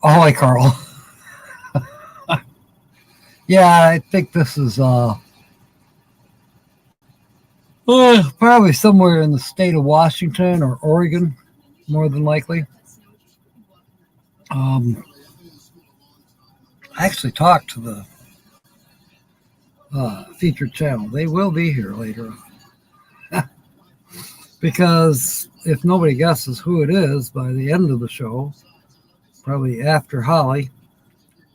Ahoy, Carl. Yeah, I think this is probably somewhere in the state of Washington or Oregon, more than likely. Um, I actually talked to the featured channel. They will be here later because if nobody guesses who it is by the end of the show, probably after Holly,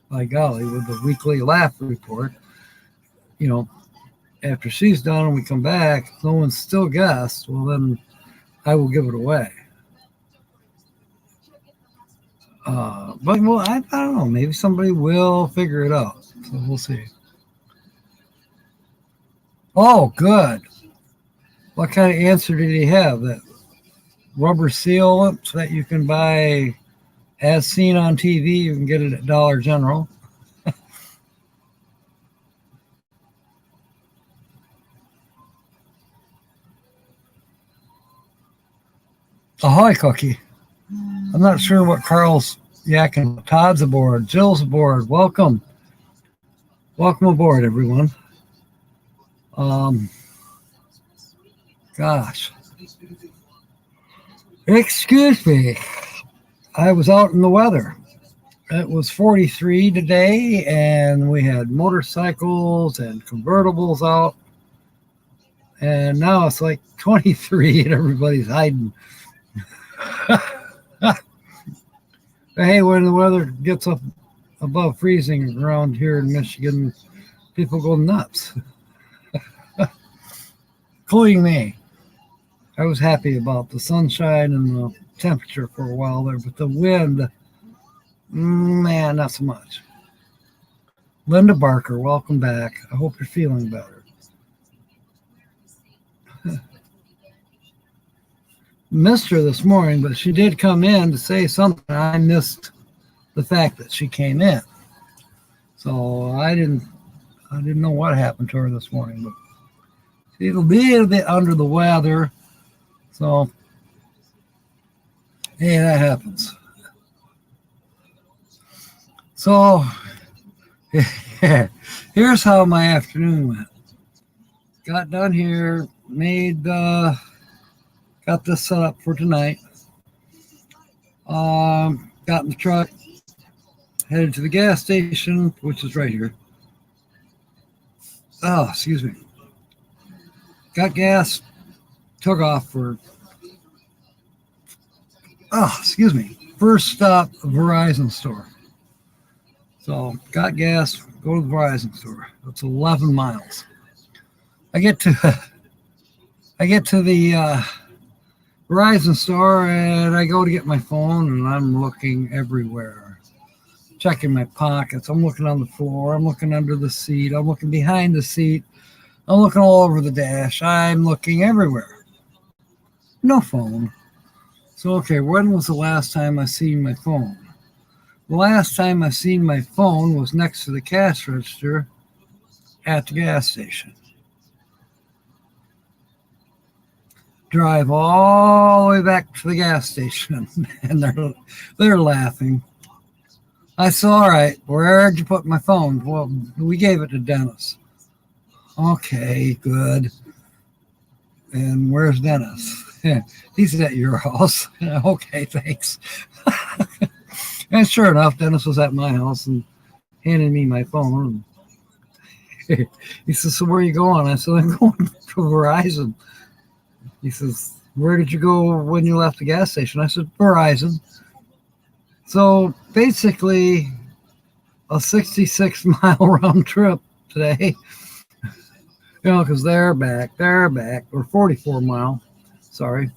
by golly, with the weekly laugh report, you know, after she's done and we come back, if no one's still guessed, well, then I will give it away. But well, I don't know. Maybe somebody will figure it out. So we'll see. Oh, good. What kind of answer did he have? That rubber seal that you can buy as seen on TV. You can get it at Dollar General. Ahoy, Cookie. I'm not sure what Carl's yakking. Todd's aboard. Jill's aboard. Welcome. Welcome aboard, everyone. Gosh. Excuse me. I was out in the weather. It was 43 today, and we had motorcycles and convertibles out. And now it's like 23, and everybody's hiding. Hey, when the weather gets up above freezing around here in Michigan, people go nuts, including me. I was happy about the sunshine and the temperature for a while there, but the wind, man, not so much. Linda Barker, welcome back. I hope you're feeling better. Missed her this morning, but she did come in to say something. I missed the fact that she came in, so I didn't know what happened to her this morning. But it'll be a bit under the weather, so hey, that happens. So here's how my afternoon went. Got done here, got this set up for tonight. Got in the truck, headed to the gas station, which is right here. Oh, excuse me. Got gas, took off for, first stop, Verizon store. So got gas, go to the Verizon store. It's 11 miles. I get to the Verizon store, and I go to get my phone, and I'm looking everywhere, checking my pockets. I'm looking on the floor. I'm looking under the seat. I'm looking behind the seat. I'm looking all over the dash. I'm looking everywhere. No phone. So, okay, when was the last time I seen my phone? The last time I seen my phone was next to the cash register at the gas station. Drive all the way back to the gas station, and they're laughing. I said, all right, where'd you put my phone? Well, we gave it to Dennis. Okay, good. And where's Dennis? He's at your house. Okay, thanks. And sure enough, Dennis was at my house and handed me my phone. He says, so where are you going? I said, I'm going to Verizon. He says, where did you go when you left the gas station? I said, Verizon. So basically a 66-mile round trip today, because they're back, or 44-mile, sorry,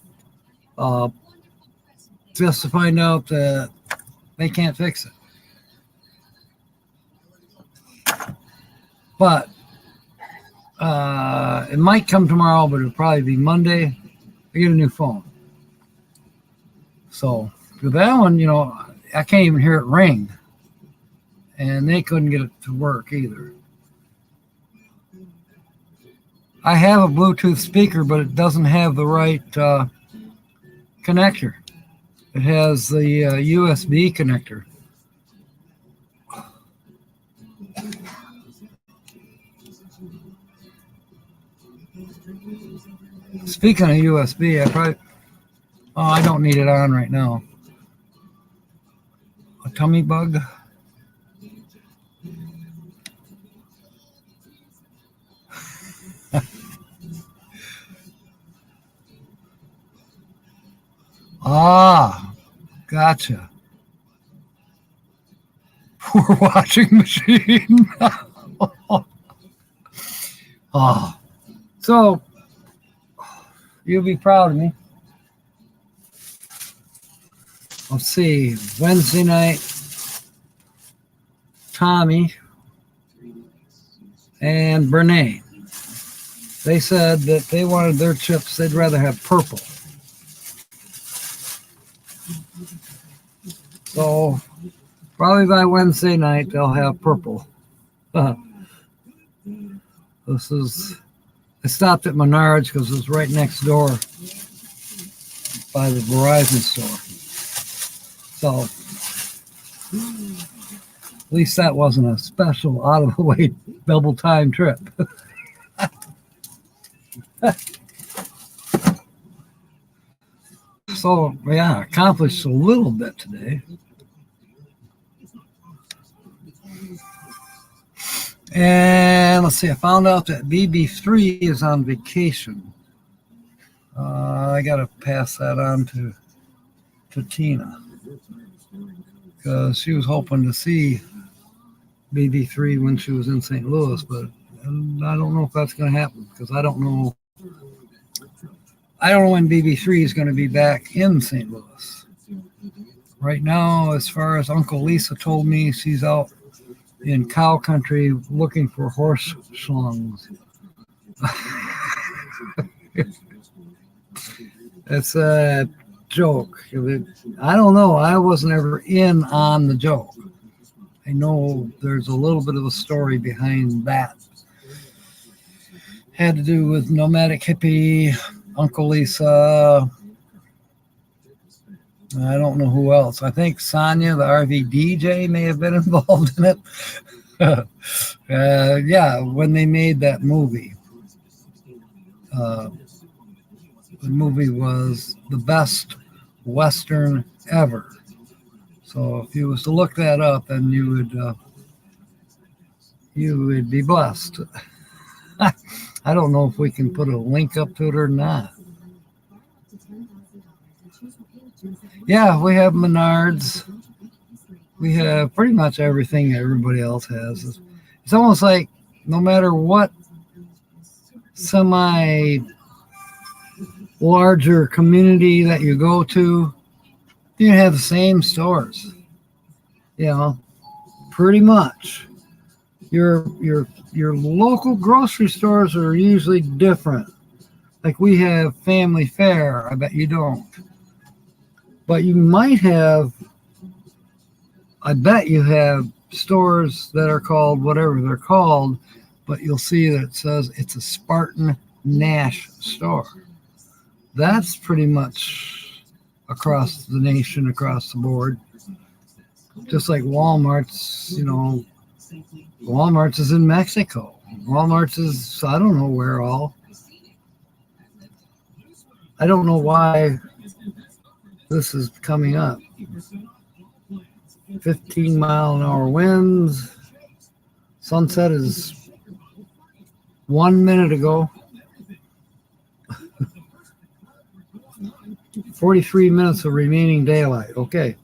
just to find out that they can't fix it. But it might come tomorrow, but it'll probably be Monday. I get a new phone. So with that one, I can't even hear it ring. And they couldn't get it to work either. I have a Bluetooth speaker, but it doesn't have the right connector. It has the USB connector. Speaking of USB, I don't need it on right now. A tummy bug. Ah, gotcha. Poor washing machine. Oh, so you'll be proud of me. Let's see, Wednesday night, Tommy and Brene, they said that they wanted their chips, they'd rather have purple. So probably by Wednesday night, they'll have purple. I stopped at Menards because it was right next door by the Verizon store. So at least that wasn't a special out of the way double time trip. So yeah, accomplished a little bit today. And let's see, I found out that BB3 is on vacation. I got to pass that on to Tina because she was hoping to see BB3 when she was in St. Louis, but I don't know if that's going to happen because I don't know when BB3 is going to be back in St. Louis. Right now, as far as Uncle Lisa told me, she's out in cow country looking for horse schlungs. It's a joke. I don't know. I wasn't ever in on the joke. I know there's a little bit of a story behind that. Had to do with Nomadic Hippie, Uncle Lisa. I don't know who else. I think Sonia, the RV DJ, may have been involved in it. Yeah, when they made that movie. The movie was the best Western ever. So if you was to look that up, then you would be blessed. I don't know if we can put a link up to it or not. Yeah, we have Menards. We have pretty much everything everybody else has. It's almost like no matter what semi-larger community that you go to, you have the same stores. You know, pretty much. Your local grocery stores are usually different. Like we have Family Fare. I bet you don't. But you might have, I bet you have stores that are called whatever they're called, but you'll see that it says it's a Spartan Nash store. That's pretty much across the nation, across the board. Just like Walmart's, Walmart's is in Mexico. Walmart's is, I don't know where all. I don't know why this is coming up. 15-mile-an-hour winds. Sunset is 1 minute ago. 43 minutes of remaining daylight. Okay.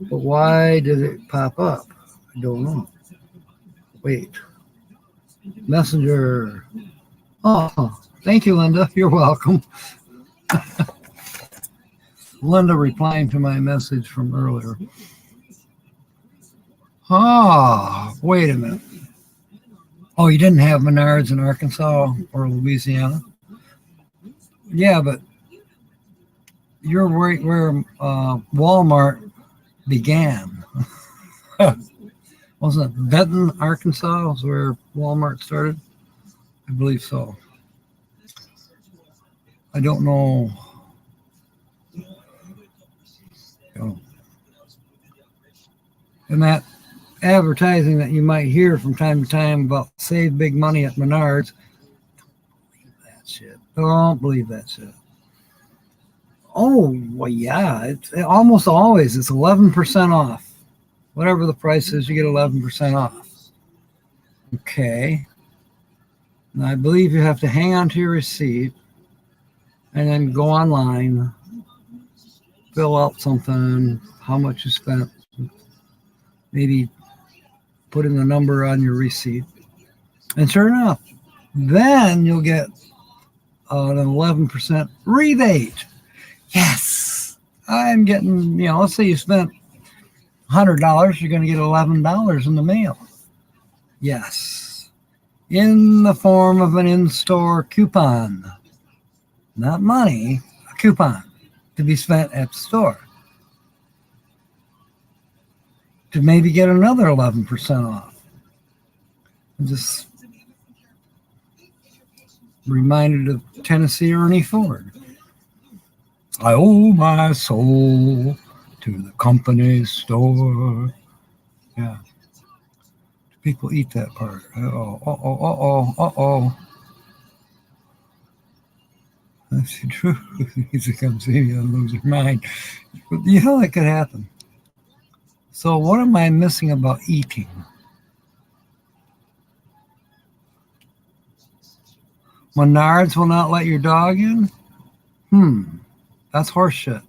But why did it pop up? I don't know. Wait. Messenger. Oh, thank you, Linda. You're welcome. Linda replying to my message from earlier. Wait a minute. Oh, you didn't have Menards in Arkansas or Louisiana? Yeah, but you're right where Walmart began. Wasn't it Benton, Arkansas was where Walmart started? I believe so. I don't know And that advertising that you might hear from time to time about save big money at Menards, that shit. Don't believe that shit. Oh, well, yeah. It's almost always it's 11% off. Whatever the price is, you get 11% off. Okay. And I believe you have to hang on to your receipt and then go online, fill out something, how much you spent, maybe put in the number on your receipt. And sure enough, then you'll get an 11% rebate. Yes, I'm getting, let's say you spent $100, you're going to get $11 in the mail. Yes, in the form of an in-store coupon. Not money, a coupon to be spent at the store. To maybe get another 11% off. I'm just reminded of Tennessee Ernie Ford. I owe my soul to the company store. Yeah. People eat that part. That's the truth. Easy come see you and lose your mind. You know that could happen. So what am I missing about eating? Menards will not let your dog in? That's horseshit.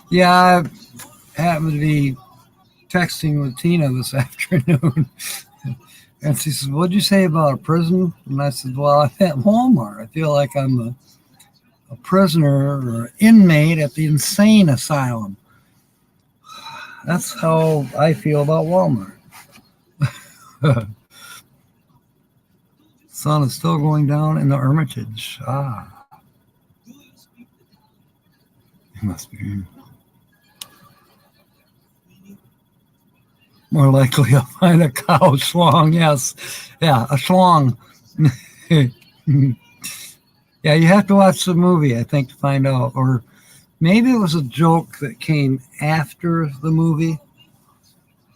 Yeah, I happened to be texting with Tina this afternoon. And she says, what'd you say about a prison? And I said, well, I'm at Walmart. I feel like I'm a prisoner or inmate at the insane asylum. That's how I feel about Walmart. Sun is still going down in the Hermitage. It must be. More likely I'll find a cow schlong. Yes. Yeah, a schlong. Yeah, you have to watch the movie, I think, to find out. Or maybe it was a joke that came after the movie.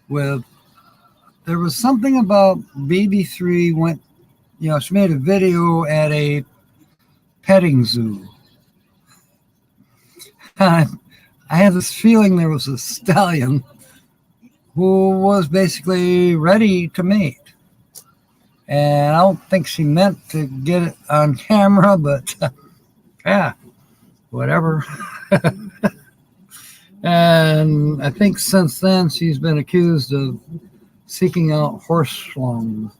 There was something about BB3 went, she made a video at a petting zoo. I had this feeling there was a stallion who was basically ready to mate. And I don't think she meant to get it on camera, but yeah, whatever. And I think since then she's been accused of seeking out horse schlongs.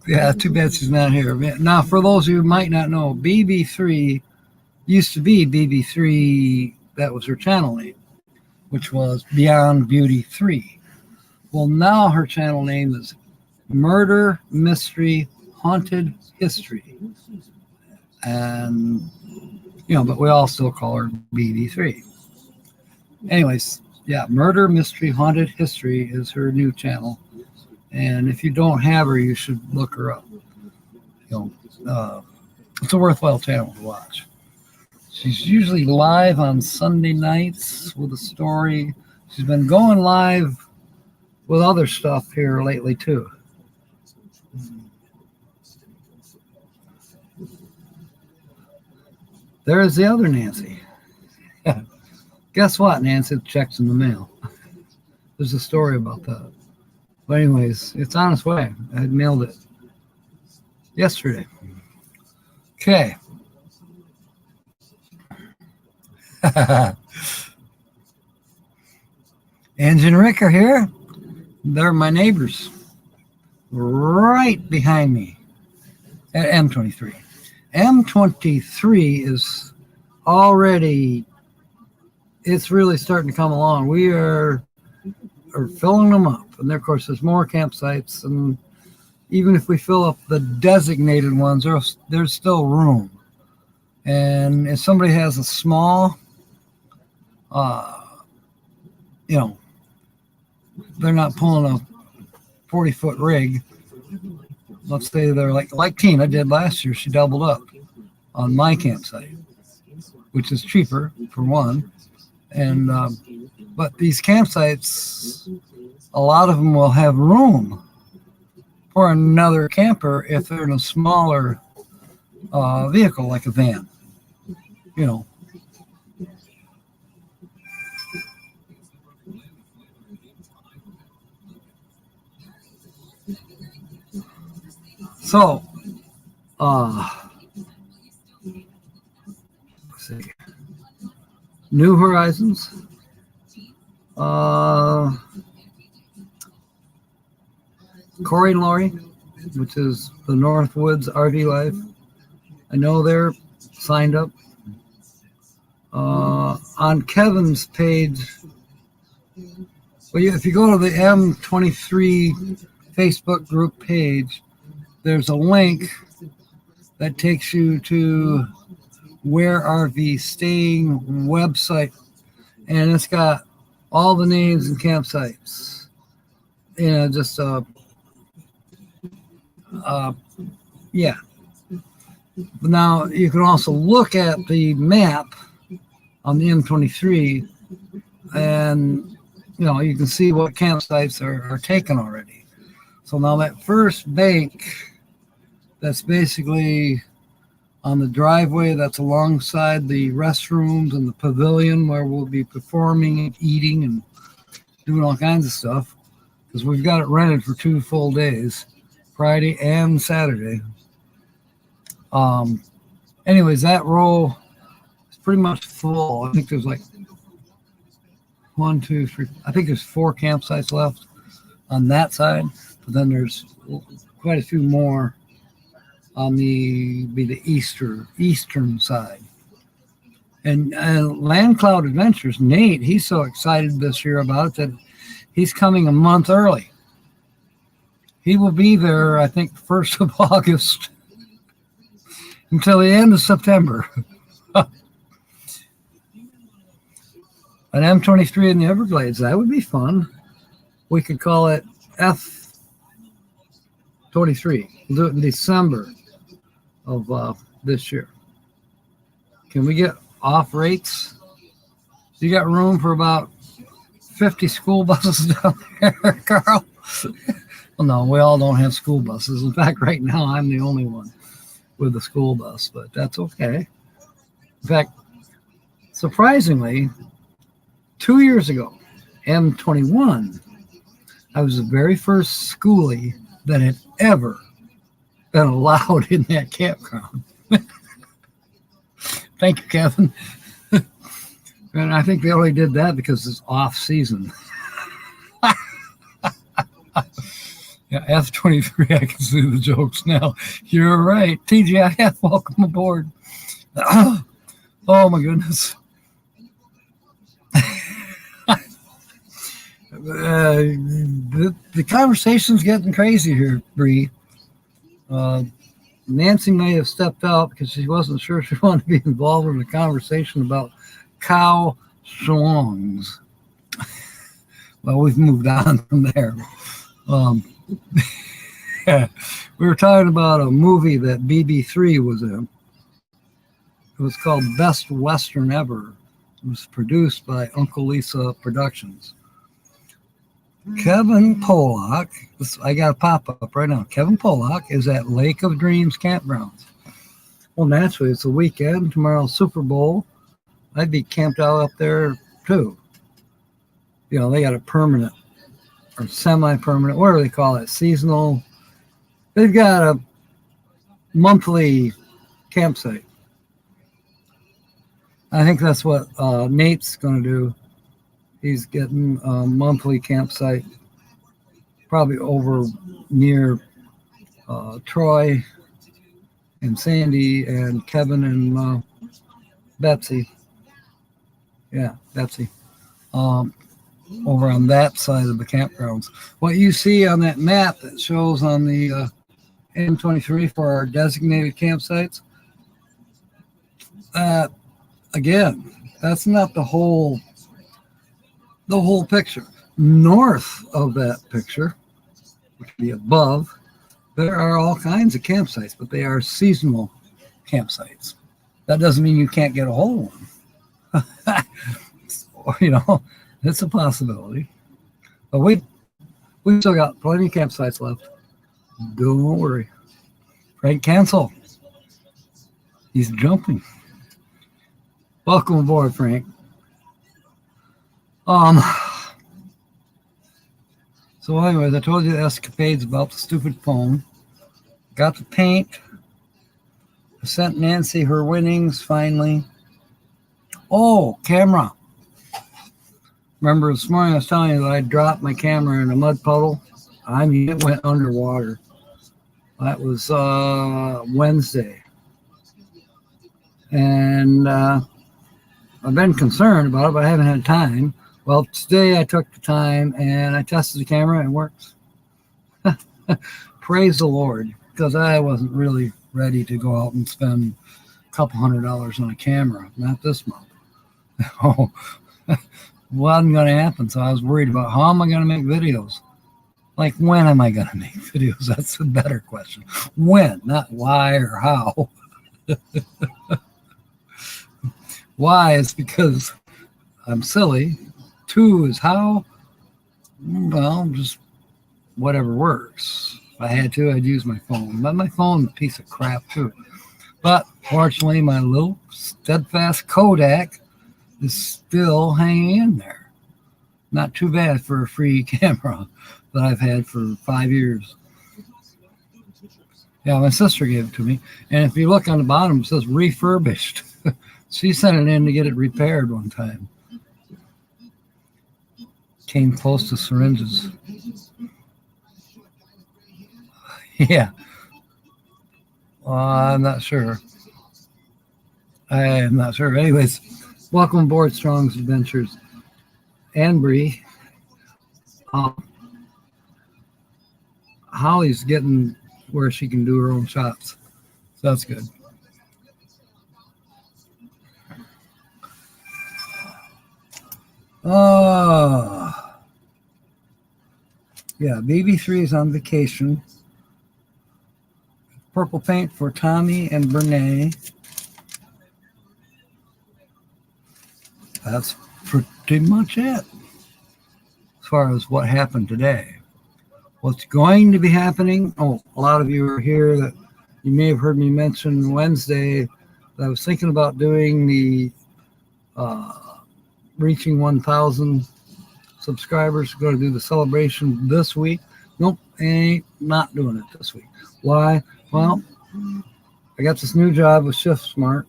Yeah, too bad she's not here. Now, for those of you who might not know, BB3 used to be BB3, that was her channel name, which was Beyond Beauty 3. Well, now her channel name is Murder, Mystery, Haunted History. And, but we all still call her BB3. Anyways, yeah, Murder, Mystery, Haunted History is her new channel. And if you don't have her, you should look her up. It's a worthwhile channel to watch. She's usually live on Sunday nights with a story. She's been going live with other stuff here lately, too. There's the other Nancy. Guess what, Nancy? The check's in the mail. There's a story about that. But anyways, it's on its way. I had mailed it yesterday. Okay. Angie and Rick are here. They're my neighbors. Right behind me at M23. M23 is already, it's really starting to come along. We are filling them up. And of course, there's more campsites. And even if we fill up the designated ones, there's still room. And if somebody has a small, they're not pulling a 40-foot rig. let's say they're like Tina did last year. She doubled up on my campsite, which is cheaper for one. And but these campsites, a lot of them will have room for another camper if they're in a smaller vehicle, like a van. You know. So, let's see. New Horizons. Corey and Lori, which is the Northwoods RV Life. I know they're signed up. On Kevin's page, well, if you go to the M23 Facebook group page, there's a link that takes you to Where RV Staying website, and it's got all the names and campsites. You know, just yeah. Now you can also look at the map on the M23, and you know you can see what campsites are taken already. So now that first bank, that's basically on the driveway that's alongside the restrooms and the pavilion where we'll be performing and eating and doing all kinds of stuff, because we've got it rented for 2 full days, Friday and Saturday. Anyways, that row is pretty much full. I think there's like 1, 2, 3. I think there's 4 campsites left on that side, but then there's quite a few more on the eastern side. And Land Cloud Adventures, Nate, he's so excited this year about it that he's coming a month early. He will be there, I think, 1st of August until the end of September. An M23 in the Everglades, that would be fun. We could call it F23. We'll do it in December of this year. Can we get off rates? You got room for about 50 school buses down there, Carl? Well, no, we all don't have school buses. In fact, right now I'm the only one with a school bus, but that's okay. In fact, surprisingly, 2 years ago, M21, I was the very first schoolie that had ever been allowed in that campground. Thank you, Kevin. And I think they only did that because it's off season. Yeah, F23, I can see the jokes now. You're right. TGIF, welcome aboard. Oh my goodness. The conversation's getting crazy here, Bree. Nancy may have stepped out because she wasn't sure she wanted to be involved in the conversation about cow schlongs. Well, we've moved on from there. Yeah, we were talking about a movie that BB3 was in. It was called Best Western Ever. It was produced by Uncle Lisa Productions. Kevin Pollock, I got a pop-up right now. Kevin Pollock is at Lake of Dreams Campgrounds. Well, naturally, it's a weekend. Tomorrow's Super Bowl. I'd be camped out up there, too. You know, they got a permanent or semi-permanent, whatever they call it, seasonal. They've got a monthly campsite. I think that's what Nate's going to do. He's getting a monthly campsite, probably over near Troy and Sandy and Kevin and Betsy. Yeah, Betsy. Over on that side of the campgrounds. What you see on that map that shows on the M23 for our designated campsites, again, that's not the whole picture. North of that picture, which would be above, There are all kinds of campsites, but they are seasonal campsites. That doesn't mean you can't get a whole one. It's a possibility. But we've still got plenty of campsites left. Don't worry. Frank Cancel. He's jumping. Welcome aboard, Frank. So anyways, I told you the escapades about the stupid phone. Got the paint. I sent Nancy her winnings finally. Oh, camera. Remember this morning I was telling you that I dropped my camera in a mud puddle? I mean, it went underwater. That was Wednesday. And I've been concerned about it, but I haven't had time. Well, today I took the time and I tested the camera and it works. Praise the Lord, because I wasn't really ready to go out and spend a couple $100 on a camera. Not this month. Oh, wasn't going to happen. So I was worried about how am I going to make videos? Like, when am I going to make videos? That's a better question. When, not why or how. Why is because I'm silly. 2 is how. Well, just whatever works. If I had to, I'd use my phone. But my phone is a piece of crap too. But fortunately, my little steadfast Kodak is still hanging in there. Not too bad for a free camera that I've had for 5 years. Yeah, my sister gave it to me. And if you look on the bottom, it says refurbished. She sent it in to get it repaired one time. Came close to syringes. Yeah. I'm not sure. I am not sure. Anyways, welcome aboard Strong's Adventures. And Bree. Holly's getting where she can do her own shots. So that's good. Yeah, BB3 is on vacation. Purple paint for Tommy and Brene. That's pretty much it as far as what happened today. What's going to be happening? Oh, a lot of you are here that you may have heard me mention Wednesday that I was thinking about doing the reaching 1,000 subscribers. Going to do the celebration this week. Nope, ain't not doing it this week. Why? Well, I got this new job with Shift Smart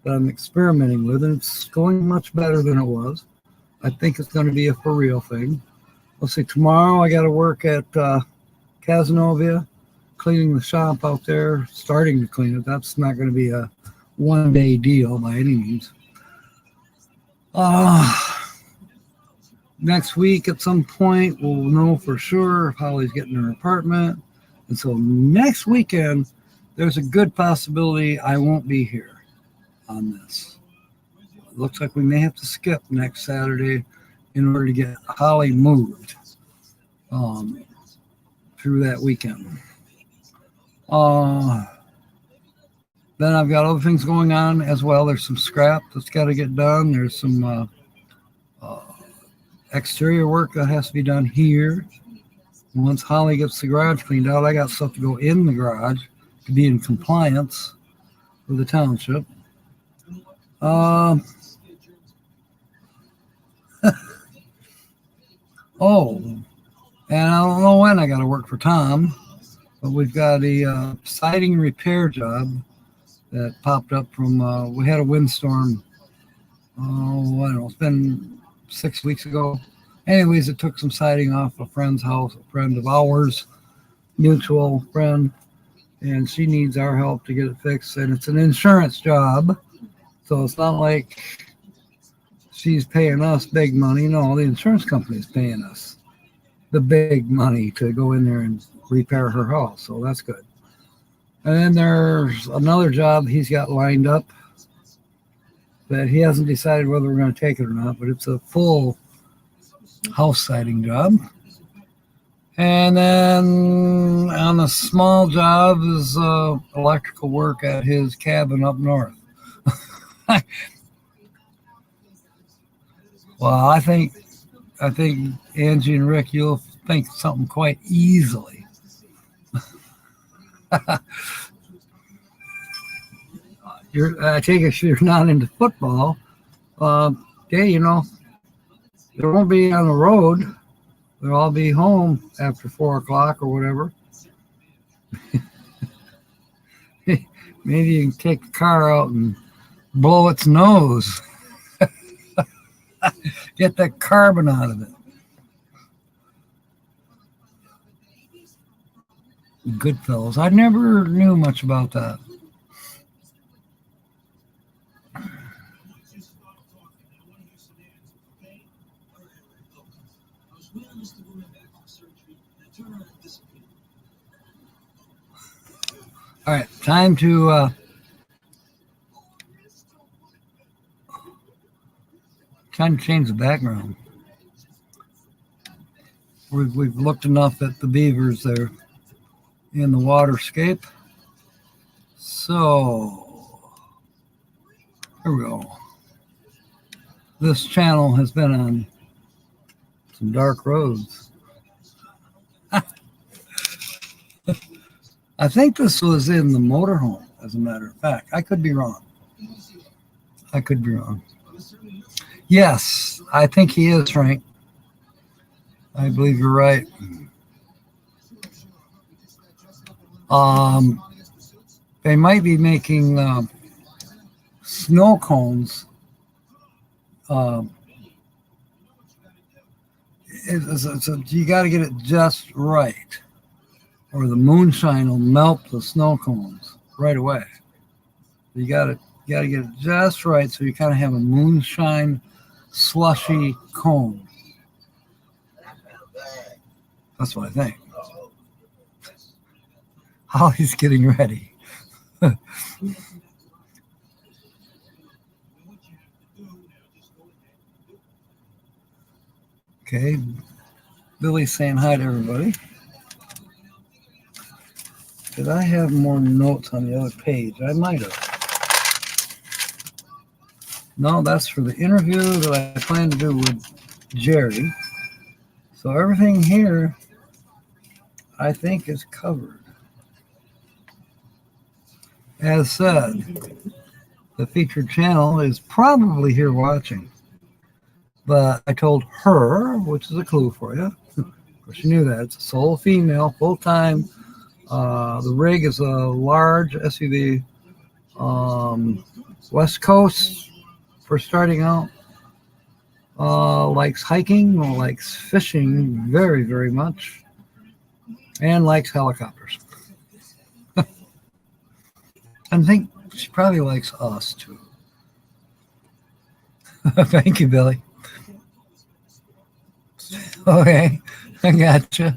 that I'm experimenting with, and it's going much better than it was. I think it's going to be a for real thing. Let's see, tomorrow I got to work at Casanova, cleaning the shop out there, starting to clean it. That's not going to be a one-day deal by any means. Next week at some point, we'll know for sure if Holly's getting her apartment. And so next weekend, there's a good possibility I won't be here on this. It looks like we may have to skip next Saturday in order to get Holly moved through that weekend. Then I've got other things going on as well. There's some scrap that's got to get done. There's some exterior work that has to be done here. Once Holly gets the garage cleaned out, I got stuff to go in the garage to be in compliance with the township. Oh, and I don't know when I got to work for Tom, but we've got a siding repair job that popped up from, we had a windstorm, I don't know, it's been 6 weeks ago. Anyways, it took some siding off a friend's house, a friend of ours, mutual friend, and she needs our help to get it fixed. And it's an insurance job, so it's not like she's paying us big money. No, the insurance company is paying us the big money to go in there and repair her house, so that's good. And then there's another job he's got lined up that he hasn't decided whether we're going to take it or not, but it's a full house siding job. And then on a small job is electrical work at his cabin up north. Well, I think Angie and Rick, you'll think something quite easily. I take it if you're not into football. Okay, there won't be on the road. They'll all be home after 4 o'clock or whatever. Maybe you can take the car out and blow its nose. Get that carbon out of it. Goodfellas. I never knew much about that. All right, time to change the background. We've looked enough at the beavers there in the waterscape. So here we go. This channel has been on some dark roads. I think this was in the motorhome, as a matter of fact. I could be wrong. Yes, I think he is, Frank. I believe you're right. They might be making snow cones. You got to get it just right, or the moonshine will melt the snow cones right away. You got to get it just right, so you kind of have a moonshine slushy cone. That's what I think. Holly's getting ready. Okay, Billy's saying hi to everybody. Did I have more notes on the other page? I might have. No, that's for the interview that I plan to do with Jerry. So everything here, I think, is covered. As said, the featured channel is probably here watching. But I told her, which is a clue for you. Of course, you knew that. It's a sole female, full-time. The rig is a large SUV. West Coast for starting out. Likes hiking, likes fishing very, very much. And likes helicopters. I think she probably likes us, too. Thank you, Billy. Okay, I gotcha.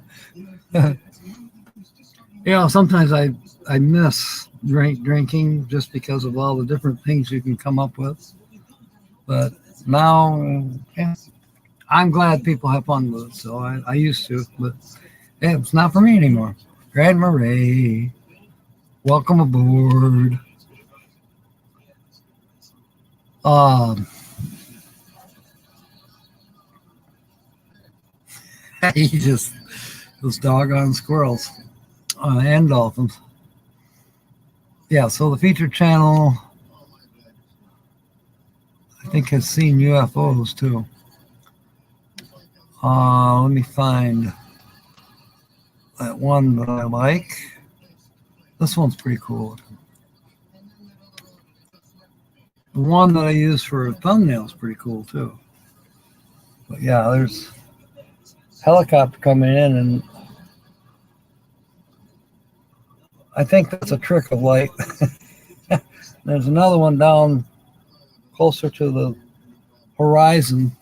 Sometimes I miss drinking just because of all the different things you can come up with. But now, I'm glad people have fun with it. So I used to, but it's not for me anymore. Grandma Ray, welcome aboard. Those doggone squirrels and dolphins. Yeah, so the featured channel, I think, has seen UFOs too. Let me find that one that I like. This one's pretty cool. The one that I use for a thumbnail is pretty cool too. But yeah, there's helicopter coming in, and I think that's a trick of light. There's another one down closer to the horizon.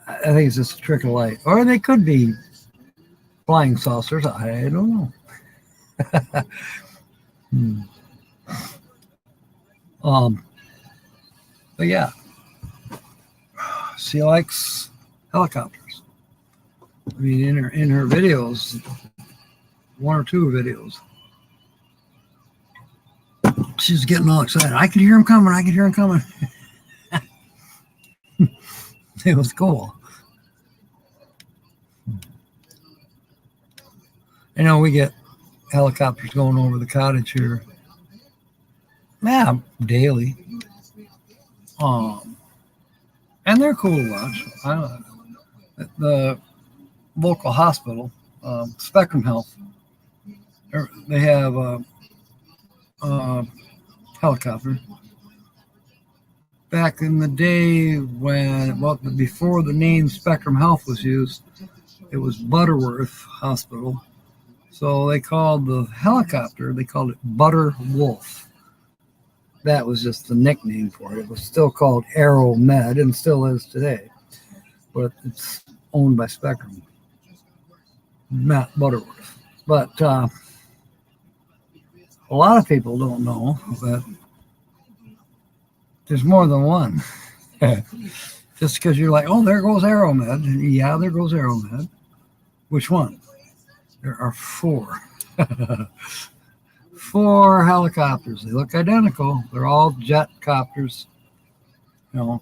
I think it's just a trick of light. Or they could be flying saucers. I don't know. But yeah, she likes helicopters. I mean, in her videos, one or two videos, she's getting all excited. I could hear him coming. I could hear him coming. It was cool. You know, we get helicopters going over the cottage here. Yeah, daily. And they're cool to watch. The local hospital, Spectrum Health, they have a helicopter. Back in the day when, well, before the name Spectrum Health was used, it was Butterworth Hospital. So they called the helicopter, they called it Butter Wolf. That was just the nickname for it. It was still called Aero Med and still is today. But it's owned by Spectrum, not Butterworth. But a lot of people don't know that there's more than one. Just because you're like, oh, there goes Aeromed. Yeah, there goes Aeromed. Which one? There are 4. 4 helicopters. They look identical. They're all jet copters, you know,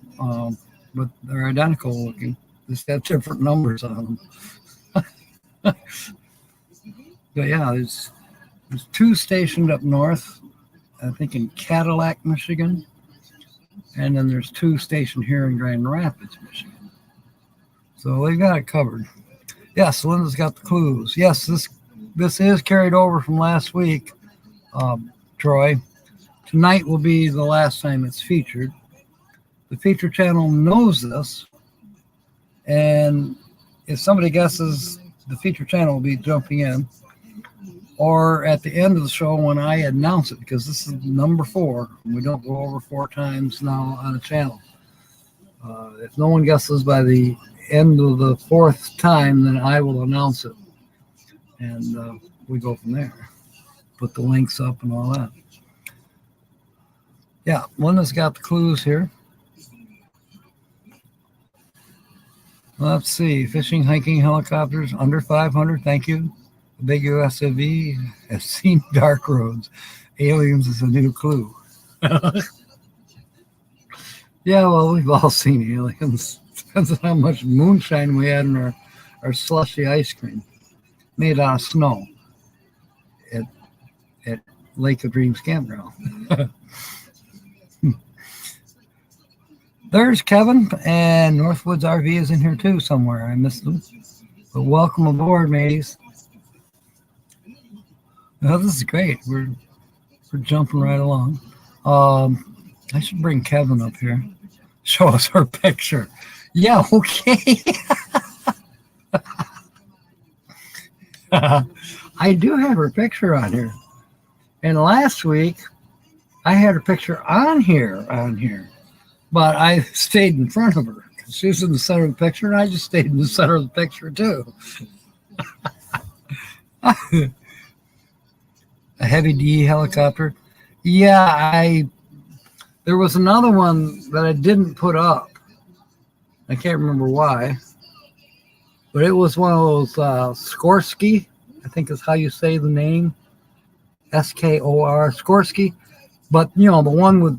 but they're identical looking. Just have different numbers on them. But yeah, there's 2 stationed up north, I think in Cadillac, Michigan. And then there's 2 stationed here in Grand Rapids, Michigan. So they got it covered. Yes, Linda's got the clues. Yes, this is carried over from last week, Troy. Tonight will be the last time it's featured. The feature channel knows this, and if somebody guesses, the feature channel will be jumping in, or at the end of the show when I announce it, because this is number 4, and we don't go over 4 times now on a channel. If no one guesses by the end of the 4th time, then I will announce it, and we go from there. Put the links up and all that. Yeah, Linda's got the clues here. Let's see. Fishing, hiking, helicopters under 500. Thank you. The big USAV has seen dark roads. Aliens is a new clue. Yeah, well, we've all seen aliens. Depends on how much moonshine we had in our slushy ice cream made out of snow at Lake of Dreams Campground. There's Kevin, and Northwoods RV is in here too somewhere. I missed them. But welcome aboard, mateys. Oh, this is great. We're jumping right along. I should bring Kevin up here. Show us her picture. Yeah, okay. I do have her picture on here. And last week, I had her picture on here. But I stayed in front of her. She was in the center of the picture, and I just stayed in the center of the picture, too. A heavy D helicopter. Yeah, there was another one that I didn't put up. I can't remember why. But it was one of those Skorsky, I think is how you say the name. S-K-O-R, Skorsky. But, you know, the one with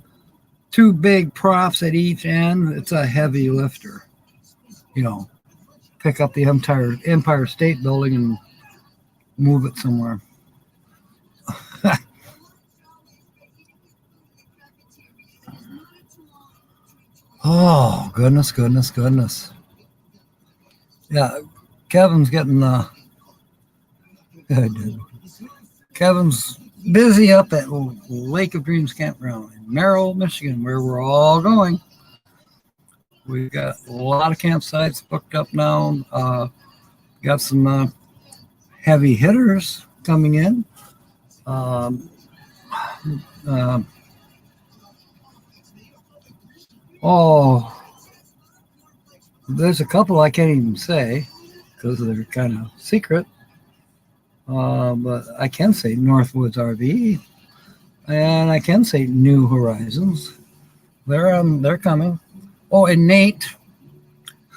2 big props at each end, it's a heavy lifter. You know, pick up the entire Empire State Building and move it somewhere. Oh, goodness. Yeah, Kevin's getting Kevin's busy up at Lake of Dreams Campground in Merrill, Michigan, where we're all going. We've got a lot of campsites booked up now. Got some heavy hitters coming in. There's a couple I can't even say because they're kind of secret. But I can say Northwoods RV, and I can say New Horizons. They're coming. Oh, and Nate,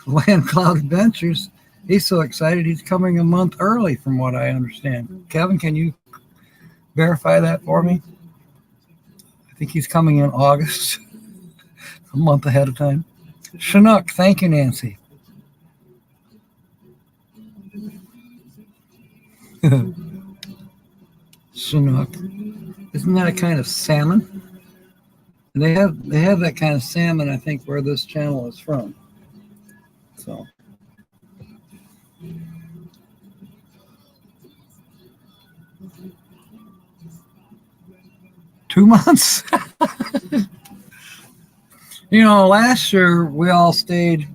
Land Cloud Adventures, He's so excited he's coming a month early, from what I understand. Kevin, can you verify that for me? I think he's coming in August, a month ahead of time. Chinook, thank you, Nancy. Chinook, isn't that a kind of salmon? And they have that kind of salmon, I think, where this channel is from. So. 2 months. Last year we all stayed,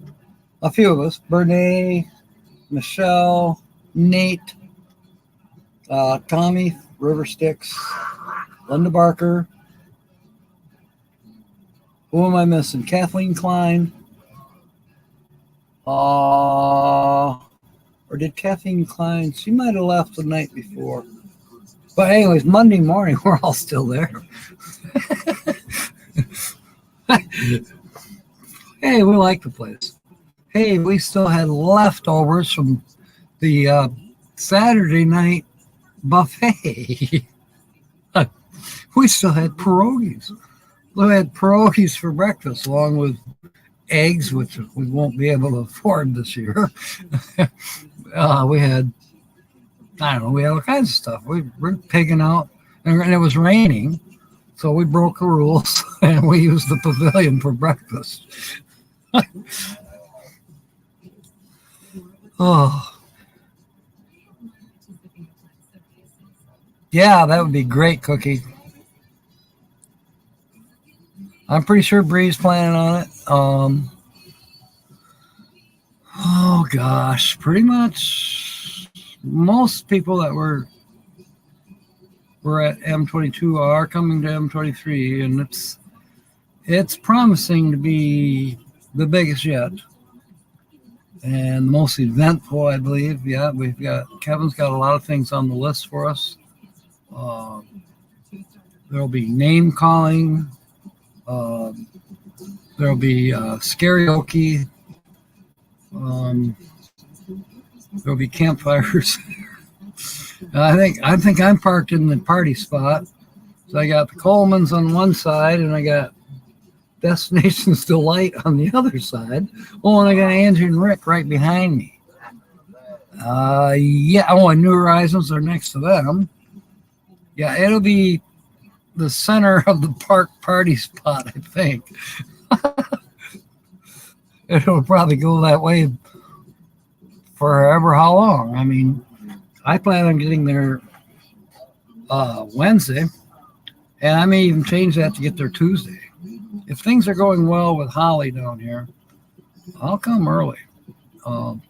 a few of us, Bernie, Michelle, Nate, Tommy, River Sticks, Linda Barker. Who am I missing? Kathleen Klein. Or did Kathleen Klein? She might have left the night before. But anyways, Monday morning, we're all still there. Hey, we like the place. Hey, we still had leftovers from the Saturday night buffet. We still had pierogies. We had pierogies for breakfast, along with eggs, which we won't be able to afford this year. We had, I don't know, we had all kinds of stuff. We were pigging out, and it was raining, so we broke the rules, and we used the pavilion for breakfast. Oh. Yeah, that would be great, Cookie. I'm pretty sure Bree's planning on it. Oh gosh, pretty much most people that were at M22 are coming to M23, and it's promising to be the biggest yet and most eventful, I believe. Yeah, Kevin's got a lot of things on the list for us. There'll be name calling. There'll be karaoke. There'll be campfires. I think I'm parked in the party spot. So I got the Colemans on one side, and I got Destinations Delight on the other side. Oh, and I got Angie and Rick right behind me. Yeah. Oh, and New Horizons are next to them. Yeah, it'll be the center of the park party spot, I think. It'll probably go that way forever. How long? I mean, I plan on getting there Wednesday, and I may even change that to get there Tuesday. If things are going well with Holly down here, I'll come early. And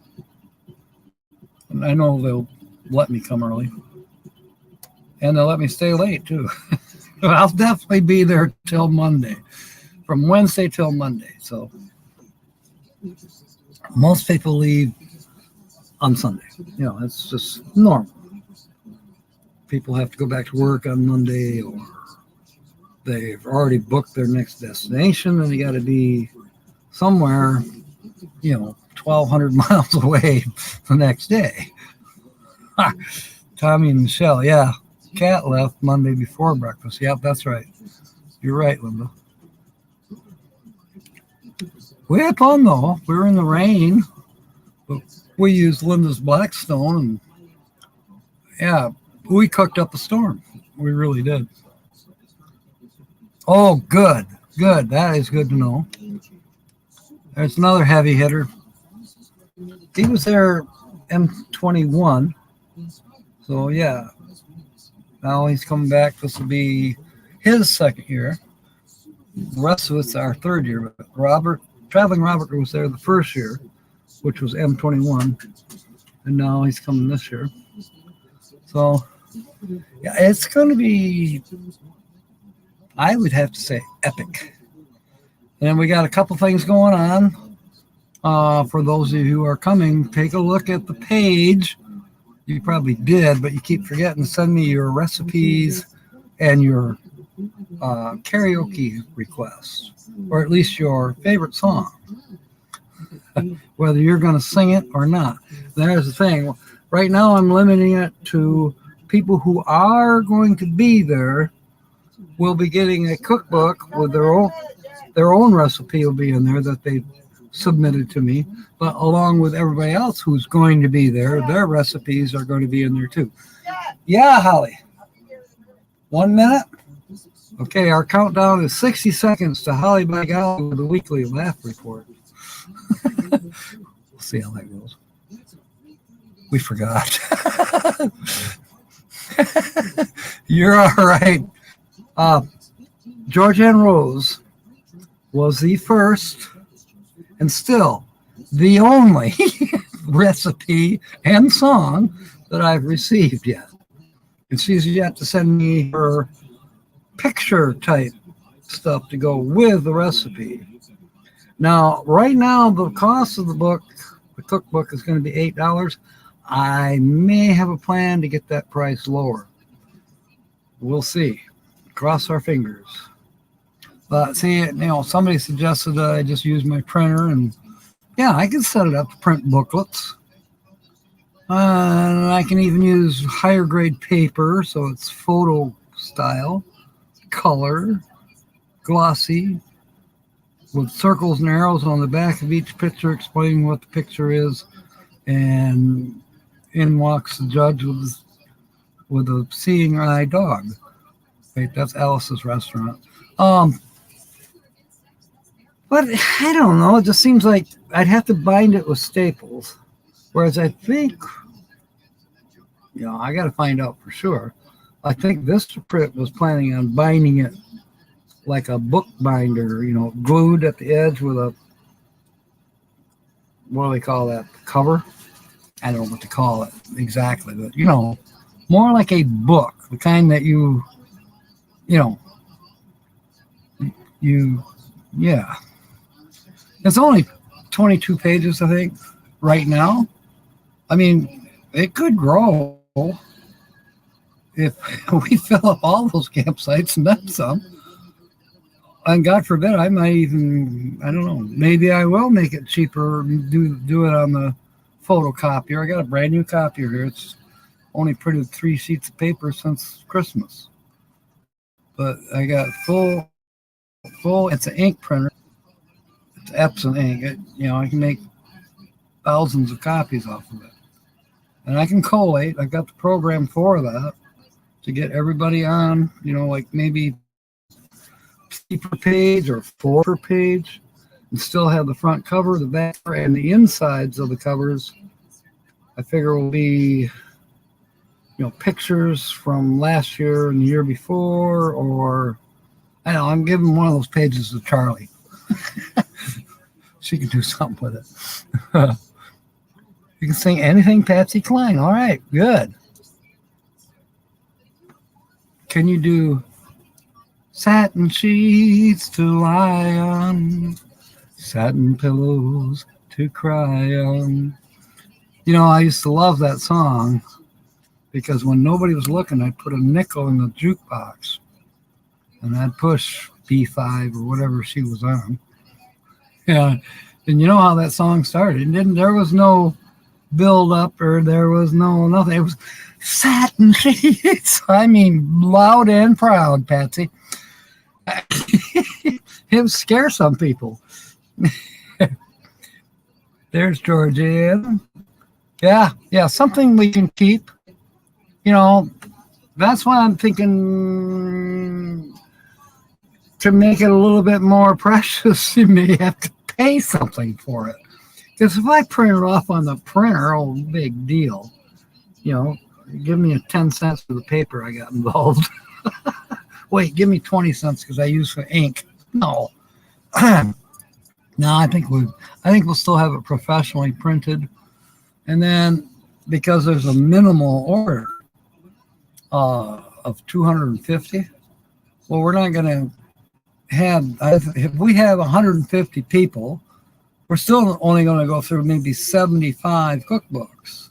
I know they'll let me come early, and they'll let me stay late too. I'll definitely be there till Monday, from Wednesday till Monday. So most people leave on Sunday. It's just normal. People have to go back to work on Monday, or they've already booked their next destination, and they got to be somewhere, 1,200 miles away the next day. Tommy and Michelle, yeah. Cat left Monday before breakfast. Yep, that's right. You're right, Linda. We had fun, though. We were in the rain, but we used Linda's Blackstone, and yeah, we cooked up a storm. We really did. Oh, good. Good. That is good to know. There's another heavy hitter. He was there M21. So, yeah. Now he's coming back. This will be his second year. The rest of it's our third year. But Traveling Robert was there the first year, which was M21. And now he's coming this year. So, yeah, it's going to be, I would have to say, epic. And we got a couple things going on. For those of you who are coming, take a look at the page. You probably did, but you keep forgetting to send me your recipes and your karaoke requests, or at least your favorite song, whether you're going to sing it or not. there's the thing. Right now, I'm limiting it to people who are going to be there. Will be getting a cookbook with their own recipe will be in there that they submitted to me, but along with everybody else who's going to be there, their recipes are going to be in there too. Yeah, Holly. 1 minute. Okay, our countdown is 60 seconds to Holly by Golly with the weekly laugh report. We'll see how that goes. We forgot. You're all right. Georgianne Rose was the first and still the only recipe and song that I've received yet. And she's yet to send me her picture type stuff to go with the recipe. Now, right now, the cost of the book, the cookbook, is going to be $8. I may have a plan to get that price lower. We'll see. Cross our fingers. But see, somebody suggested that I just use my printer, and yeah, I can set it up to print booklets. And I can even use higher grade paper, so it's photo style, color, glossy, with circles and arrows on the back of each picture explaining what the picture is. And in walks the judge with a seeing eye dog. Wait, that's Alice's restaurant. But I don't know. It just seems like I'd have to bind it with staples. Whereas I think, I got to find out for sure. I think Vistaprint was planning on binding it like a book binder, glued at the edge with a, what do they call that, cover? I don't know what to call it exactly, but, more like a book, the kind that yeah. It's only 22 pages, I think, right now. I mean, it could grow if we fill up all those campsites and then some. And God forbid, I might even, I don't know, maybe I will make it cheaper and do it on the photocopier. I got a brand new copier here. It's only printed 3 sheets of paper since Christmas. But I got full, it's an ink printer. It's Epson ink. I can make thousands of copies off of it. And I can collate. I've got the program for that to get everybody on, like maybe 3 per page or 4 per page, and still have the front cover, the back, and the insides of the covers. I figure will be, pictures from last year and the year before, or I don't know, I'm giving one of those pages to Charlie. She can do something with it. You can sing anything Patsy Cline. All right, good. Can you do satin sheets to lie on, satin pillows to cry on? I used to love that song because when nobody was looking, I'd put a nickel in the jukebox and I'd push B5 or whatever she was on. Yeah, and you know how that song started. There was no build up or there was nothing. It was satin sheets. I mean, loud and proud, Patsy. It would scare some people. There's Georgianne. Yeah, something we can keep. That's why I'm thinking to make it a little bit more precious, you may have to pay something for it. Because if I print it off on the printer, big deal. Give me 10 cents for the paper I got involved. Wait, give me 20 cents because I use for ink. No. No, I think we'll still have it professionally printed. And then because there's a minimal order of 250, well, we're not going to have, if we have 150 people, we're still only going to go through maybe 75 cookbooks.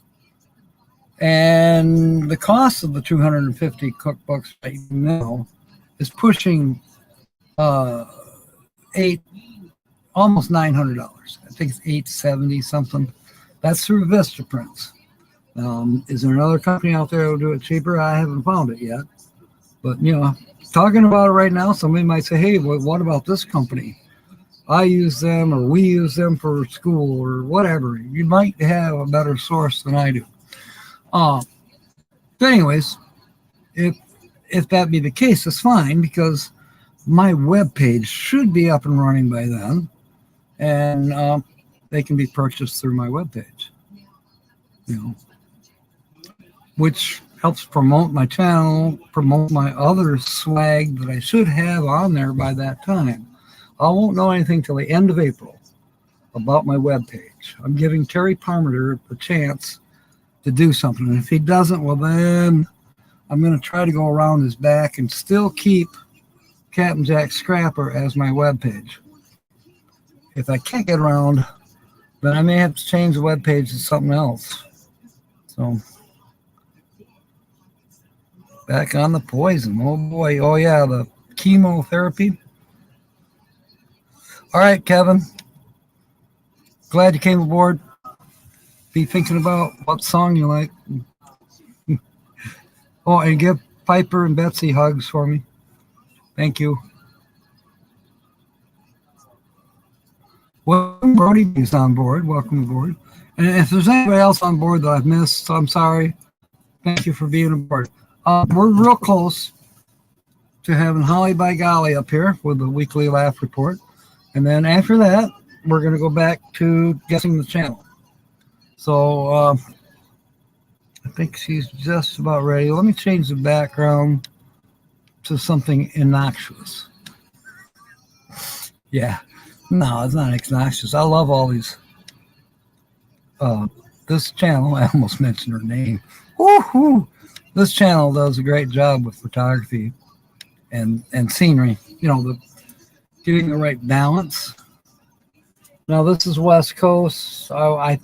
And the cost of the 250 cookbooks right now is pushing almost $900. I think it's $870 something. That's through Vistaprint. Is there another company out there that will do it cheaper? I haven't found it yet. But, talking about it right now, somebody might say, hey, what about this company? I use them, or we use them for school, or whatever. You might have a better source than I do. But anyways, if that be the case, it's fine, because my web page should be up and running by then, and they can be purchased through my web page. Which helps promote my channel, promote my other swag that I should have on there by that time. I won't know anything till the end of April about my webpage. I'm giving Terry Parmenter the chance to do something. And if he doesn't, well, then I'm going to try to go around his back and still keep Captain Jack Scrapper as my webpage. If I can't get around, then I may have to change the webpage to something else. So, back on the poison. Oh, boy. Oh, yeah, the chemotherapy. All right, Kevin. Glad you came aboard. Be thinking about what song you like. Oh, and give Piper and Betsy hugs for me. Thank you. Welcome, Brody is on board. Welcome aboard. And if there's anybody else on board that I've missed, I'm sorry. Thank you for being aboard. We're real close to having Holly by Golly up here with the weekly laugh report. And then after that, we're going to go back to guessing the channel. So I think she's just about ready. Let me change the background to something innocuous. Yeah. No, it's not innocuous. I love all these. This channel, I almost mentioned her name. Woo-hoo! This channel does a great job with photography and scenery. Getting the right balance. Now this is West Coast. I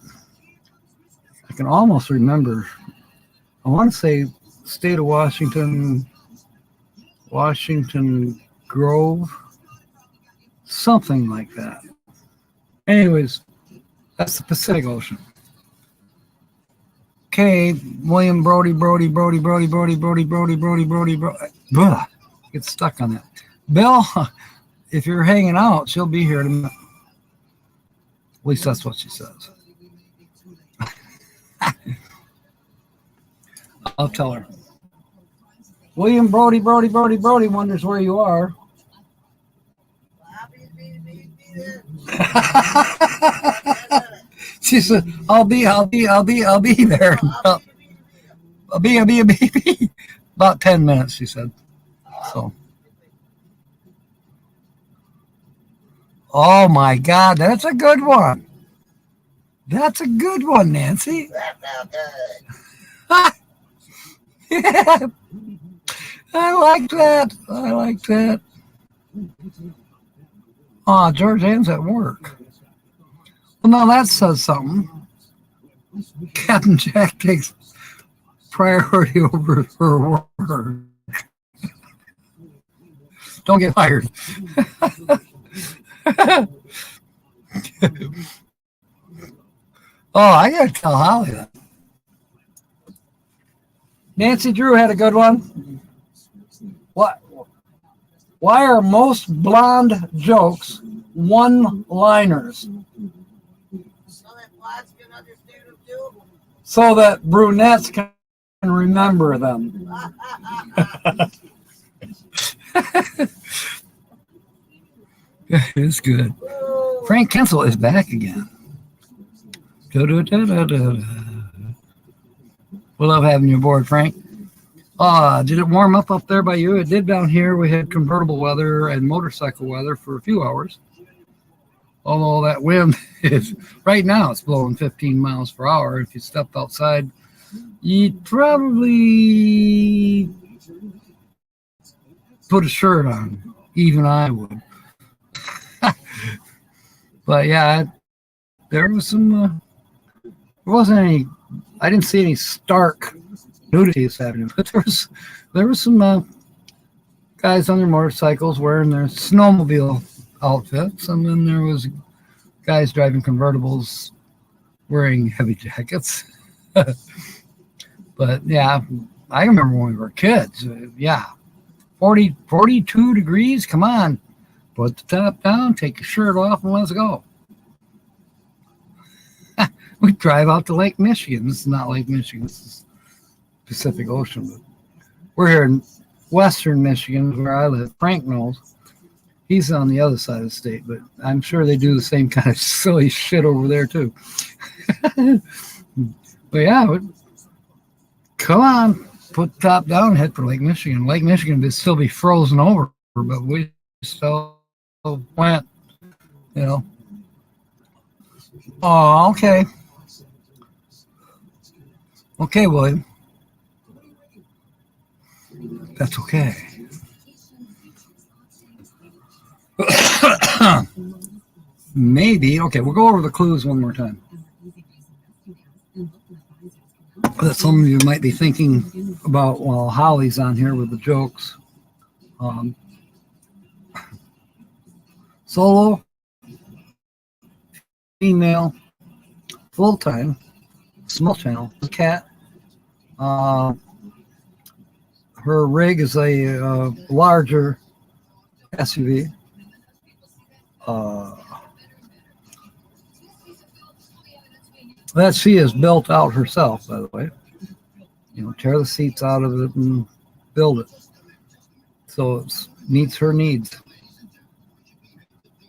can almost remember. I want to say state of Washington Grove, something like that. Anyways, that's the Pacific Ocean. Okay, William Brody. Get stuck on that. Bill, if you're hanging out, she'll be here in a minute. At least that's what she says. I'll tell her. William Brody wonders where you are. She said, I'll be there. I'll be. About 10 minutes, she said. So. Oh my God, that's a good one. That's a good one, Nancy. That felt good. Yeah. I like that. Oh, George Ann's at work. Well, now that says something. Captain Jack takes priority over her work. Don't get fired. Oh, I gotta tell Holly that. Nancy Drew had a good one. What? Why are most blonde jokes one-liners? So that blondes can understand them too. So that brunettes can remember them. It's good. Frank Kensel is back again. We love having you aboard, Frank. Did it warm up there by you? It did down here. We had convertible weather and motorcycle weather for a few hours. Although that wind is, right now it's blowing 15 miles per hour. If you stepped outside, you'd probably put a shirt on. Even I would. But yeah, there was some, there wasn't any, I didn't see any stark nudity this afternoon, but there was some guys on their motorcycles wearing their snowmobile outfits, and then there was guys driving convertibles wearing heavy jackets. But yeah, I remember when we were kids. Yeah, 42 degrees. Come on, put the top down, take your shirt off, and let's go. We drive out to Lake Michigan. This is not Lake Michigan. This is Pacific Ocean. But we're here in Western Michigan, where I live. Frank knows. He's on the other side of the state, but I'm sure they do the same kind of silly shit over there too. But yeah, come on, put the top down, head for Lake Michigan. Lake Michigan would still be frozen over, but we still went, you know. Oh, okay. Okay, William. That's okay. Maybe. Okay, we'll go over the clues one more time. That some of you might be thinking about while Holly's on here with the jokes. Solo, female, full-time, small channel, cat. Her rig is a larger SUV. That she has built out herself, by the way. You know, tear the seats out of it and build it. So it meets her needs.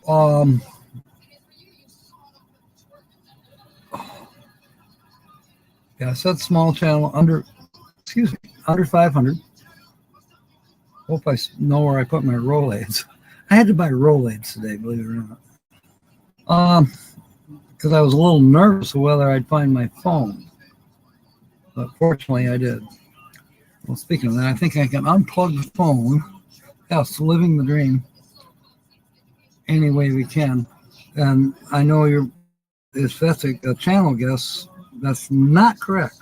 Yeah, I said small channel, under 500. Hope I know where I put my Rolaids. I had to buy Rolaids today, believe it or not. Because I was a little nervous of whether I'd find my phone. But fortunately, I did. Well, speaking of that, I think I can unplug the phone. Yeah, it's living the dream any way we can. And I know if that's a channel guess, that's not correct.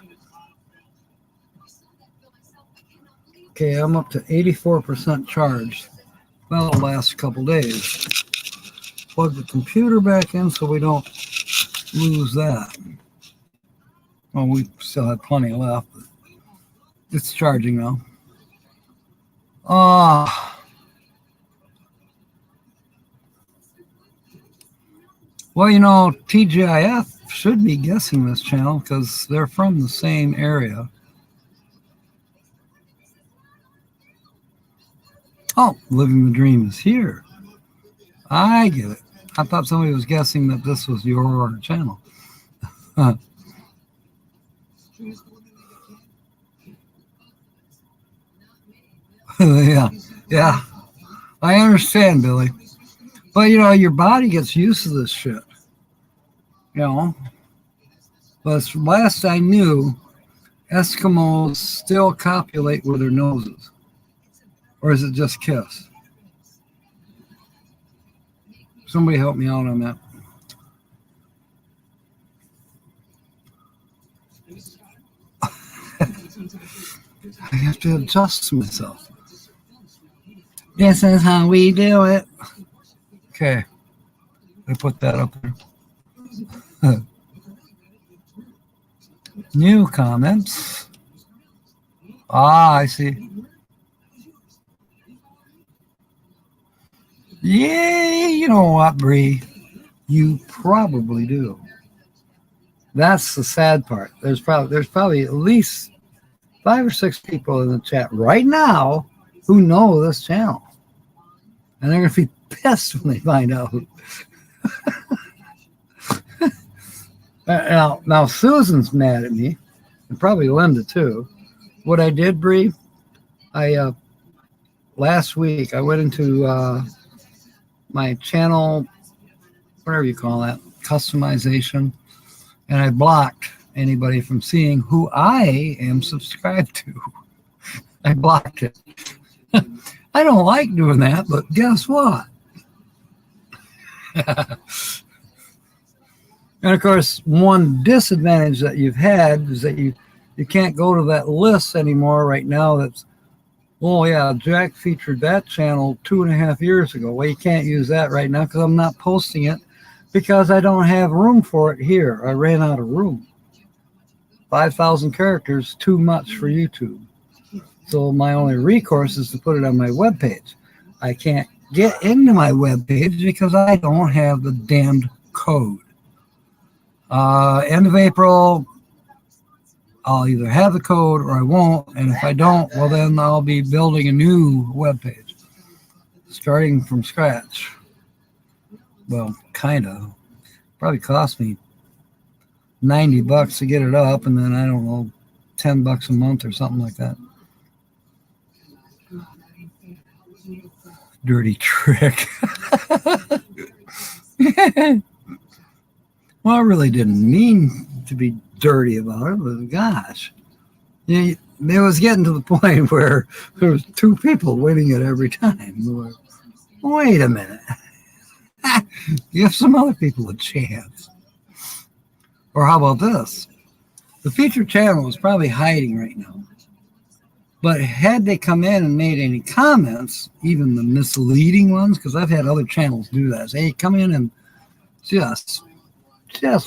Okay, I'm up to 84% charged. Well, it'll last a couple days. Plug the computer back in so we don't lose that. Well, we still have plenty left, but it's charging now. Well, you know, TGIF should be guessing this channel because they're from the same area. Oh, Living the Dream is here. I get it. I thought somebody was guessing that this was your channel. Yeah. I understand, Billy. But, you know, your body gets used to this shit. You know? But last I knew, Eskimos still copulate with their noses. Or is it just kiss? Somebody help me out on that. I have to adjust myself. This is how we do it. Okay. I put that up there. New comments. I see. Yeah, you know what, Bree? You probably do. That's the sad part. There's probably at least 5 or 6 people in the chat right now who know this channel. And they're going to be pissed when they find out. Now Susan's mad at me, and probably Linda too. What I did, Bree, last week I went into my channel, whatever you call that, customization, and I blocked anybody from seeing who I am subscribed to. I blocked it. I don't like doing that, but guess what? And of course, one disadvantage that you've had is that you can't go to that list anymore right now. That's, oh yeah, Jack featured that channel 2.5 years ago. Well, you can't use that right now because I'm not posting it because I don't have room for it here. I ran out of room. 5,000 characters, too much for YouTube. So my only recourse is to put it on my webpage. I can't get into my webpage because I don't have the damned code. End of April, I'll either have the code or I won't. And if I don't, well, then I'll be building a new webpage, starting from scratch. Well, kind of. Probably cost me $90 to get it up, and then I don't know, $10 a month or something like that. Dirty trick. Well, I really didn't mean to be dirty about it, but gosh, it was getting to the point where there was 2 people winning it every time. Like, wait a minute. Give some other people a chance. Or how about this? The featured channel is probably hiding right now. But had they come in and made any comments, even the misleading ones, because I've had other channels do that. Say, hey, come in and just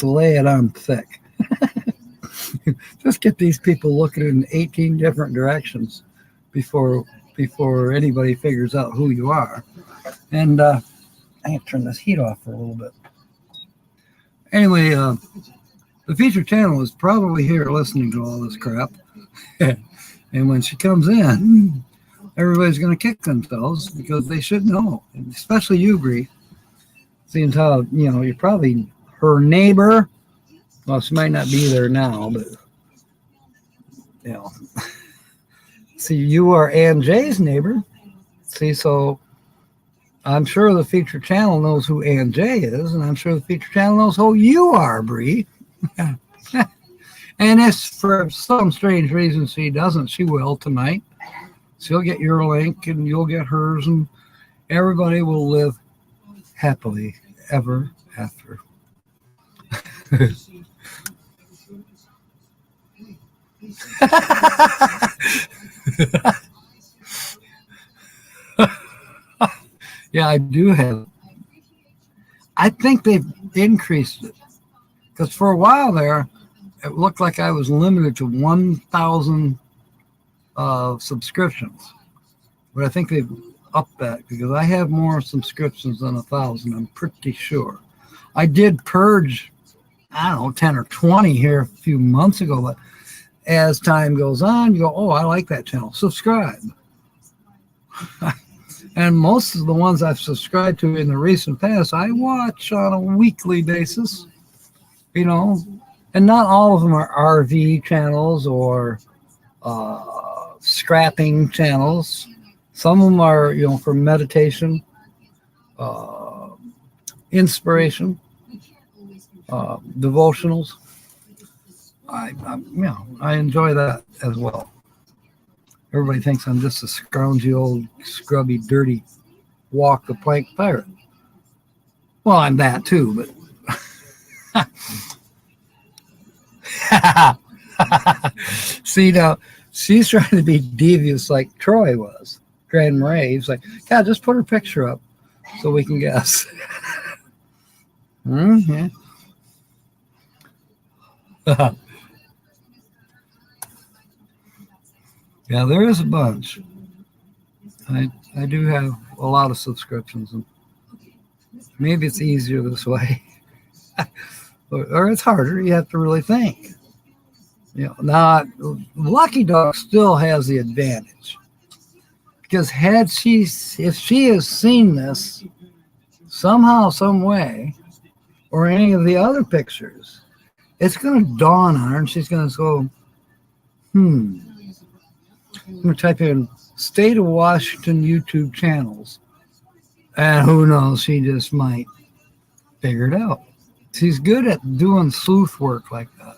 lay it on thick. Just get these people looking in 18 different directions before anybody figures out who you are. And I have to turn this heat off for a little bit. Anyway, the featured channel is probably here listening to all this crap. And when she comes in, everybody's going to kick themselves because they should know, and especially you, Bree. Seeing how, you're probably her neighbor. Well, she might not be there now, but, See, you are Ann Jay's neighbor. See, so I'm sure the featured channel knows who Ann Jay is, and I'm sure the featured channel knows who you are, Bree. And if for some strange reason she doesn't, she will tonight. She'll get your link and you'll get hers, and everybody will live happily ever after. Yeah, I do have. I think they've increased it because for a while there, it looked like I was limited to 1,000 subscriptions, but I think they've upped that because I have more subscriptions than 1,000. I'm pretty sure. I did purge, I don't know, 10 or 20 here a few months ago, but as time goes on, you go, oh, I like that channel. Subscribe. And most of the ones I've subscribed to in the recent past, I watch on a weekly basis, and not all of them are RV channels or scrapping channels. Some of them are, for meditation, inspiration, devotionals. I enjoy that as well. Everybody thinks I'm just a scroungy old scrubby dirty walk the plank pirate. Well, I'm that too, but see, now she's trying to be devious like Troy was. Grand Marais. He's like, God, just put her picture up so we can guess. Mm-hmm. Yeah, there is a bunch. I do have a lot of subscriptions, and maybe it's easier this way, or it's harder. You have to really think. Now Lucky Dog still has the advantage because if she has seen this somehow, some way, or any of the other pictures, it's going to dawn on her, and she's going to go, I'm going to type in State of Washington YouTube channels. And who knows, she just might figure it out. She's good at doing sleuth work like that.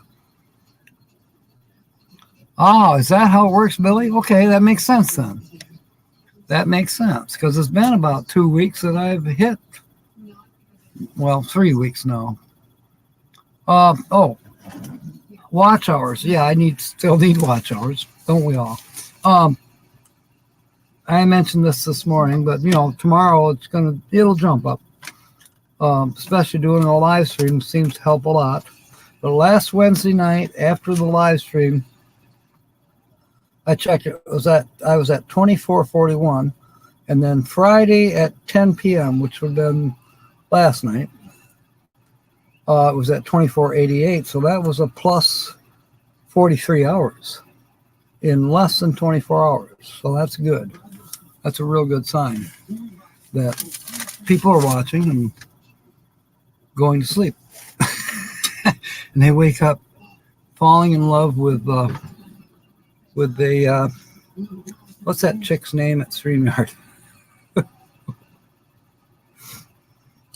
Oh, is that how it works, Billy? Okay, that makes sense then. That makes sense because it's been about 2 weeks that I've hit. Well, 3 weeks now. Watch hours. Yeah, I still need watch hours. Don't we all? I mentioned this morning, but tomorrow it'll jump up. Especially doing a live stream seems to help a lot. But last Wednesday night after the live stream, I checked it. I was at 2441, and then Friday at 10 p.m., which would have been last night, it was at 2488. So that was a plus 43 hours in less than 24 hours. So that's good. That's a real good sign that people are watching and going to sleep. And they wake up falling in love with the what's that chick's name at StreamYard?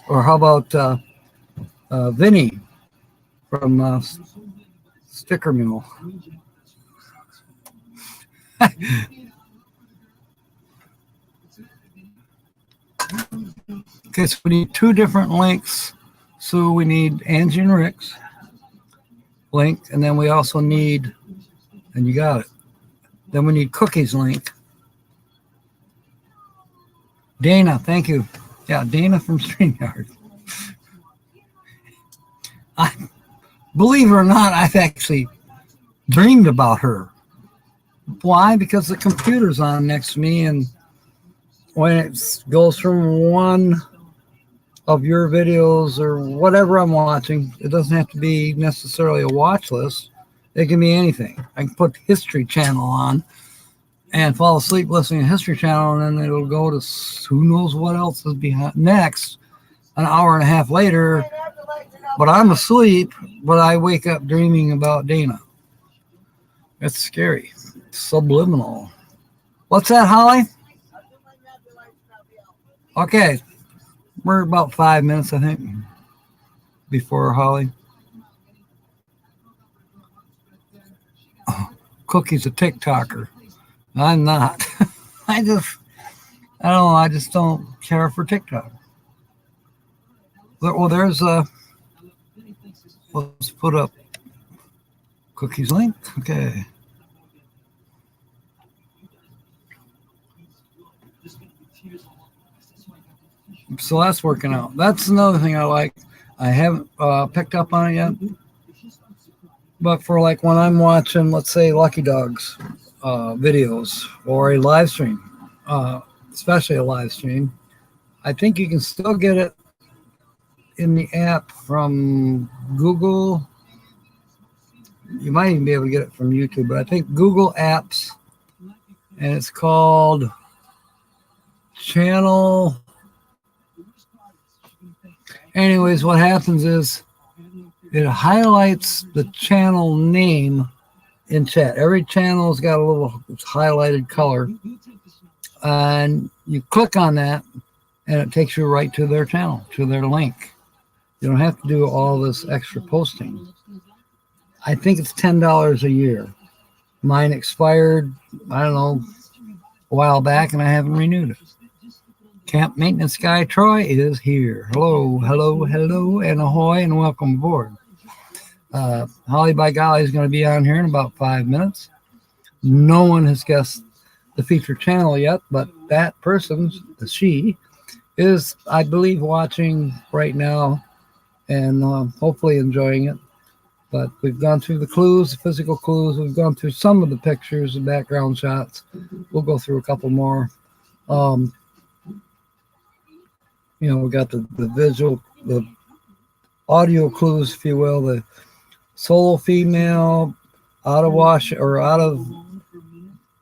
Or how about Vinny from Sticker Mule? Okay, so we need two different links. So we need Angie and Rick's link, and then we also need, and you got it, then we need Cookie's link. Dana, thank you. Yeah, Dana from StreamYard. Believe it or not, I've actually dreamed about her. Why? Because the computer's on next to me, and when it goes from one of your videos or whatever I'm watching, it doesn't have to be necessarily a watch list. It can be anything. I can put the History Channel on and fall asleep listening to History Channel, and then it'll go to who knows what else is behind next, an hour and a half later. But I'm asleep, but I wake up dreaming about Dana. It's scary. It's subliminal. What's that, Holly? Okay. We're about 5 minutes, I think, before Holly. Oh, Cookie's a TikToker. I'm not. I don't know. I just don't care for TikTok. Well, there's let's put up Cookie's link. Okay. So that's working out. That's another thing I like. I haven't picked up on it yet. But for like when I'm watching, let's say, Lucky Dogs videos or a live stream, especially a live stream, I think you can still get it in the app from Google. You might even be able to get it from YouTube, but I think Google Apps, and it's called Channel. Anyways, what happens is it highlights the channel name in chat. Every channel's got a little highlighted color, and you click on that, and it takes you right to their channel, to their link. You don't have to do all this extra posting. I think it's $10 a year. Mine expired, I don't know, a while back, and I haven't renewed it. Camp Maintenance Guy Troy is here. Hello, hello, hello, and ahoy, and welcome aboard. Holly by Golly is going to be on here in about 5 minutes. No one has guessed the featured channel yet, but that person, she, is, I believe, watching right now and hopefully enjoying it. But we've gone through the clues, the physical clues. We've gone through some of the pictures and background shots. We'll go through a couple more. You know, we got the visual, the audio clues, if you will. The solo female out of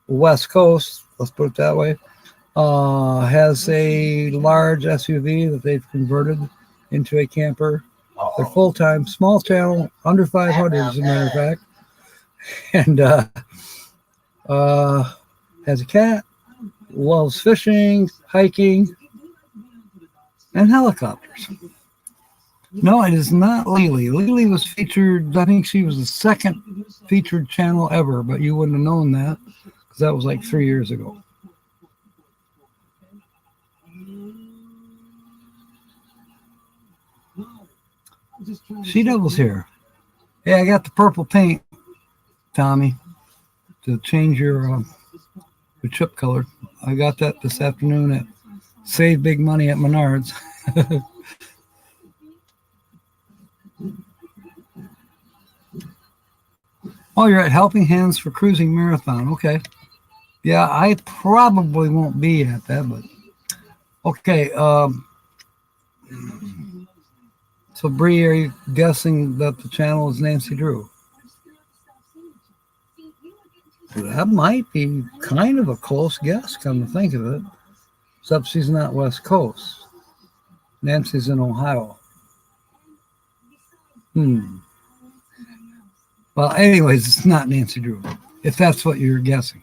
West Coast, let's put it that way, has a large SUV that they've converted into a camper. They're full-time, small channel, under 500 as a matter of fact. And has a cat, loves fishing, hiking, and helicopters. No, it is not Lily. Lily was featured, I think she was the second featured channel ever, but you wouldn't have known that because that was like 3 years ago. She Devil's here. Hey, I got the purple paint, Tommy, to change your chip color. I got that this afternoon at Save Big Money at Menards. Oh, you're at Helping Hands for Cruising Marathon. Okay. Yeah, I probably won't be at that, but okay. So Bree, are you guessing that the channel is Nancy Drew? That might be kind of a close guess, come to think of it. Except she's not West Coast. Nancy's in Ohio. Well, anyways, it's not Nancy Drew, if that's what you're guessing.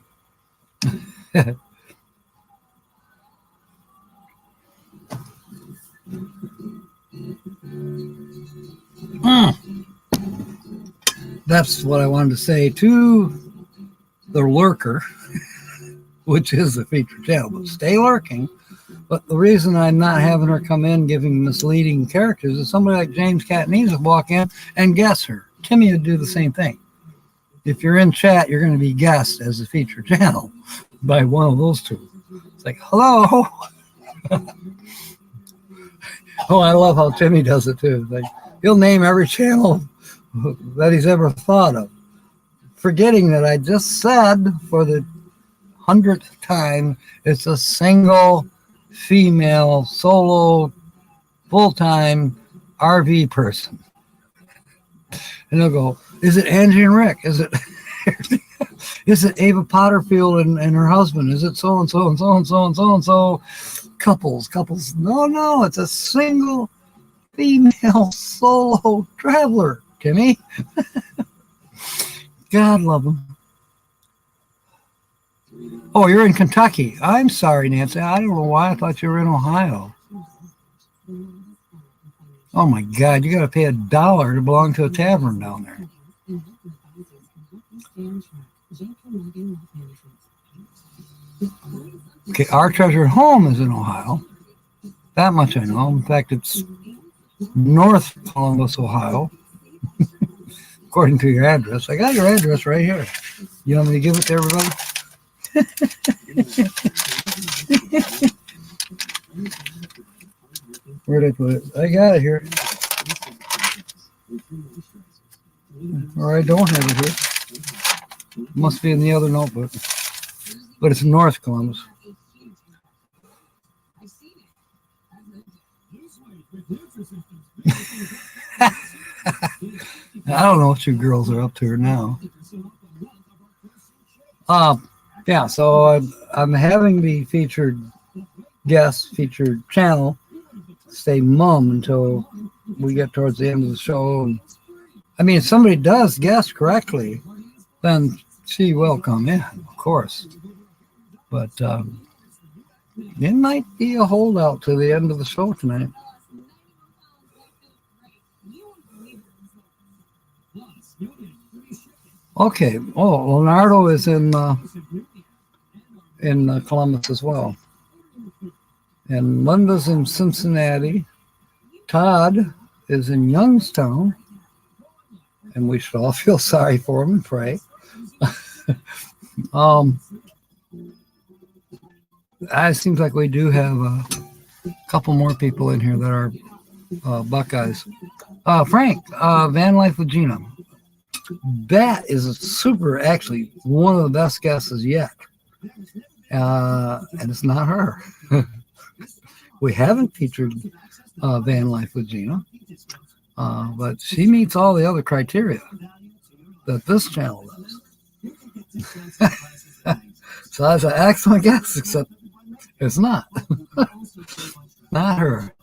That's what I wanted to say to the lurker, which is the featured channel, but stay lurking. But the reason I'm not having her come in giving misleading characters is somebody like James Catanese would walk in and guess her. Timmy would do the same thing. If you're in chat, you're going to be guessed as a featured channel by one of those two. It's like, hello. Oh, I love how Timmy does it too. Like, he'll name every channel that he's ever thought of, forgetting that I just said for the 100th time, it's a single female solo full-time RV person. And they'll go, is it Angie and Rick? Is it is it Ava Potterfield and her husband? Is it so and so and so and so and so and so couples? No, it's a single female solo traveler, Timmy. God love them. Oh, you're in Kentucky. I'm sorry, Nancy. I don't know why I thought you were in Ohio. Oh my God, you got to pay $1 to belong to a tavern down there. Okay, Our Treasured Home is in Ohio. That much I know. In fact, it's North Columbus, Ohio. According to your address. I got your address right here. You want me to give it to everybody? Where'd I put it? I got it here. Or I don't have it here. Must be in the other notebook. But it's North Columbus. I don't know what you girls are up to now. Yeah, so I'm having the featured channel stay mum until we get towards the end of the show. And, I mean, if somebody does guess correctly, then she will come in, of course. But it might be a holdout to the end of the show tonight. Okay. Oh, Leonardo is in Columbus as well. And Linda's in Cincinnati. Todd is in Youngstown. And we should all feel sorry for him and pray. It seems like we do have a couple more people in here that are Buckeyes. Frank, Van Life with Gina. That is a super, actually, one of the best guesses yet. And it's not her. We haven't featured Van Life with Gina, but she meets all the other criteria that this channel does. So that's an excellent guess, except it's not. Not her.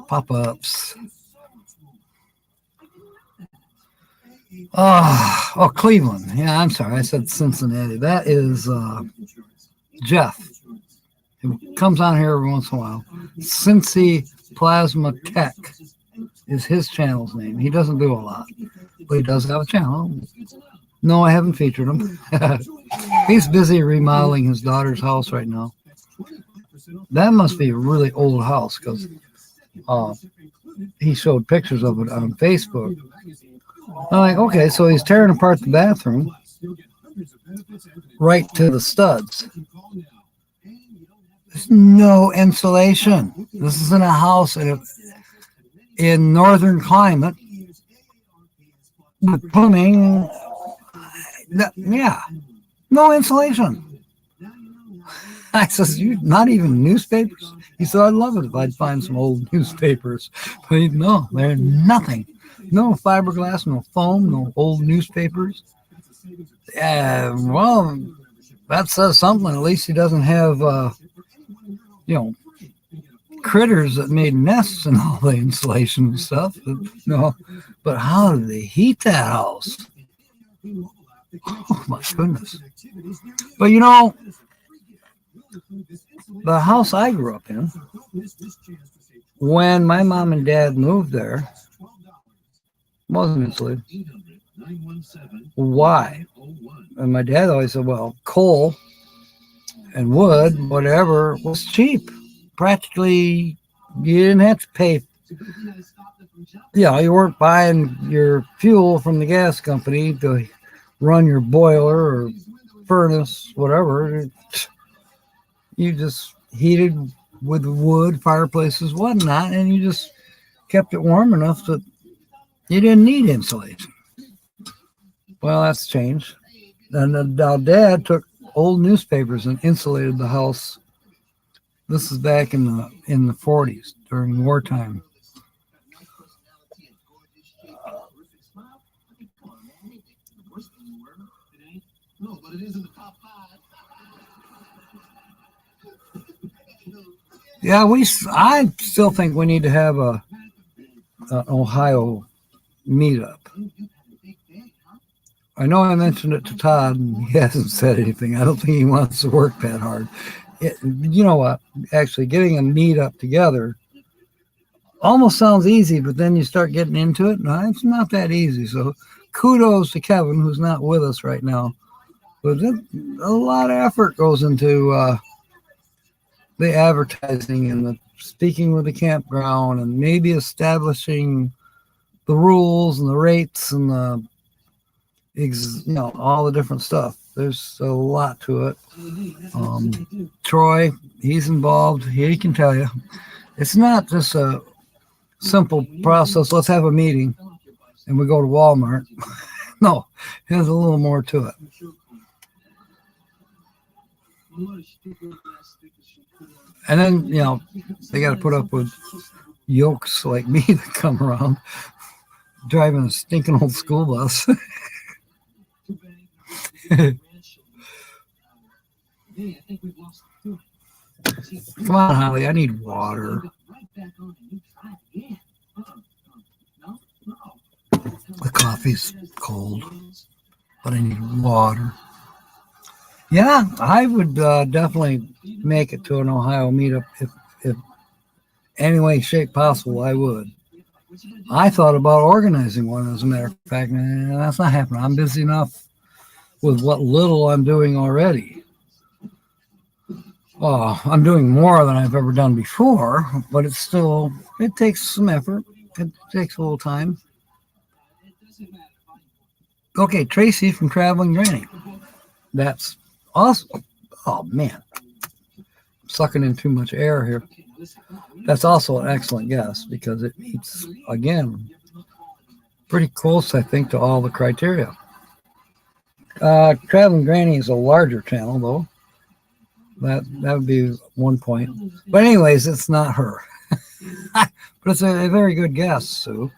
Pop-ups. Oh, Cleveland. Yeah, I'm sorry. I said Cincinnati. That is Jeff. He comes on here every once in a while. Cincy Plasma Tech is his channel's name. He doesn't do a lot, but he does have a channel. No, I haven't featured him. He's busy remodeling his daughter's house right now. That must be a really old house because he showed pictures of it on Facebook. I'm like, okay, so he's tearing apart the bathroom right to the studs. There's no insulation. This is in a house in northern climate with plumbing Yeah, no insulation. I says, you not even newspapers? He said, I'd love it if I'd find some old newspapers. But no, there's nothing. No fiberglass, no foam, no old newspapers. Yeah, well, that says something. At least he doesn't have, critters that made nests and all the insulation and stuff. But how do they heat that house? Oh my goodness. But the house I grew up in, when my mom and dad moved there, wasn't insulated. Why? And my dad always said, well, coal and wood, whatever, was cheap. Practically, you didn't have to pay. You weren't buying your fuel from the gas company to run your boiler or furnace, whatever. You just heated with wood, fireplaces, whatnot, and you just kept it warm enough that you didn't need insulation. Well, that's changed. And our dad took old newspapers and insulated the house. This is back in the 40s during wartime. Yeah, I still think we need to have an Ohio meetup. I know I mentioned it to Todd, and he hasn't said anything. I don't think he wants to work that hard. You know what? Actually, getting a meetup together almost sounds easy, but then you start getting into it. No, it's not that easy. So kudos to Kevin, who's not with us right now. But a lot of effort goes into the advertising and the speaking with the campground and maybe establishing the rules and the rates and all the different stuff. There's a lot to it. Troy, he's involved. He can tell you. It's not just a simple process. Let's have a meeting and we go to Walmart. No, there's a little more to it. And then, they got to put up with yokes like me that come around driving a stinking old school bus. Come on, Holly, I need water. The coffee's cold, but I need water. Yeah, I would definitely make it to an Ohio meetup if any way, shape possible, I would. I thought about organizing one, as a matter of fact, and that's not happening. I'm busy enough with what little I'm doing already. I'm doing more than I've ever done before, but it takes some effort. It takes a little time. Okay, Tracy from Traveling Granny. That's awesome. Oh, man. I'm sucking in too much air here. That's also an excellent guess because it meets, again, pretty close, I think, to all the criteria. Traveling Granny is a larger channel, though. That would be one point. But anyways, it's not her. But it's a very good guess, Sue.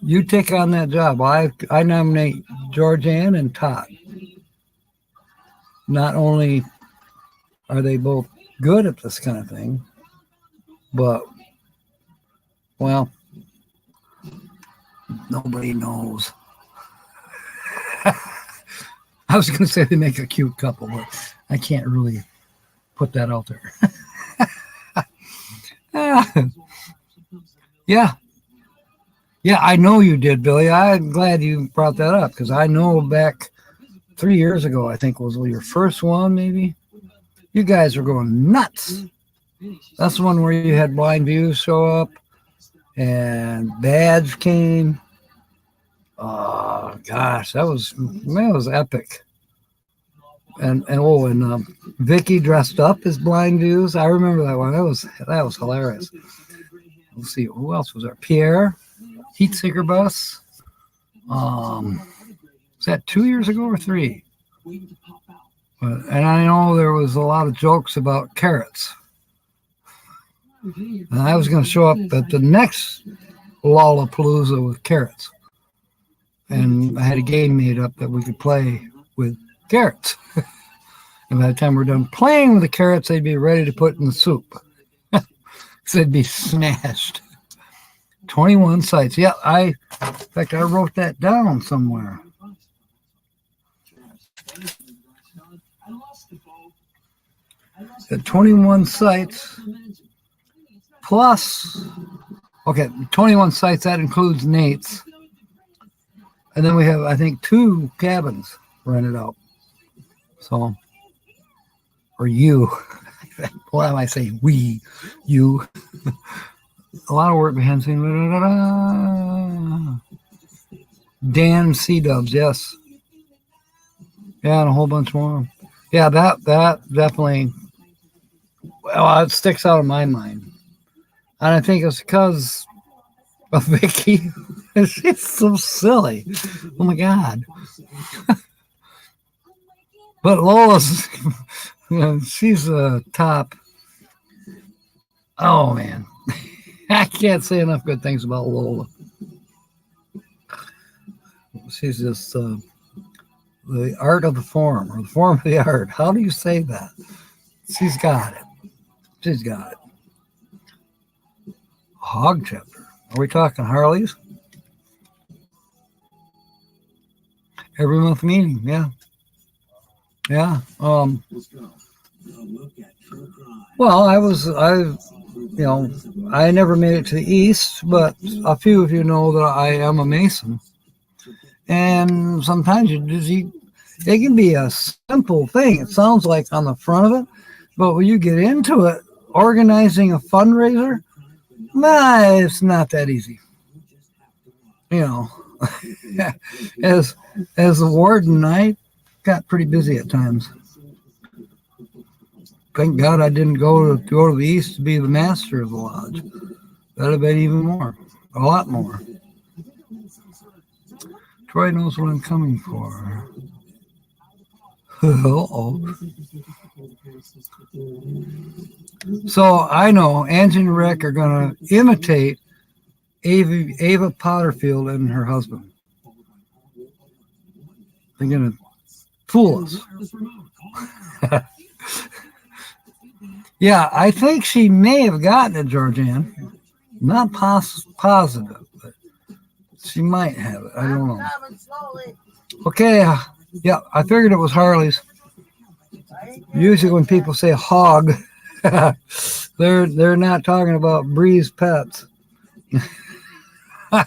You take on that job. I nominate Georgianne and Todd. Not only are they both good at this kind of thing, but, well, nobody knows. I was going to say they make a cute couple, but I can't really put that out there. Yeah, I know you did, Billy. I'm glad you brought that up because I know back 3 years ago, I think was your first one, maybe. You guys were going nuts. That's the one where you had Blind Views show up and Badge came. Oh gosh, that was epic. And Vicky dressed up as Blind Views. I remember that one. That was hilarious. let's see, who else was there? Pierre, Heat Seeker Bus. Was that 2 years ago or 3? And I know there was a lot of jokes about carrots. And I was going to show up at the next Lollapalooza with carrots. And I had a game made up that we could play with carrots. And by the time we're done playing with the carrots, they'd be ready to put in the soup. Because they'd be smashed. 21 sites. Yeah, in fact, I wrote that down somewhere. At 21 sites plus, okay, 21 sites, that includes Nate's. And then we have, I think, 2 cabins rented out. So, or you. Why am I saying we? You. A lot of work behind the scenes. Dan C-Dubs, yes. Yeah, and a whole bunch more. Yeah, that definitely, well, it sticks out in my mind. And I think it's because of Vicky. She's so silly. Oh my God. But Lola's, she's a top. Oh man. I can't say enough good things about Lola. She's just the art of the form, or the form of the art. How do you say that? She's got it. She's got it. Hog chapter. Are we talking Harleys? Every month meeting, yeah. Yeah. Well, I never made it to the East, but a few of you know that I am a Mason. And sometimes it can be a simple thing. It sounds like on the front of it, but when you get into it, organizing a fundraiser, it's not that easy. As the warden, I got pretty busy at times. Thank God I didn't go to the East to be the master of the lodge. That'd have been even more, a lot more. Troy knows what I'm coming for. Uh-oh. So I know Angie and Rick are going to imitate Ava Potterfield and her husband. They're going to fool us. Yeah, I think she may have gotten it, Georgianne. Not positive, but she might have it. I don't know. Okay, yeah, I figured it was Harley's. Usually when people say hog, they're not talking about Bree's Pets. I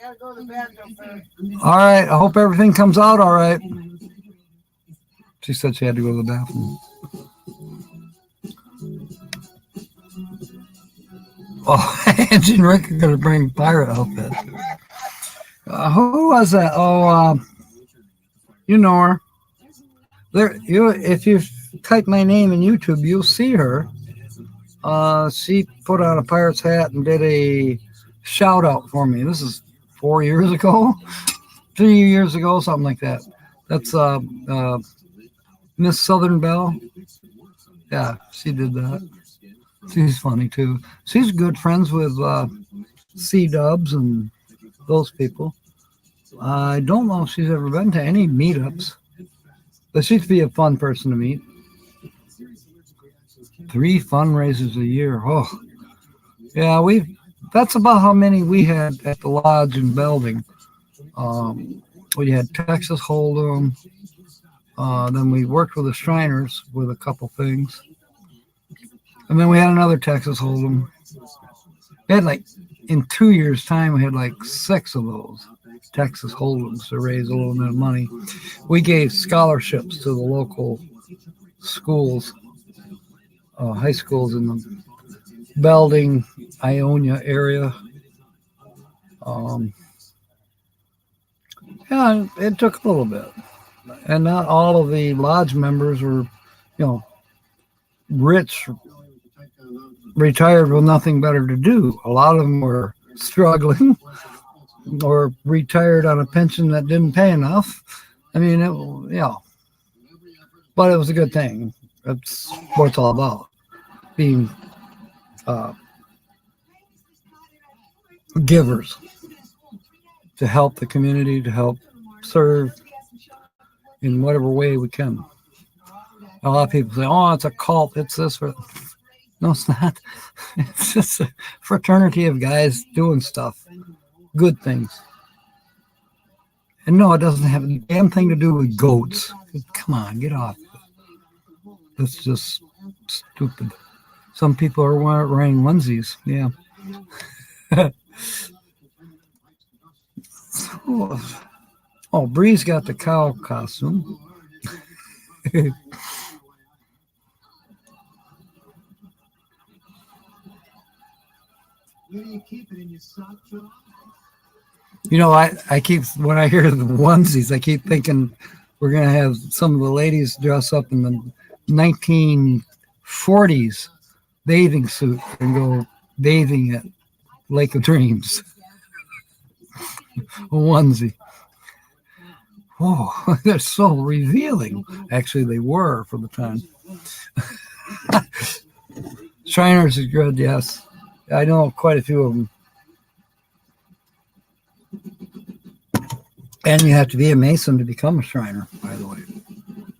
gotta go to the bathroom first. All right, I hope everything comes out all right. She said she had to go to the bathroom. Oh, Angie and Rick are going to bring pirate outfit. Who was that? Oh, you know her. If you type my name in YouTube, you'll see her. She put on a pirate's hat and did a shout out for me. This is 4 years ago, 3 years ago, something like that. That's Miss Southern Belle. Yeah, she did that. She's funny too. She's good friends with C-Dubs and those people. I don't know if she's ever been to any meetups, but she'd be a fun person to meet. 3 fundraisers a year. Oh, yeah, that's about how many we had at the lodge in Belding. We had Texas Hold'em. Then we worked with the Shriners with a couple things. And then we had another Texas Hold'em. We had in 2 years' time, we had 6 of those Texas Hold'ems to raise a little bit of money. We gave scholarships to the local schools, high schools in the Belding, Ionia area. Yeah, it took a little bit. And not all of the lodge members were, rich, retired with nothing better to do. A lot of them were struggling or retired on a pension that didn't pay enough. I mean, but it was a good thing. That's what it's all about. Being givers to help the community, to help serve in whatever way we can. A lot of people say, oh, it's a cult, it's this. No, it's not. It's just a fraternity of guys doing stuff, good things. And no, it doesn't have a damn thing to do with goats. Come on, get off. It's just stupid. Some people are wearing onesies. Yeah. Oh, Bree's got the cow costume. I keep, when I hear the onesies, I keep thinking we're going to have some of the ladies dress up in the 1940s bathing suit and go bathing at Lake of Dreams. A onesie. Oh, they're so revealing. Actually, they were for the time. Shriners is good, yes. I know quite a few of them. And you have to be a Mason to become a Shriner, by the way.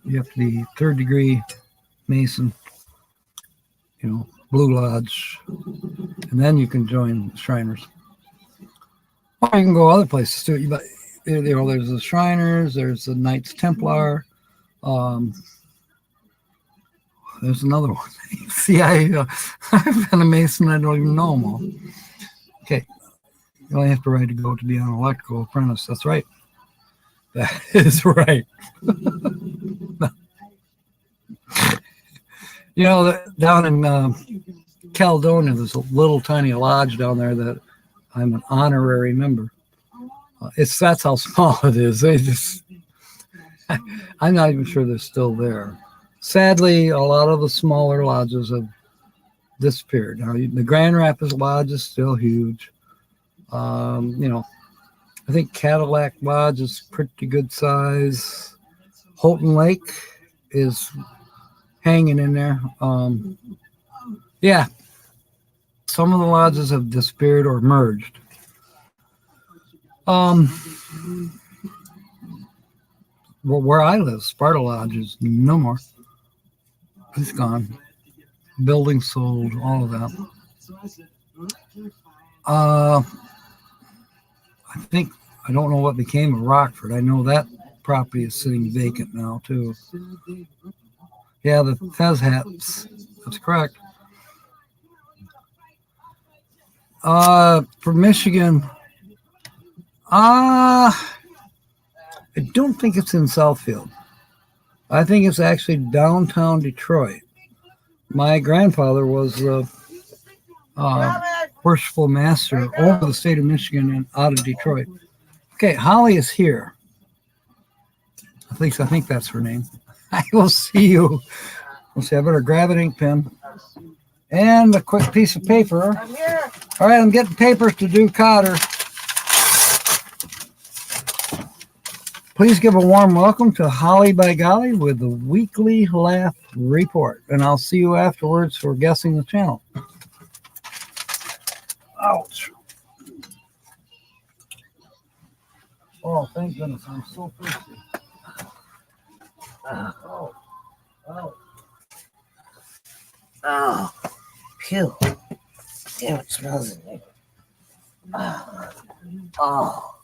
You have to be 3rd degree Mason, Blue Lodge, and then you can join the Shriners. Or you can go other places too. But there's the Shriners, there's the Knights Templar. There's another one. See, I've been a Mason. I don't even know them all. Okay. You only have to ride to go to be an electrical apprentice. That's right. That is right. Down in Caledonia, there's a little tiny lodge down there that I'm an honorary member. That's how small it is. I'm not even sure they're still there. Sadly, a lot of the smaller lodges have disappeared. Now, the Grand Rapids Lodge is still huge. I think Cadillac Lodge is pretty good size. Houghton Lake is hanging in there. Yeah, some of the lodges have disappeared or merged. Where I live, Sparta Lodge is no more. It's gone. Building sold, all of that. I don't know what became of Rockford. I know that property is sitting vacant now, too. Yeah, the Fez hats. That's correct. For Michigan, I don't think it's in Southfield. I think it's actually downtown Detroit. My grandfather was worshipful master over the state of Michigan and out of Detroit. Okay, Holly is here. At least I think that's her name. I will see you. We'll see. I better grab an ink pen and a quick piece of paper. I'm here. All right, I'm getting papers to do Cotter. Please give a warm welcome to Holly by Golly with the Weekly Laugh Report. And I'll see you afterwards for guessing the channel. Ouch. Oh, thank goodness. I'm so thirsty. Oh. Phew. Damn, it smells in here. Oh.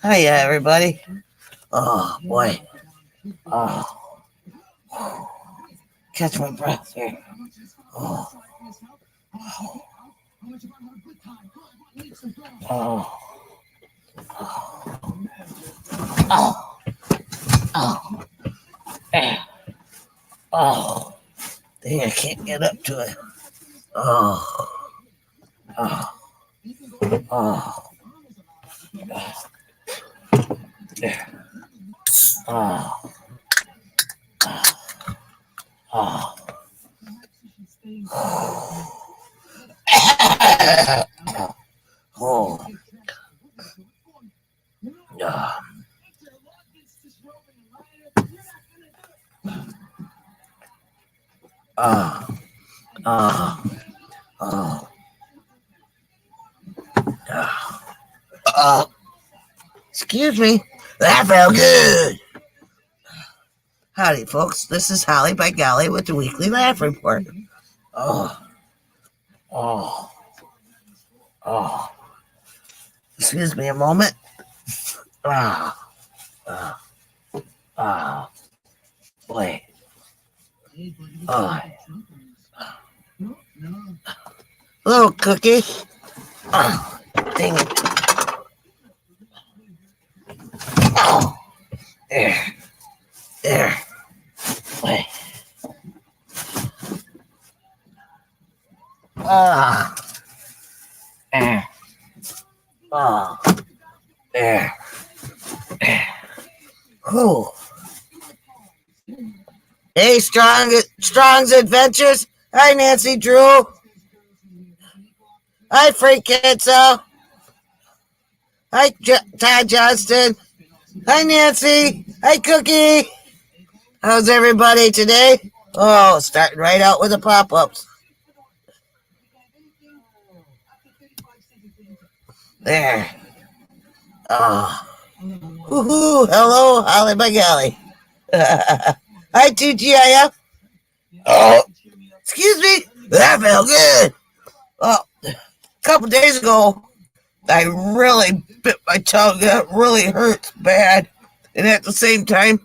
Hiya, everybody. Oh, boy. Catch my breath here. Dang, I can't get up to it. Oh. Oh. Oh. There. Oh. Oh. Oh. Yeah. Oh. Oh. Oh. Oh. Excuse me. That felt good. Howdy, folks. This is Holly by Golly with the Weekly Laugh Report. Oh. Oh. Oh. Excuse me a moment. Ah. Ah. Ah. Boy. Oh. Hello, Cookie. Oh, dang it. Oh. There. There. Boy. Ah. There. Oh. There. Whew. Hey, Strong's Adventures. Hi, Nancy Drew. Hi, Frank Kitzel. Hi, Todd Johnston. Hi, Nancy. Hi, Cookie. How's everybody today? Oh, starting right out with the pop-ups. There. Oh. Woohoo. Hello, Holly by Golly. Hi, TGIF. Oh, excuse me. That felt good. Well, a couple days ago, I really bit my tongue. That really hurts bad. And at the same time,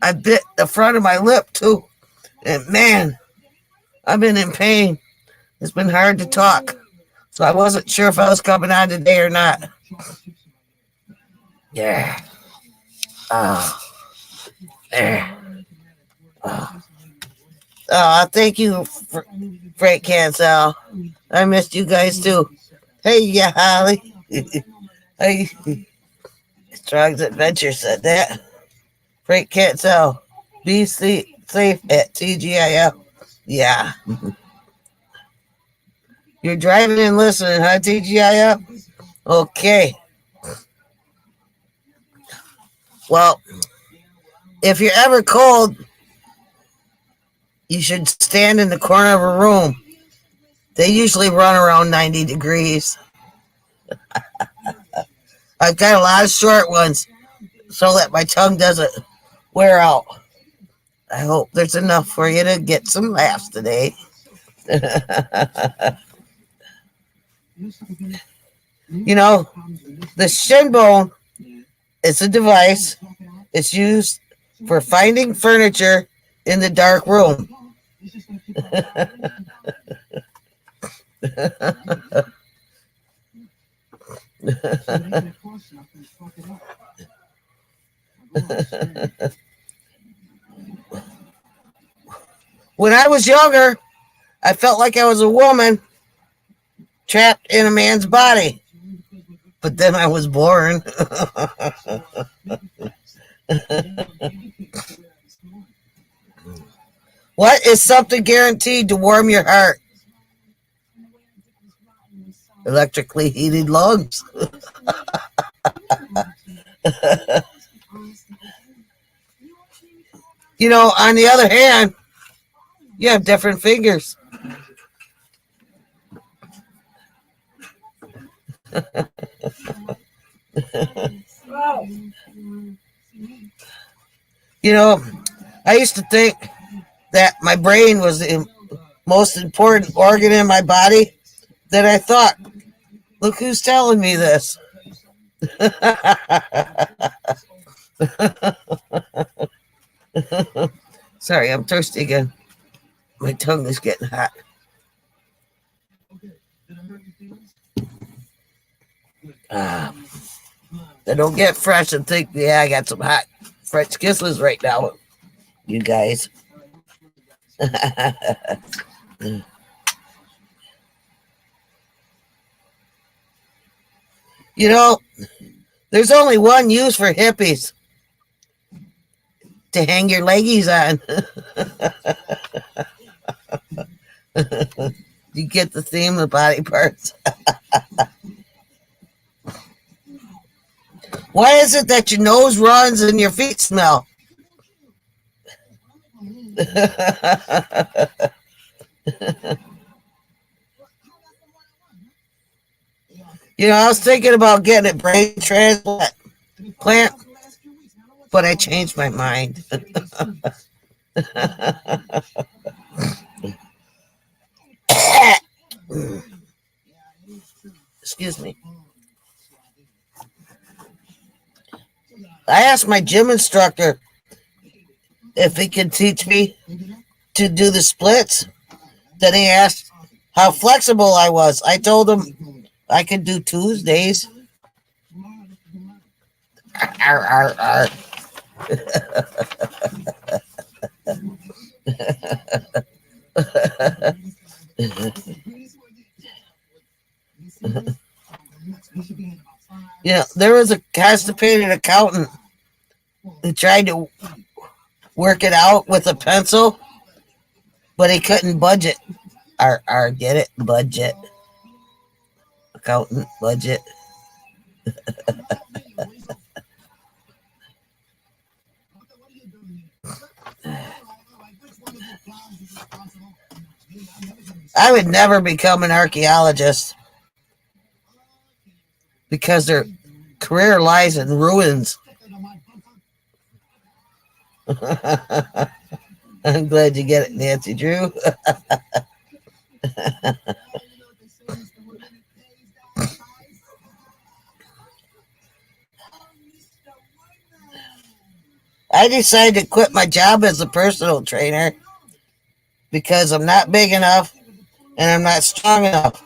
I bit the front of my lip too. And man, I've been in pain. It's been hard to talk. So I wasn't sure if I was coming on today or not. Yeah. Oh. There. Oh, thank you, Frank Cancel. I missed you guys too. Hey, yeah, Holly. Hey, Strong's Adventure said that. Frank Cancel. Be safe at TGIF. Yeah. You're driving and listening, huh, TGIF? Okay. Well, if you're ever cold, you should stand in the corner of a room. They usually run around 90 degrees. I've got a lot of short ones so that my tongue doesn't wear out. I hope there's enough for you to get some laughs today. You know, the shin bone is a device. It's used for finding furniture in the dark room. When I was younger, I felt like I was a woman trapped in a man's body. But then I was born. What is something guaranteed to warm your heart? Electrically heated lungs. You know, on the other hand, you have different fingers. You know, I used to think that my brain was the most important organ in my body. Then I thought, look who's telling me this. Sorry, I'm thirsty again. My tongue is getting hot. They don't get fresh and think, yeah, I got some hot French kisses right now, you guys. You know, there's only one use for hippies, to hang your leggies on. You get the theme of body parts. Why is it that your nose runs and your feet smell? You know, I was thinking about getting a brain transplant, but I changed my mind. Excuse me. I asked my gym instructor if he could teach me to do the splits. Then he asked how flexible I was. I told him I could do Tuesdays. Arr, arr, arr. You know, there was a constipated accountant who tried to work it out with a pencil, but he couldn't budget. Get it? Budget. Accountant, budget. I would never become an archaeologist because their career lies in ruins. I'm glad you get it, Nancy Drew. I decided to quit my job as a personal trainer because I'm not big enough and I'm not strong enough.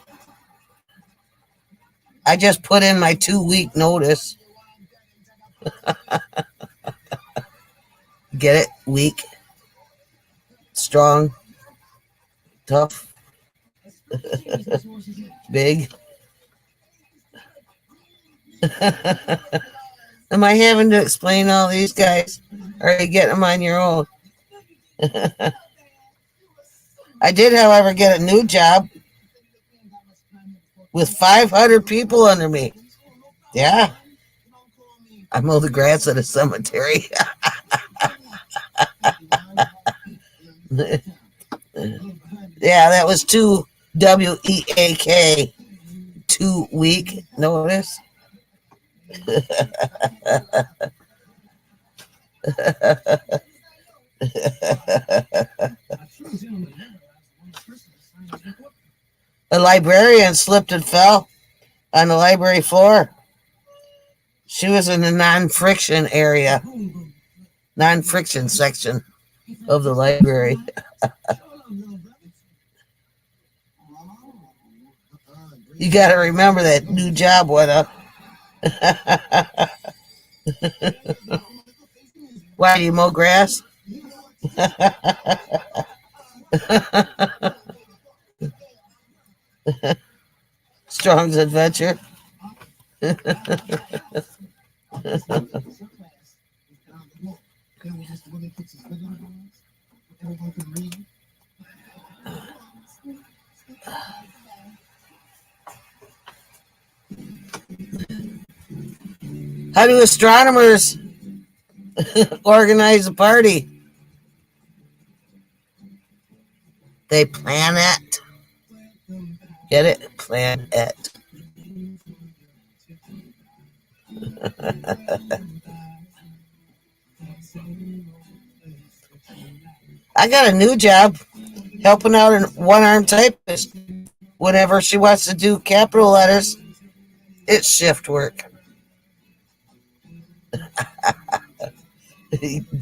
I just put in my 2-week notice. Get it? Weak, strong, tough, big. Am I having to explain all these guys? Or are you getting them on your own? I did, however, get a new job with 500 people under me. Yeah. I mow the grass at a cemetery. Yeah, that was 2 WEAK, 2-week notice. A librarian slipped and fell on the library floor. She was in the non-friction area, non-friction section of the library. You got to remember that new job went up. Why, do you mow grass? Strong's Adventure. How do astronomers organize a party? They plan it. Get it? Plan it. I got a new job helping out a one-armed typist. Whenever she wants to do capital letters, it's shift work.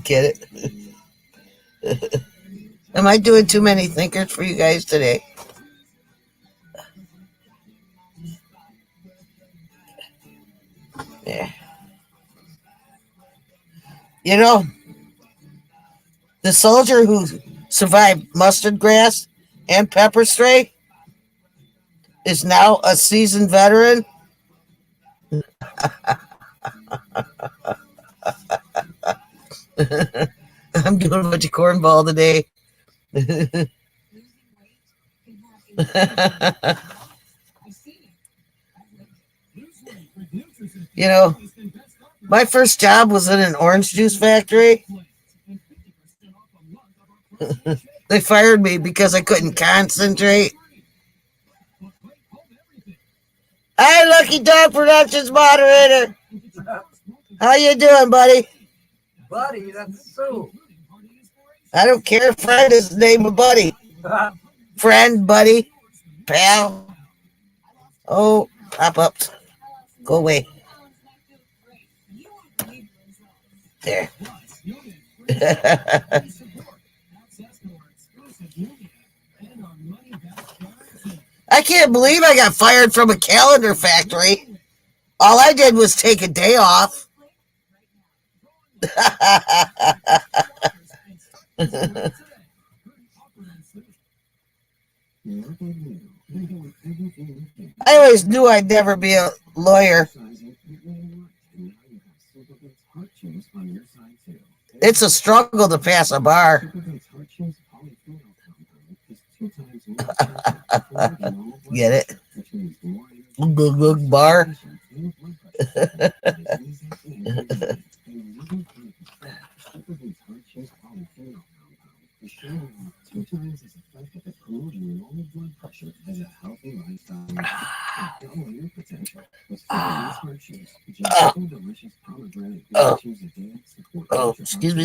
Get it? Am I doing too many thinkers for you guys today? Yeah. You know, the soldier who survived mustard grass and pepper spray, is now a seasoned veteran. I'm doing a bunch of cornball today. You know, my first job was in an orange juice factory. They fired me because I couldn't concentrate. Hi, Lucky Dog Productions moderator. How you doing, buddy? Buddy, that's so. I don't care if friend is the name of buddy. Friend, buddy, pal. Oh, pop-ups. Go away. There. I can't believe I got fired from a calendar factory. All I did was take a day off. I always knew I'd never be a lawyer. It's a struggle to pass a bar. Get it? Bar. Oh, excuse me.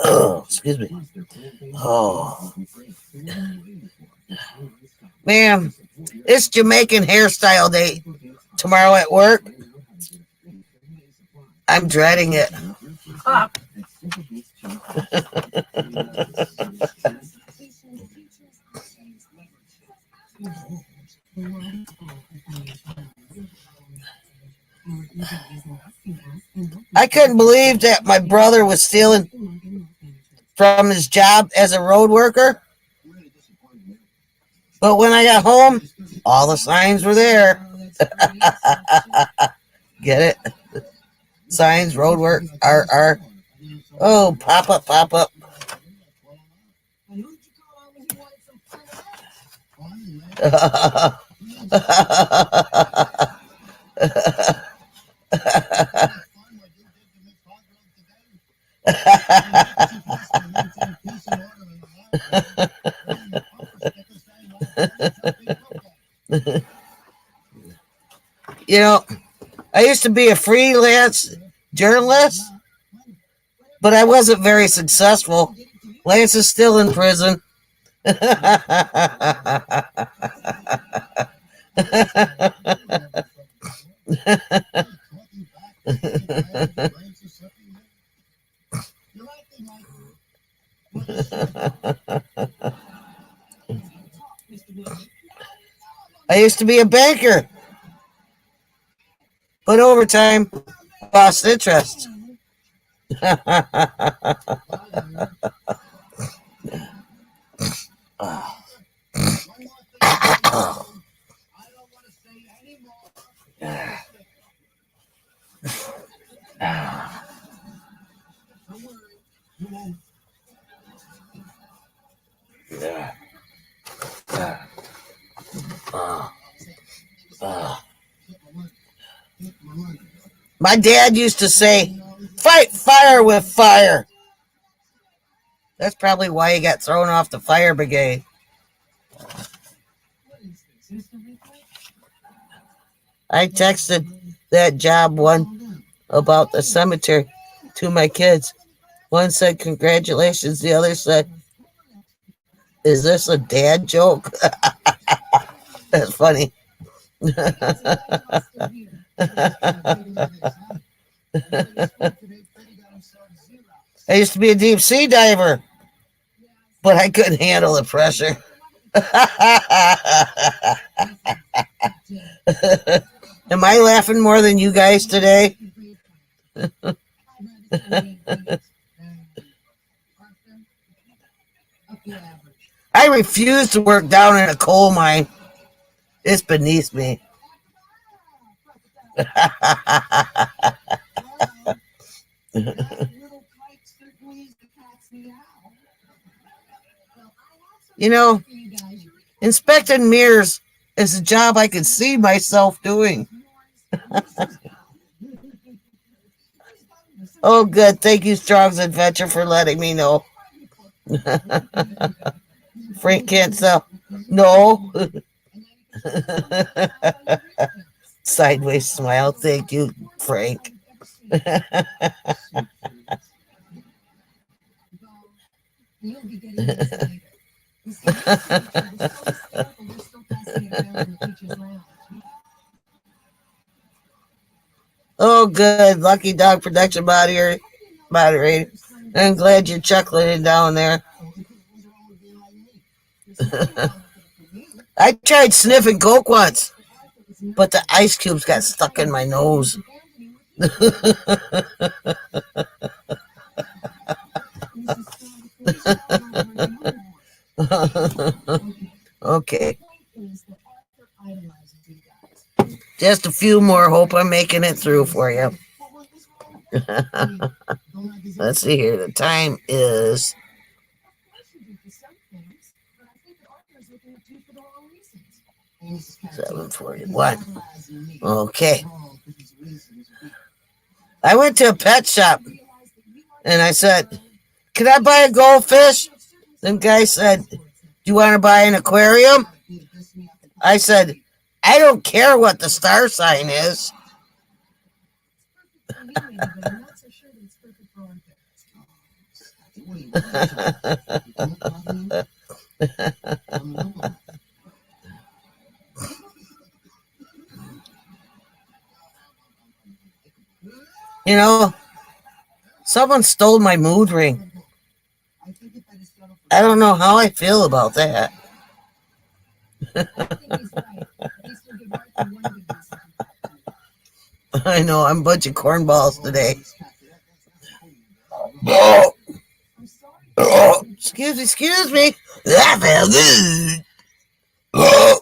Oh, excuse me. Oh. Man, it's Jamaican hairstyle day tomorrow at work. I'm dreading it. I couldn't believe that my brother was stealing from his job as a road worker. But when I got home, all the signs were there. Get it? Signs, road work, R. Oh, pop up. You know, I used to be a freelance journalist, but I wasn't very successful. Lance is still in prison. I used to be a banker, but over time, lost interest. My dad used to say, "Fight fire with fire." That's probably why he got thrown off the fire brigade. I texted that job one about the cemetery to my kids. One said, "Congratulations." The other said, "Is this a dad joke?" That's funny. I used to be a deep sea diver, but I couldn't handle the pressure. Am I laughing more than you guys today? I refuse to work down in a coal mine. It's beneath me. You know, inspecting mirrors is a job I could see myself doing. Oh, good. Thank you, Strong's Adventure, for letting me know. Frank can't sell. No. Sideways smile. Thank you, Frank. Oh, good. Lucky Dog Production moderator. I'm glad you're chuckling down there. I tried sniffing Coke once, but the ice cubes got stuck in my nose. Okay. Just a few more. Hope I'm making it through for you. Let's see here. The time is 7:41. Okay. I went to a pet shop and I said, "Can I buy a goldfish?" The guy said, "Do you want to buy an aquarium?" I said, "I don't care what the star sign is." You know, someone stole my mood ring. I don't know how I feel about that. I know, I'm a bunch of cornballs today. Oh, excuse me. That felt good. Oh,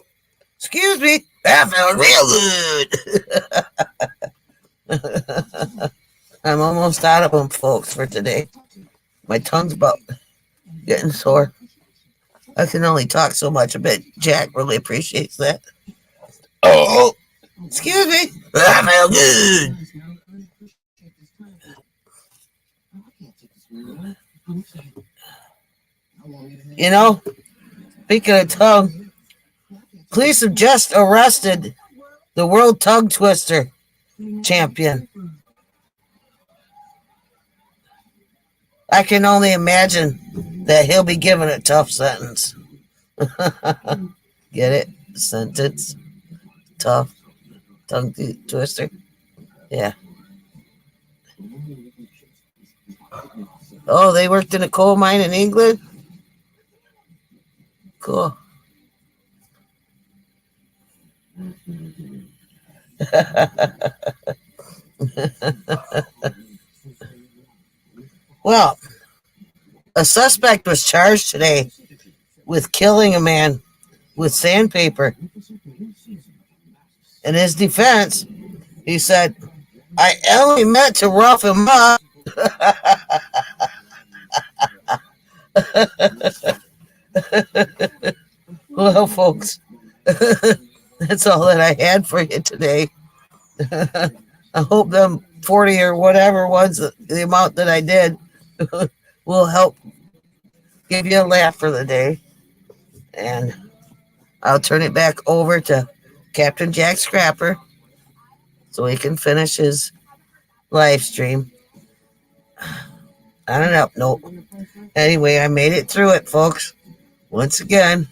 excuse me. That felt real good. I'm almost out of them, folks, for today. My tongue's about getting sore. I can only talk so much. I bet Jack really appreciates that. Oh, excuse me. That felt good. You know, speaking of tongue, police have just arrested the world tongue twister champion. I can only imagine that he'll be given a tough sentence. Get it? Sentence. Tough. Tongue twister. Yeah. Oh, they worked in a coal mine in England? Cool. Well, a suspect was charged today with killing a man with sandpaper. In his defense, he said, "I only meant to rough him up." Well, folks, that's all that I had for you today. I hope them 40 or whatever was the amount that I did will help give you a laugh for the day. And I'll turn it back over to Captain Jack Scrapper so he can finish his live stream. I don't know. Nope. Anyway, I made it through it, folks. Once again,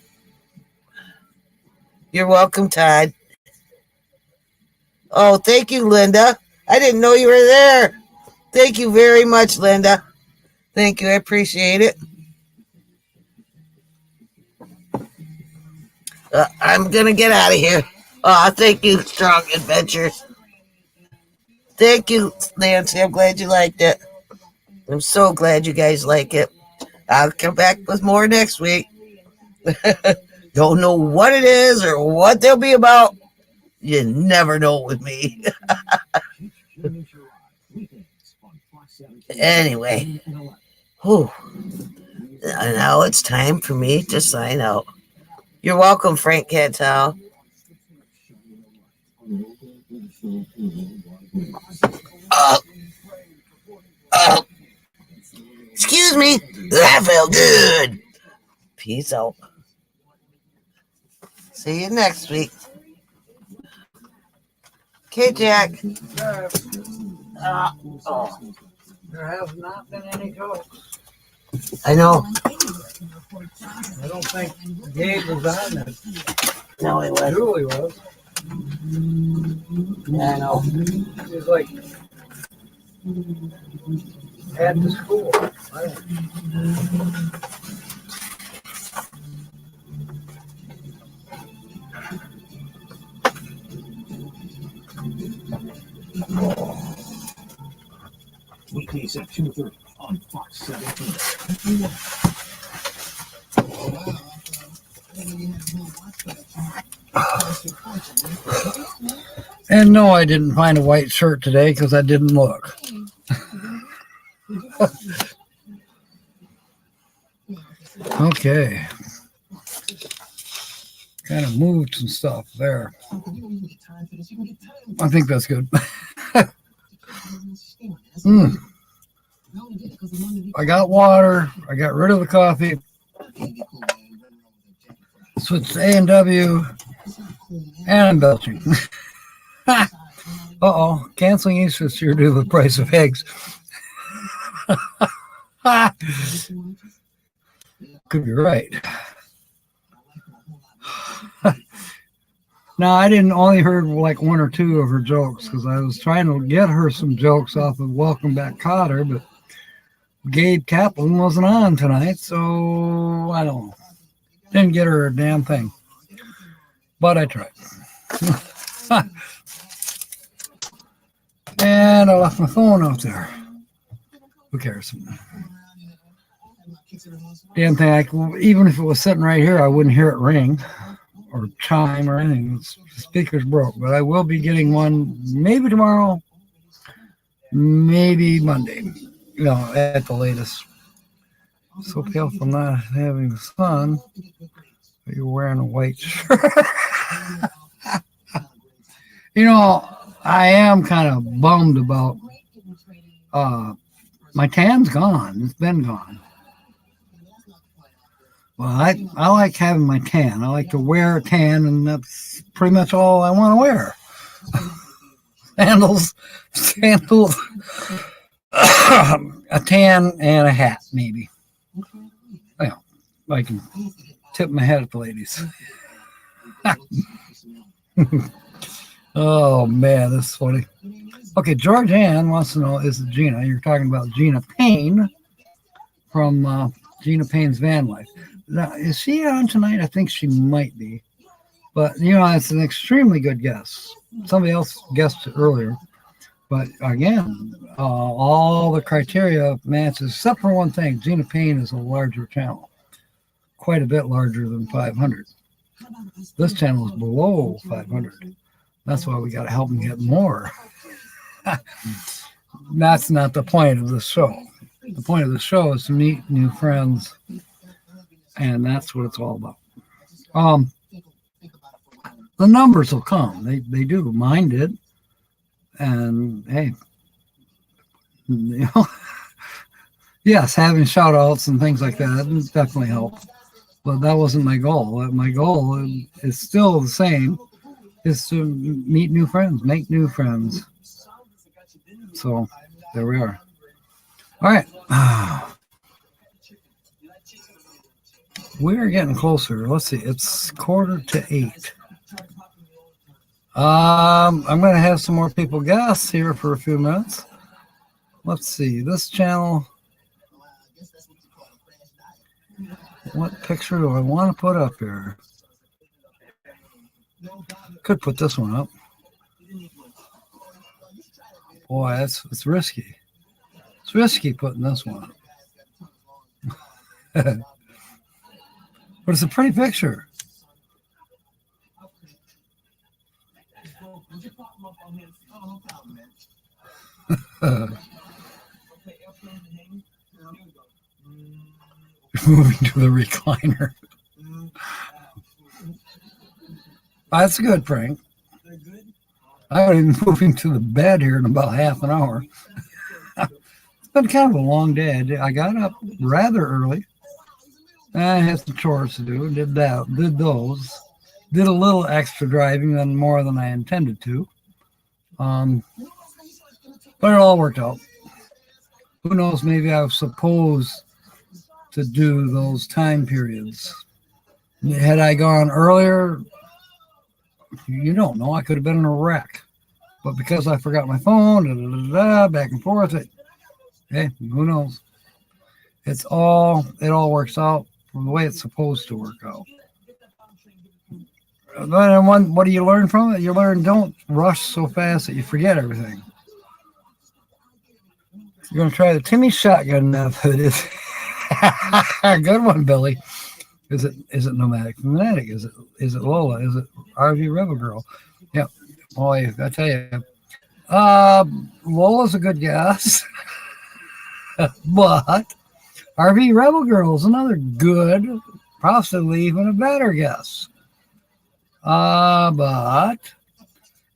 you're welcome, Todd. Oh, thank you, Linda. I didn't know you were there. Thank you very much, Linda. Thank you. I appreciate it. I'm going to get out of here. Thank you, Strong Adventures. Thank you, Nancy. I'm glad you liked it. I'm so glad you guys like it. I'll come back with more next week. Don't know what it is or what they'll be about. You never know with me. Anyway, whew. Now it's time for me to sign out. You're welcome, Frank Cantal. Excuse me. That felt good. Peace out. See you next week. Okay, Jack. There have not been any jokes. I know. I don't think Gabe was on it. No, it wasn't. Julie was. Yeah, I know. He was like at the school. I don't. Weekdays at 2:30 on Fox 17. And no, I didn't find a white shirt today because I didn't look. Okay. Kind of moved some stuff there. I think that's good. I got water. I got rid of the coffee. Switched to A&W. And I'm belching. Uh-oh. Canceling Easter sure do the price of eggs. Could be right. No, I didn't only heard like one or two of her jokes because I was trying to get her some jokes off of Welcome Back Cotter, but Gabe Kaplan wasn't on tonight, so I don't know. Didn't get her a damn thing. But I tried. And I left my phone out there. Who cares? Damn thing, even if it was sitting right here, I wouldn't hear it ring or chime or anything. The speaker's broke, but I will be getting one maybe tomorrow, maybe Monday, at the latest. So pale from not having the sun. You're wearing a white shirt. I am kind of bummed about my tan's gone. It's been gone. Well, I like having my tan. I like to wear a tan, and that's pretty much all I want to wear. Sandals, a tan, and a hat, maybe. I can tip my head at the ladies. Oh, man, this is funny. Okay, George Ann wants to know, is it Gina? You're talking about Gina Payne from Gina Payne's Van Life. Now, is she on tonight? I think she might be. But, it's an extremely good guess. Somebody else guessed it earlier. But, again, all the criteria matches, except for one thing. Gina Payne is a larger channel. Quite a bit larger than 500. This channel is below 500. That's why we got to help them get more. That's not the point of the show. The point of the show is to meet new friends. And that's what it's all about. The numbers will come. They do. Mine did. And hey, yes, having shout outs and things like that definitely help. But that wasn't my goal. My goal is still the same, is to meet new friends, make new friends. So there we are. All right. We're getting closer. Let's see. It's 7:45. I'm going to have some more people guess here for a few minutes. Let's see. This channel. What picture do I want to put up here? Could put this one up. Boy, it's risky. It's risky putting this one up. But it's a pretty picture. Moving to the recliner. That's a good prank. I'm even moving to the bed here in about half an hour. It's been kind of a long day. I got up rather early. I had some chores to do. Did those. Did a little extra driving than more than I intended to. But it all worked out. Who knows? Maybe I was supposed to do those time periods. Had I gone earlier, you don't know. I could have been in a wreck. But because I forgot my phone, back and forth, hey, who knows? It all works out from the way it's supposed to work out. Then what do you learn from it? You learn don't rush so fast that you forget everything. You're going to try the Timmy shotgun method. It's a good one, Billy. Is it Nomadic Fanatic? Is it Lola? Is it RV Rebel Girl? Yep. Boy, I tell you, Lola's a good guess, but RV Rebel Girl is another good, possibly even a better guess. But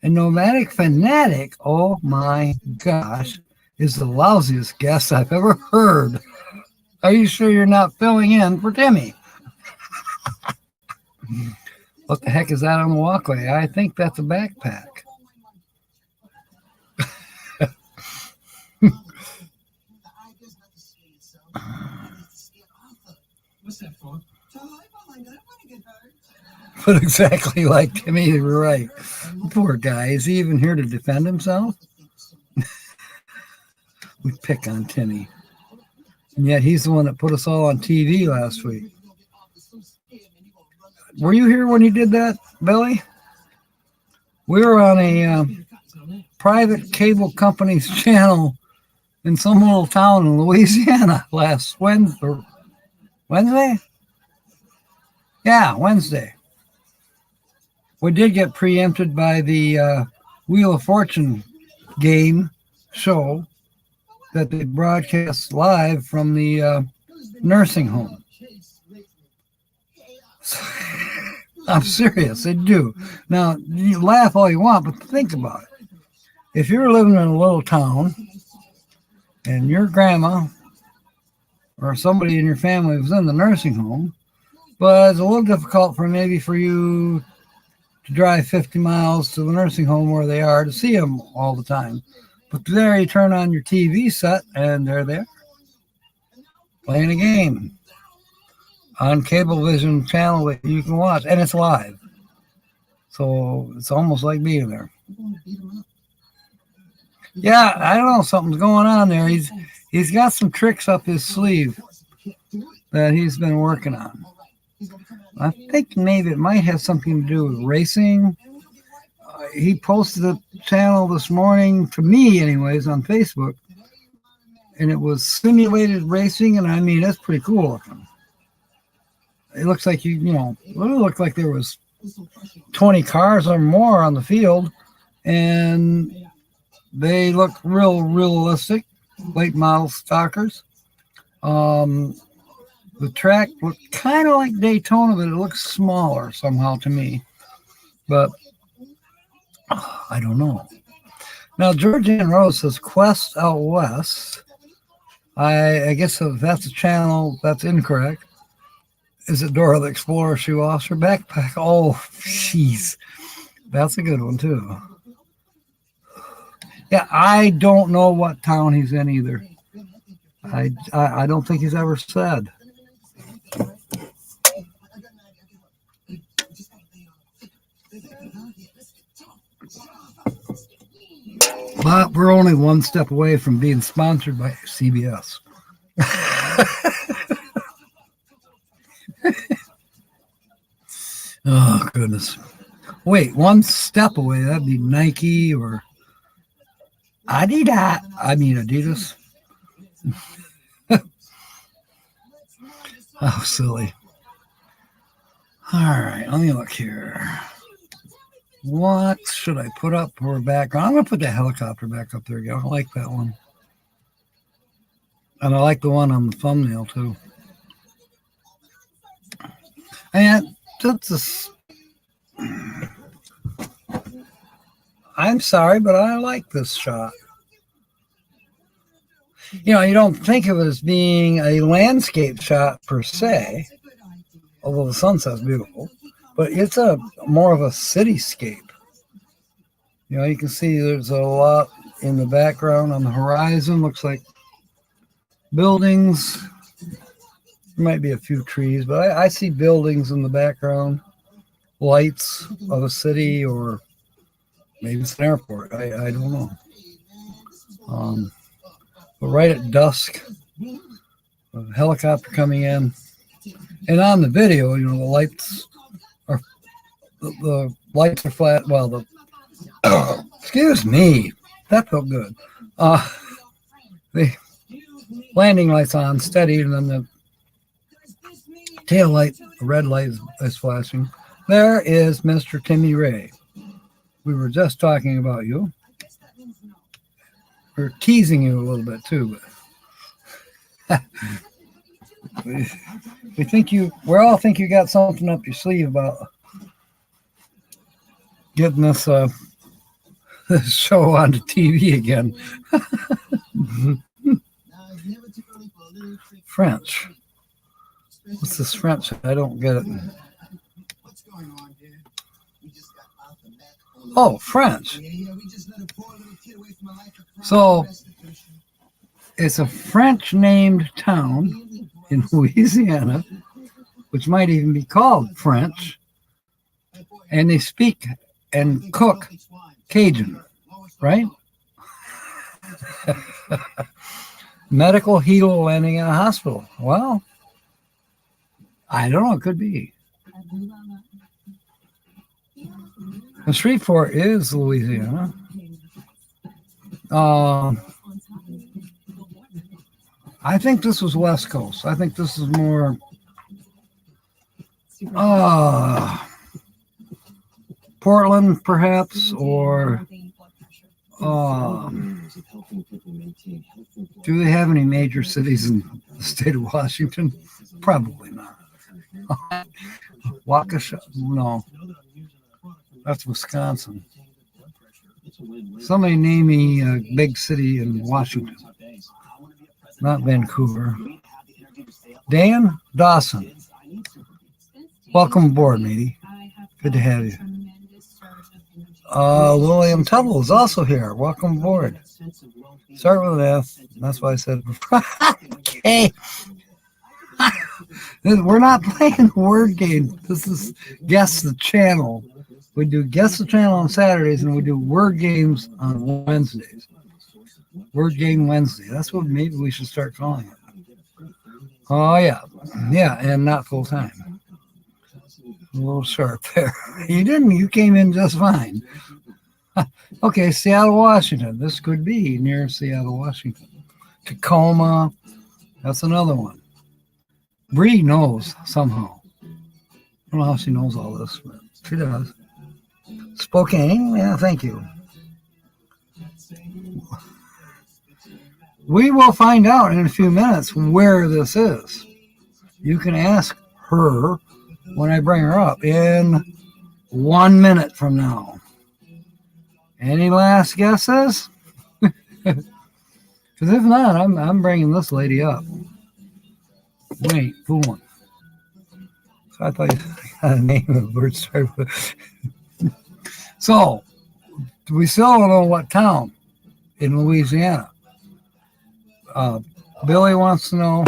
a Nomadic Fanatic, oh my gosh, is the lousiest guess I've ever heard. Are you sure you're not filling in for Timmy? What the heck is that on the walkway? I think that's a backpack. What's that for? But exactly like Timmy, you were right. Poor guy. Is he even here to defend himself? We pick on Timmy. And yet he's the one that put us all on TV last week. Were you here when he did that, Billy? We were on a private cable company's channel in some little town in Louisiana last Wednesday. Wednesday? Yeah, Wednesday. We did get preempted by the Wheel of Fortune game show that they broadcast live from the nursing home. I'm serious, they do. Now, you laugh all you want, but think about it. If you're living in a little town and your grandma or somebody in your family was in the nursing home, but it's a little difficult for you to drive 50 miles to the nursing home where they are to see them all the time. But there you turn on your TV set and they're there playing a game on Cablevision channel that you can watch, and it's live. So it's almost like being there. Yeah, I don't know, something's going on there. He's got some tricks up his sleeve that he's been working on. I think maybe it might have something to do with racing. He posted a channel this morning, to me anyways, on Facebook, and it was simulated racing, and I mean, that's pretty cool looking. It looks like it looked like there was 20 cars or more on the field, and they look real realistic, late model stockers. The track looked kind of like Daytona, but it looks smaller somehow to me. But I don't know. Now, Georgian Rose says Quest Out West. I guess if that's a channel, that's incorrect. Is it Dora the Explorer? She lost her backpack. Oh, jeez. That's a good one, too. Yeah, I don't know what town he's in either. I don't think he's ever said. But we're only one step away from being sponsored by CBS. Oh, goodness. Wait, one step away. That'd be Nike or Adidas. Oh, silly. All right, let me look here. What should I put up for background? I'm going to put the helicopter back up there again. I like that one. And I like the one on the thumbnail, too. And that's I'm sorry, but I like this shot. You know, you don't think of it as being a landscape shot per se, although the sunset's beautiful, but it's a more of a cityscape. You know, you can see there's a lot in the background on the horizon. Looks like buildings. There might be a few trees, but I see buildings in the background, lights of a city, or maybe it's an airport. I don't know. But right at dusk, a helicopter coming in, and on the video, you know, the lights are flat. Well, excuse me, that felt good. The landing lights on, steady, and then the tail light, the red light is flashing. There is Mr. Timmy Ray. We were just talking about you. We're teasing you a little bit too, but we all think you got something up your sleeve about getting this this show onto TV again. French. What's this French? I don't get it. Oh, French. So it's a French named town in Louisiana, which might even be called French, and they speak and cook Cajun, right? Medical helo landing in a hospital. Well, I don't know. It could be. And Shreveport is Louisiana. I think this was West Coast. I think this is more Portland, perhaps, or do they have any major cities in the state of Washington? Probably not. Waukesha? No. That's Wisconsin. Somebody name me a big city in Washington. Not Vancouver. Dan Dawson. Welcome aboard, matey. Good to have you. William Tuttle is also here. Welcome aboard. Start with an F. That's why I said before. Okay. We're not playing a word game. This is Guess the Channel. We do Guess the Channel on Saturdays, and we do word games on Wednesdays. Word Game Wednesday. That's what maybe we should start calling it. Oh, yeah. Yeah, and not full time. A little sharp there. You didn't. You came in just fine. Okay, Seattle, Washington. This could be near Seattle, Washington. Tacoma. That's another one. Bree knows somehow. I don't know how she knows all this, but she does. Spokane. Yeah, thank you. We will find out in a few minutes where this is. You can ask her when I bring her up in 1 minute from now. Any last guesses? Because if not, I'm bringing this lady up. Wait, fooling. So I thought you had a name of the bird start with. So, we still don't know what town in Louisiana. Billy wants to know.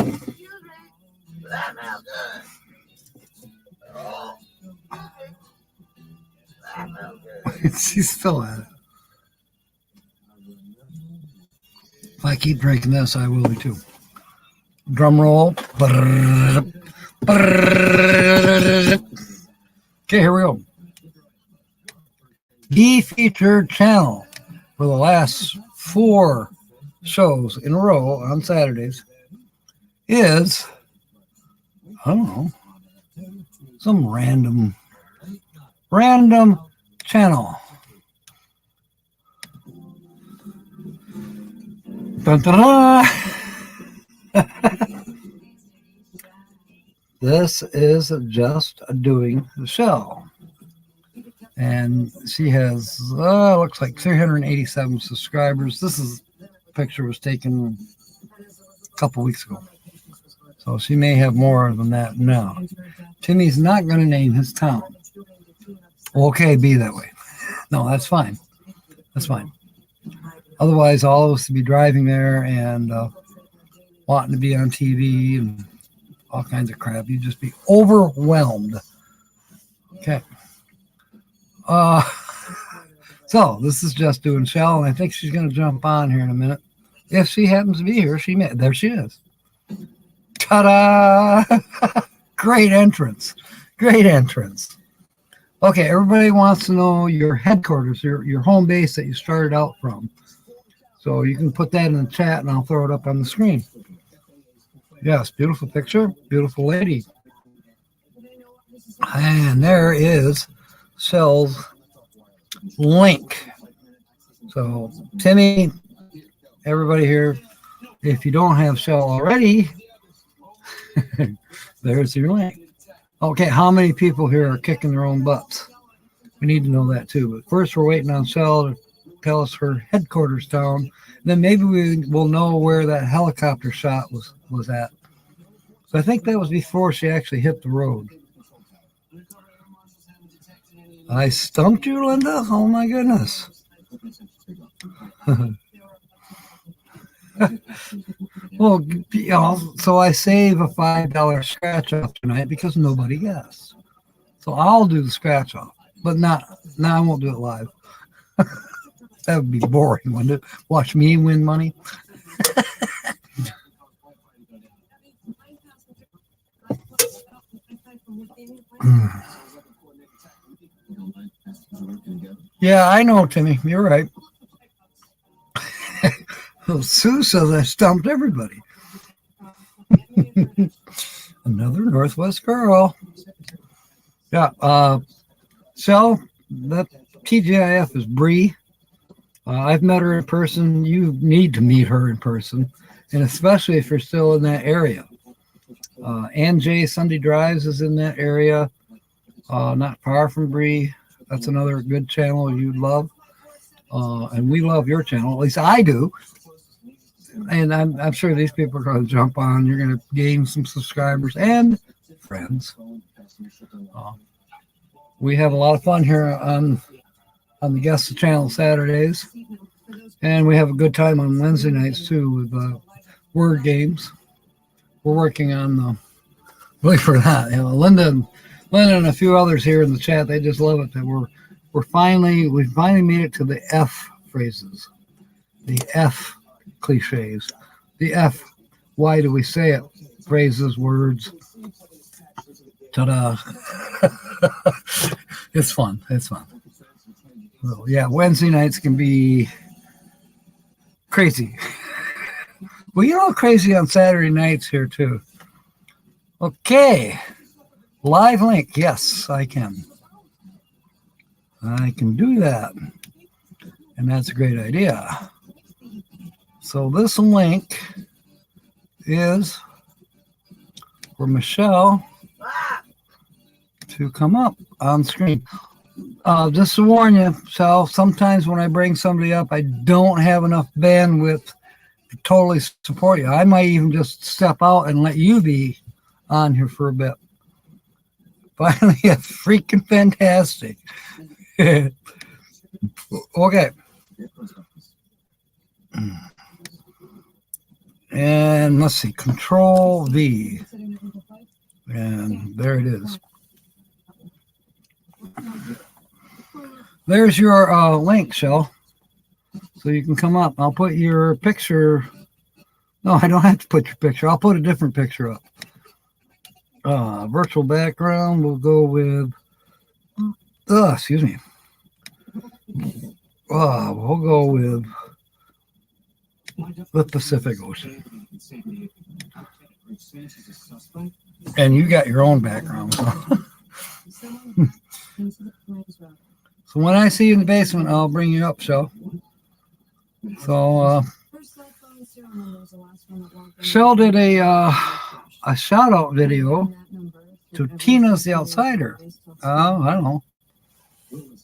She's still at it. If I keep drinking this, I will be too. Drum roll. Okay, here we go. The featured channel for the last 4 shows in a row on Saturdays is I don't know, some random channel. Dun, dun, dun. This is just doing the show. And she has, looks like 387 subscribers. Picture was taken a couple weeks ago. So she may have more than that now. Timmy's not going to name his town. Okay, be that way. No, that's fine. That's fine. Otherwise, all of us would be driving there and wanting to be on TV and all kinds of crap. You'd just be overwhelmed. Okay. So this is just doing Shell, and I think she's going to jump on here in a minute. If she happens to be here, she may. There she is. Ta-da! Great entrance. Great entrance. Okay, everybody wants to know your headquarters, your home base that you started out from. So you can put that in the chat, and I'll throw it up on the screen. Yes, beautiful picture, beautiful lady. And there is Shell's link. So Timmy, everybody here, if you don't have Shell already, there's your link. Okay, how many people here are kicking their own butts? We need to know that too. But first, we're waiting on Shell to tell us her headquarters town. Then maybe we will know where that helicopter shot was at. So I think that was before she actually hit the road. I stumped you, Linda? Oh my goodness. Well, you know, so I save a $5 scratch off tonight because nobody guessed. So I'll do the scratch off, but now I won't do it live. That would be boring, wouldn't it? Watch me win money. Yeah, I know, Timmy. You're right. Well, Sue says I stumped everybody. Another Northwest girl. Yeah. So that TGIF is Bree. I've met her in person. You need to meet her in person, and especially if you're still in that area. Ann J Sunday Drives is in that area, not far from Bree. That's another good channel you'd love, and we love your channel. At least I do. And I'm sure these people are going to jump on. You're going to gain some subscribers and friends. We have a lot of fun here on the Guest Channel Saturdays, and we have a good time on Wednesday nights too with word games. We're working on the wait for that. You know, Linda and a few others here in the chat. They just love it that we finally made it to the F phrases, the F cliches, the F. Why do we say it? Phrases, words. Ta-da! It's fun. It's fun. So, yeah, Wednesday nights can be crazy. Well, you know, crazy on Saturday nights here too. Okay, live link. Yes, I can. I can do that, and that's a great idea. So this link is for Michelle to come up on screen. Just to warn you, so sometimes when I bring somebody up, I don't have enough bandwidth to totally support you. I might even just step out and let you be on here for a bit. Finally, it's freaking fantastic. Okay. And let's see, Control V. And there it is. There's your link, Shell. So you can come up. I'll put your picture. No, I don't have to put your picture. I'll put a different picture up. Virtual background. We'll go with, excuse me. We'll go with the Pacific Ocean. And you got your own background. So, so when I see you in the basement, I'll bring you up, Shell. So Shell did a shout out video to Tina's the Outsider. I don't know,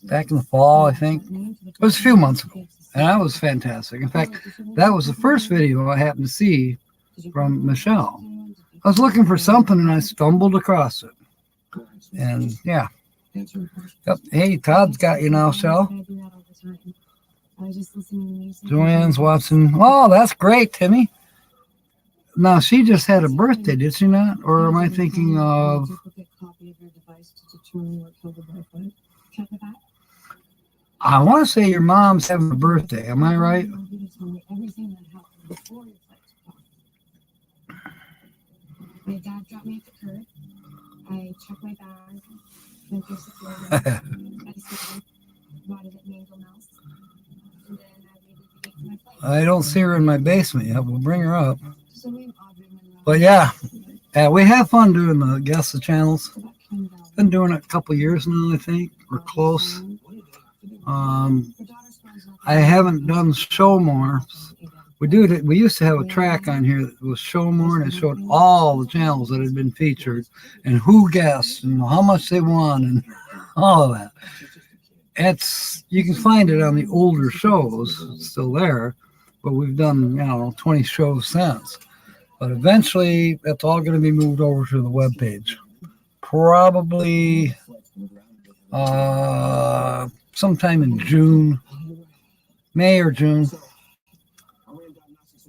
back in the fall, I think. It was a few months ago, and that was fantastic. In fact, that was the first video I happened to see from Michelle. I was looking for something and I stumbled across it. And yeah. Yep. Hey, Todd's got you now, Shell. Joanne's watching. Oh, that's great, Timmy. Now, she just had a birthday, did she not? Or am I thinking of... I want to say your mom's having a birthday. Am I right? My dad dropped me at the curb. I checked my bag, went through security, got a cigarette, bought it at Mango Mouse, and then I waited to get to my flight. I don't see her in my basement yet. We'll bring her up. But yeah, we have fun doing the Guess the Channels. Been doing it a couple years now, I think. We're close. I haven't done Show More. We used to have a track on here that was Show More, and it showed all the channels that had been featured and who guessed and how much they won and all of that. You can find it on the older shows. It's still there, but we've done 20 shows since. But eventually, that's all going to be moved over to the webpage. Probably sometime in June, May or June.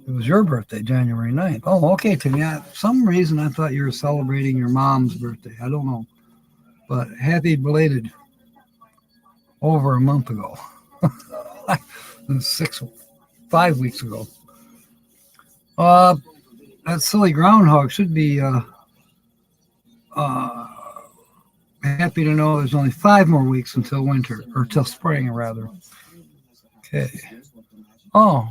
It was your birthday, January 9th. Oh, okay, Timmy. For some reason, I thought you were celebrating your mom's birthday. I don't know. But happy belated over a month ago. 5 weeks ago. That silly groundhog should be happy to know there's only 5 more weeks until winter, or till spring, rather. Okay. Oh.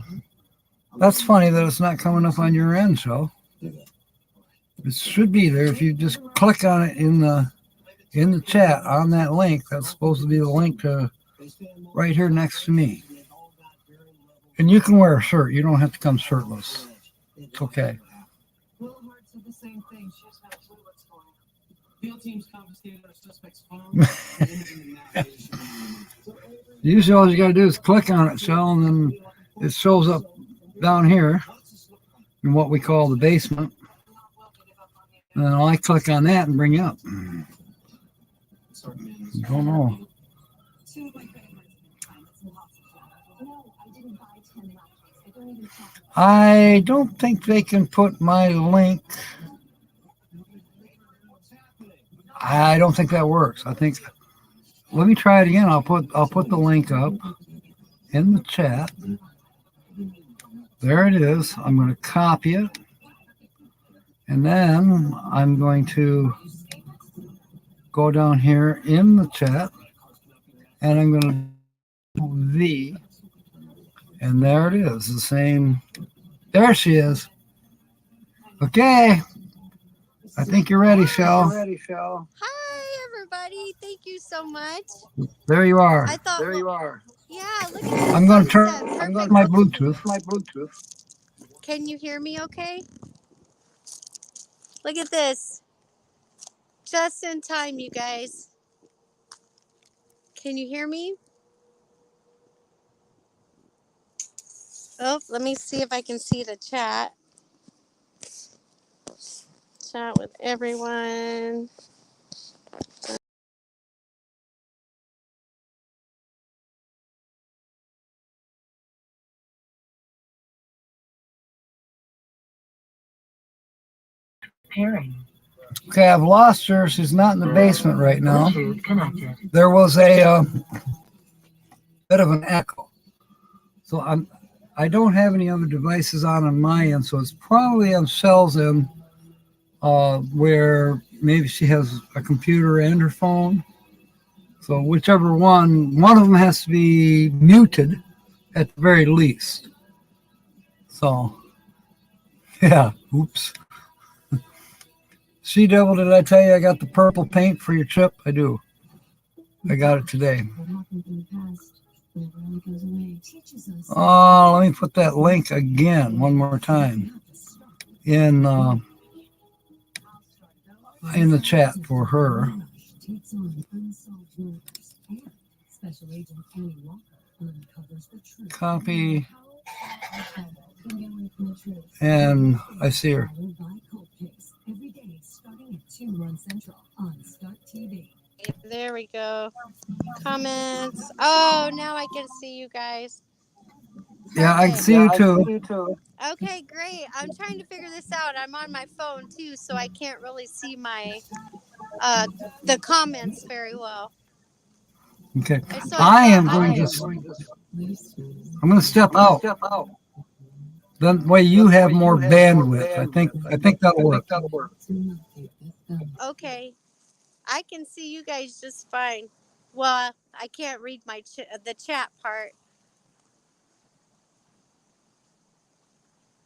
That's funny that it's not coming up on your end, so it should be there if you just click on it in the chat on that link. That's supposed to be the link to right here next to me. And you can wear a shirt. You don't have to come shirtless. It's okay. Usually all you got to do is click on it, Shell, and then it shows up down here in what we call the basement, and then I click on that and bring you up. Don't know. I don't think they can put my link. I don't think that works. I think. Let me try it again. I'll put the link up in the chat. There it is. I'm going to copy it. And then I'm going to go down here in the chat. And I'm going to do V. And there it is. The same. There she is. Okay. I think you're ready, Shell. Hi, everybody. Thank you so much. There you are. I thought, there you are. Yeah, look at this. I'm going to turn Perfect. my Bluetooth. Can you hear me okay? Look at this. Just in time, you guys. Can you hear me? Oh, let me see if I can see the chat. Chat with everyone. Okay, I've lost her. She's not in the basement right now. There was a bit of an echo. So I don't have any other devices on my end, so it's probably on Shell's end, where maybe she has a computer and her phone. So whichever one of them has to be muted at the very least. So, yeah, oops. Sea Devil, did I tell you I got the purple paint for your trip? I do. I got it today. What happened in the past never really goes away. Teaches us Oh, let me put that link again, one more time, in the chat for her. takes on unsolved murders, and Special Agent Annie Walker uncovers the truth. Copy, How can the truth. and I see her. Followed by Cold Case every day starting at 2 on Central on Start TV. There we go. Comments. Oh, now I can see you guys. Yeah, I can Perfect. see you too. Okay, great. I'm trying to figure this out. I'm on my phone too, so I can't really see my the comments very well. Okay. So I am thought going I- to, I'm going to step out. That way you have more bandwidth. I think that'll work. Okay, I can see you guys just fine. Well, I can't read my the chat part.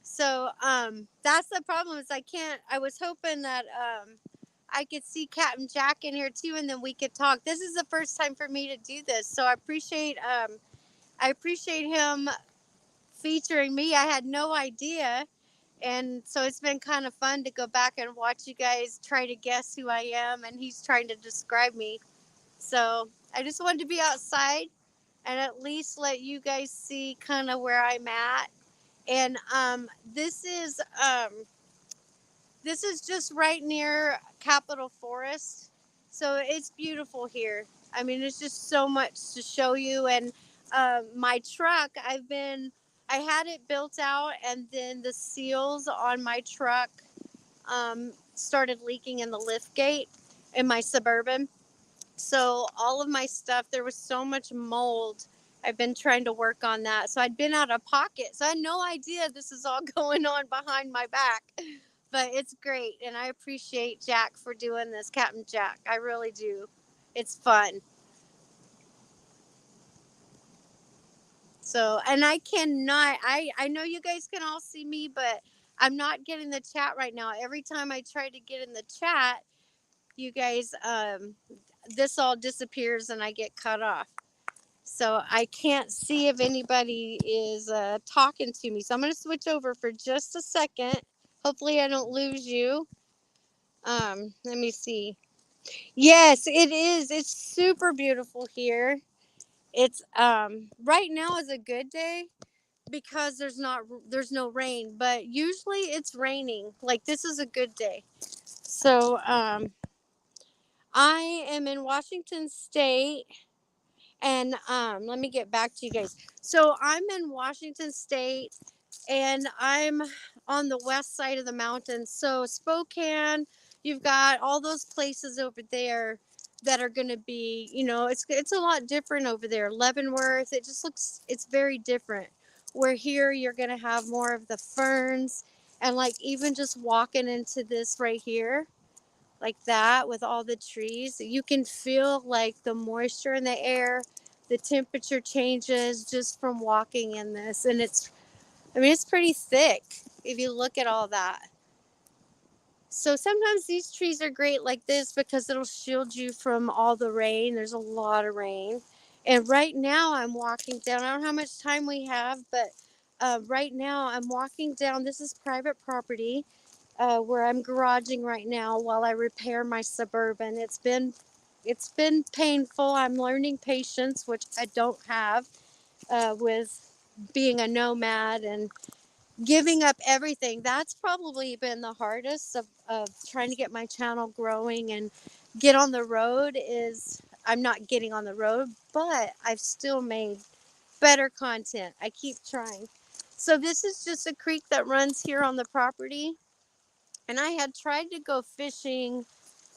So that's the problem is I was hoping that I could see Captain Jack in here too, and then we could talk. This is the first time for me to do this, so I appreciate him featuring me. I had no idea, and so it's been kind of fun to go back and watch you guys try to guess who I am, and he's trying to describe me. So I just wanted to be outside and at least let you guys see kind of where I'm at. And this is just right near Capitol Forest, so it's beautiful here. I mean, it's just so much to show you. And my truck, I had it built out, and then the seals on my truck started leaking in the lift gate in my Suburban. So all of my stuff, there was so much mold. I've been trying to work on that. So I'd been out of pocket. So I had no idea this is all going on behind my back. But it's great. And I appreciate Jack for doing this, Captain Jack. I really do. It's fun. So, and I cannot, I know you guys can all see me, but I'm not getting the chat right now. Every time I try to get in the chat, you guys, this all disappears and I get cut off. So I can't see if anybody is talking to me. So I'm going to switch over for just a second. Hopefully I don't lose you. Let me see. Yes, it is. It's super beautiful here. It's right now is a good day because there's no rain, but usually it's raining. Like this is a good day. So I am in Washington State, and let me get back to you guys. So I'm in Washington State, and I'm on the west side of the mountains. So Spokane, you've got all those places over there that are going to be, it's a lot different over there. Leavenworth, it's very different. Where here you're going to have more of the ferns, and like even just walking into this right here, like that with all the trees, you can feel like the moisture in the air, the temperature changes just from walking in this. And it's pretty thick if you look at all that. So sometimes these trees are great like this because it'll shield you from all the rain. There's a lot of rain. And right now I'm walking down, I don't know how much time we have, but right now I'm walking down, this is private property, where I'm garaging right now while I repair my Suburban. It's been painful. I'm learning patience, which I don't have with being a nomad and giving up everything. That's probably been the hardest of trying to get my channel growing and get on the road. Is I'm not getting on the road, but I've still made better content. I keep trying. So this is just a creek that runs here on the property. And I had tried to go fishing,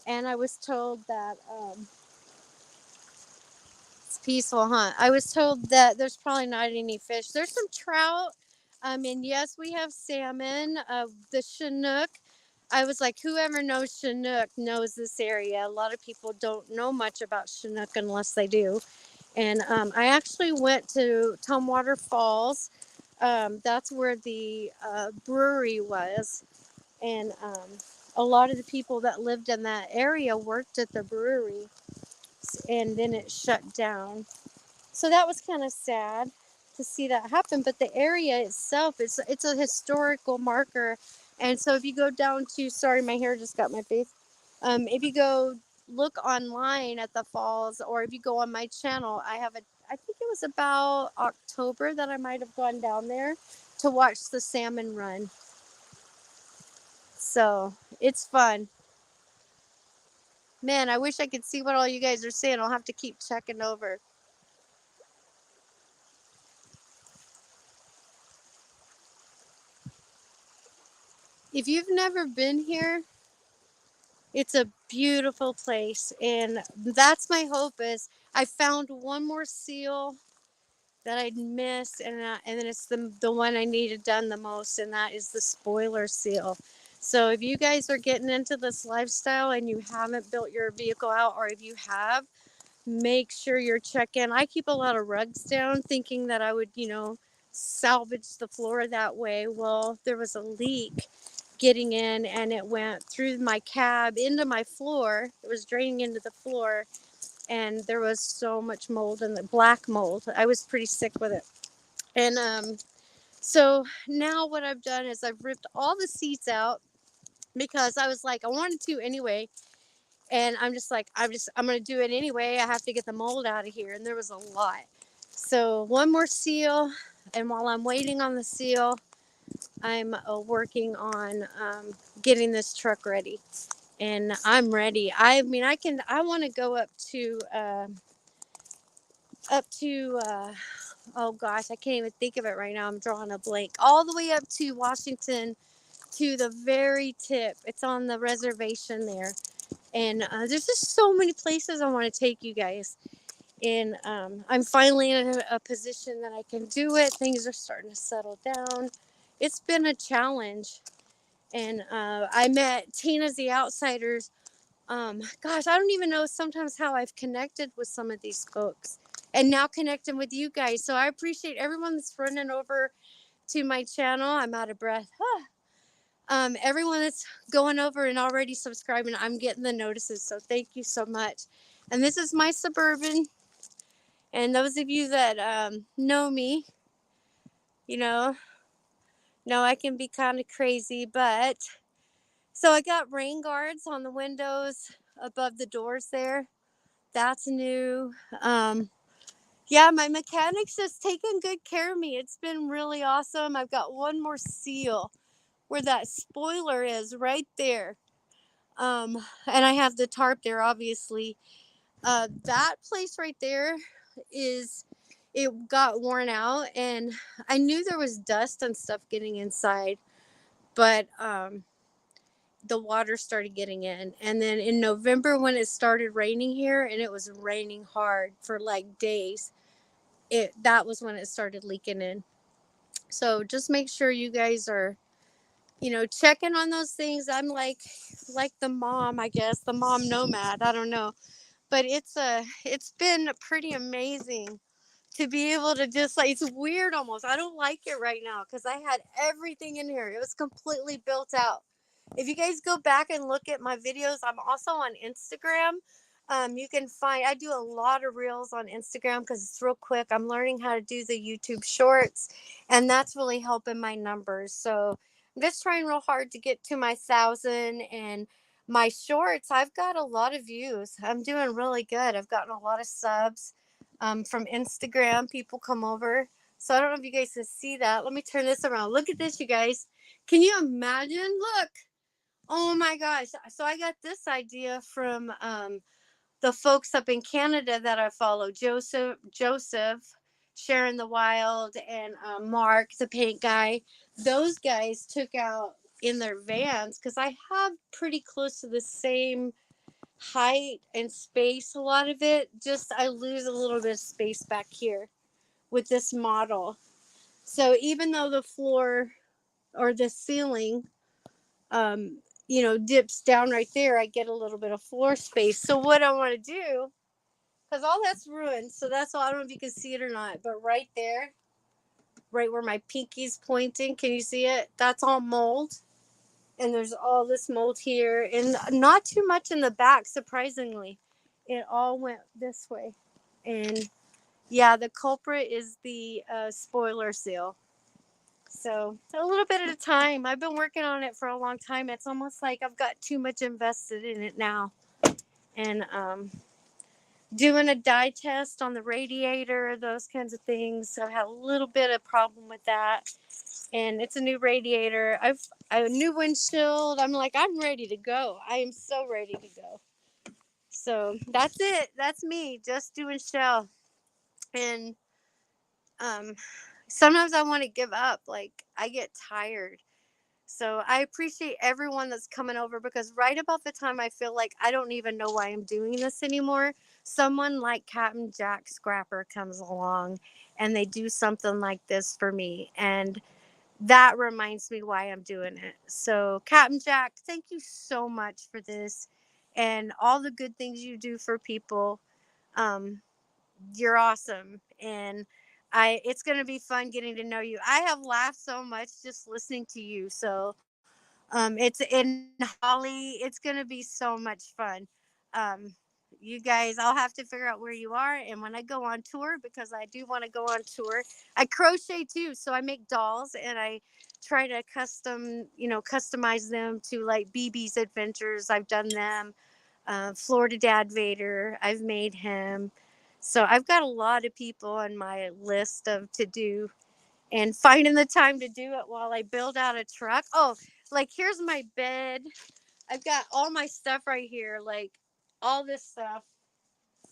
and I was told that it's peaceful hunt. I was told that there's probably not any fish. There's some trout. And yes, we have salmon. The Chinook. I was like, whoever knows Chinook knows this area. A lot of people don't know much about Chinook unless they do. And I actually went to Tumwater Falls. That's where the brewery was. And a lot of the people that lived in that area worked at the brewery, and then it shut down. So that was kind of sad to see that happen. But the area itself, it's a historical marker. And so if you go down to, sorry, my hair just got my face. If you go look online at the falls, or if you go on my channel, I think it was about October that I might have gone down there to watch the salmon run. So it's fun. Man, I wish I could see what all you guys are saying. I'll have to keep checking over. If you've never been here, it's a beautiful place, and that's my hope. Is I found one more seal that I'd missed, and then it's the one I needed done the most, and that is the spoiler seal. So if you guys are getting into this lifestyle and you haven't built your vehicle out, or if you have, make sure you're checking. I keep a lot of rugs down thinking that I would, salvage the floor that way. Well, there was a leak getting in, and it went through my cab into my floor. It was draining into the floor, and there was so much mold, and the black mold. I was pretty sick with it. And so now what I've done is I've ripped all the seats out, because I was like, I wanted to anyway. And I'm just like, I'm going to do it anyway. I have to get the mold out of here. And there was a lot. So one more seal. And while I'm waiting on the seal, I'm working on getting this truck ready. And I'm ready. I mean, I want to go up to, oh gosh, I can't even think of it right now. I'm drawing a blank. All the way up to Washington, to the very tip. It's on the reservation there. And there's just so many places I want to take you guys. And I'm finally in a position that I can do it. Things are starting to settle down. It's been a challenge. And I met Tina's the Outsiders. Gosh, I don't even know sometimes how I've connected with some of these folks. And now connecting with you guys. So I appreciate everyone that's running over to my channel. I'm out of breath. Everyone that's going over and already subscribing, I'm getting the notices. So thank you so much. And this is my Suburban. And those of you that know me, know I can be kind of crazy. But so I got rain guards on the windows above the doors there. That's new. Yeah, my mechanic's just taking good care of me. It's been really awesome. I've got one more seal where that spoiler is right there. And I have the tarp there, obviously. That place right there it got worn out, and I knew there was dust and stuff getting inside, but the water started getting in. And then in November, when it started raining here, and it was raining hard for like days, that was when it started leaking in. So just make sure you guys are checking on those things. I'm like the mom, I guess, the mom nomad. I don't know, but it's been pretty amazing to be able to just it's weird almost. I don't like it right now because I had everything in here. It was completely built out. If you guys go back and look at my videos, I'm also on Instagram. You can find, I do a lot of reels on Instagram because it's real quick. I'm learning how to do the YouTube shorts, and that's really helping my numbers. So I'm just trying real hard to get to my 1,000, and my shorts, I've got a lot of views. I'm doing really good. I've gotten a lot of subs from Instagram. People come over. So I don't know if you guys can see that. Let me turn this around. Look at this, you guys. Can you imagine? Look. Oh my gosh. So I got this idea from the folks up in Canada that I follow, Joseph, Sharon the Wild, and Mark, the paint guy. Those guys took out in their vans, because I have pretty close to the same height and space. A lot of it, just I lose a little bit of space back here with this model. So even though the floor or the ceiling dips down right there, I get a little bit of floor space. So what I want to do, because all that's ruined, so that's all, I don't know if you can see it or not, but right there, right where my pinky's pointing, can you see it? That's all mold. and there's all this mold here, and not too much in the back. Surprisingly, it all went this way, and yeah, the culprit is the spoiler seal. So a little bit at a time. I've been working on it for a long time. It's almost like I've got too much invested in it now, and doing a dye test on the radiator, those kinds of things. So I had a little bit of problem with that. And it's a new radiator. I've a new windshield. I'm like, I'm ready to go. I am so ready to go. So that's it. That's me just doing shell. And sometimes I want to give up. Like I get tired. So I appreciate everyone that's coming over, because right about the time I feel like I don't even know why I'm doing this anymore, someone like Captain Jack Scrapper comes along and they do something like this for me. And that reminds me why I'm doing it. So Captain Jack, thank you so much for this and all the good things you do for people. You're awesome. And it's going to be fun getting to know you. I have laughed so much just listening to you. So it's in Holly. It's going to be so much fun. You guys, I'll have to figure out where you are. And when I go on tour, because I do want to go on tour, I crochet too. So I make dolls and I try to customize them to like BB's Adventures. I've done them. Florida Dad Vader, I've made him. So I've got a lot of people on my list of to do, and finding the time to do it while I build out a truck. Oh, like here's my bed. I've got all my stuff right here, like all this stuff.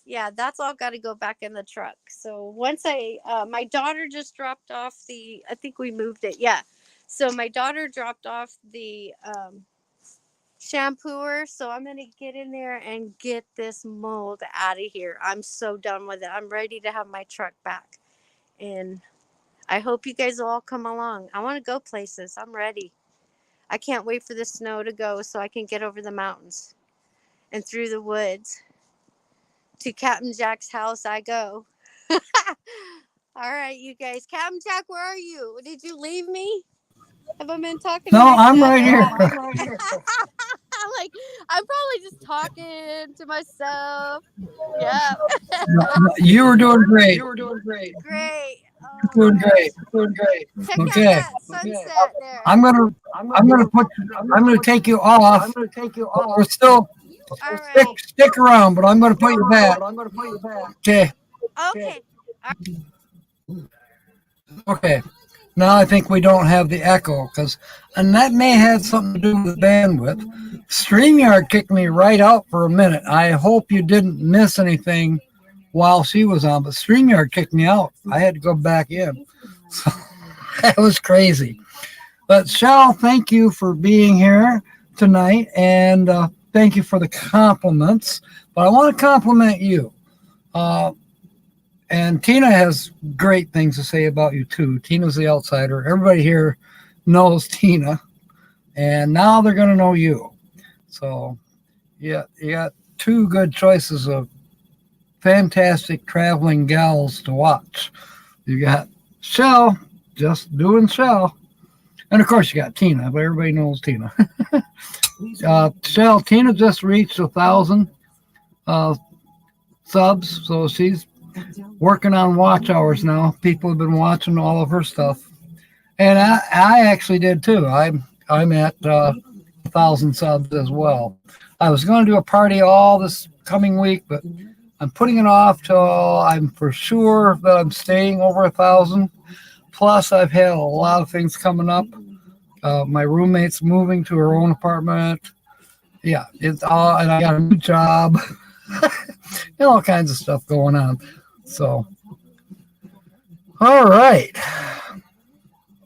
Yeah, that's all got to go back in the truck. So once my daughter just dropped off I think we moved it. Yeah. So my daughter dropped off the shampooer, so I'm gonna get in there and get this mold out of here. I'm so done with it. I'm ready to have my truck back, and I hope you guys will all come along. I want to go places. I'm ready. I can't wait for the snow to go so I can get over the mountains and through the woods. To Captain Jack's house I go. All right, you guys. Captain Jack, where are you? Did you leave me? Have I been talking to No, myself? I'm right here. Like, I'm probably just talking to myself. Yeah. You were doing great. Great. Doing great. Doing great. Check Okay. out that sunset there. I'm gonna take you off. We're still All right. stick around, but I'm gonna put you back. Okay. Okay. Okay. Now I think we don't have the echo, and that may have something to do with bandwidth. StreamYard kicked me right out for a minute. I hope you didn't miss anything while she was on, but StreamYard kicked me out. I had to go back in. So that was crazy. But Shell, thank you for being here tonight, and thank you for the compliments. But I want to compliment you. And Tina has great things to say about you, too. Tina's the outsider. Everybody here knows Tina. And now they're going to know you. So, yeah, you got two good choices of fantastic traveling gals to watch. You got Shell, just doing Shell. And, of course, you got Tina, but everybody knows Tina. Shell, Tina just reached 1,000 subs, so she's working on watch hours now. People have been watching all of her stuff, and I actually did too. I'm at 1,000 subs as well. I was going to do a party all this coming week, but I'm putting it off till I'm for sure that I'm staying over 1,000. Plus, I've had a lot of things coming up. My roommate's moving to her own apartment. Yeah, it's all, and I got a new job. And all kinds of stuff going on. So, all right.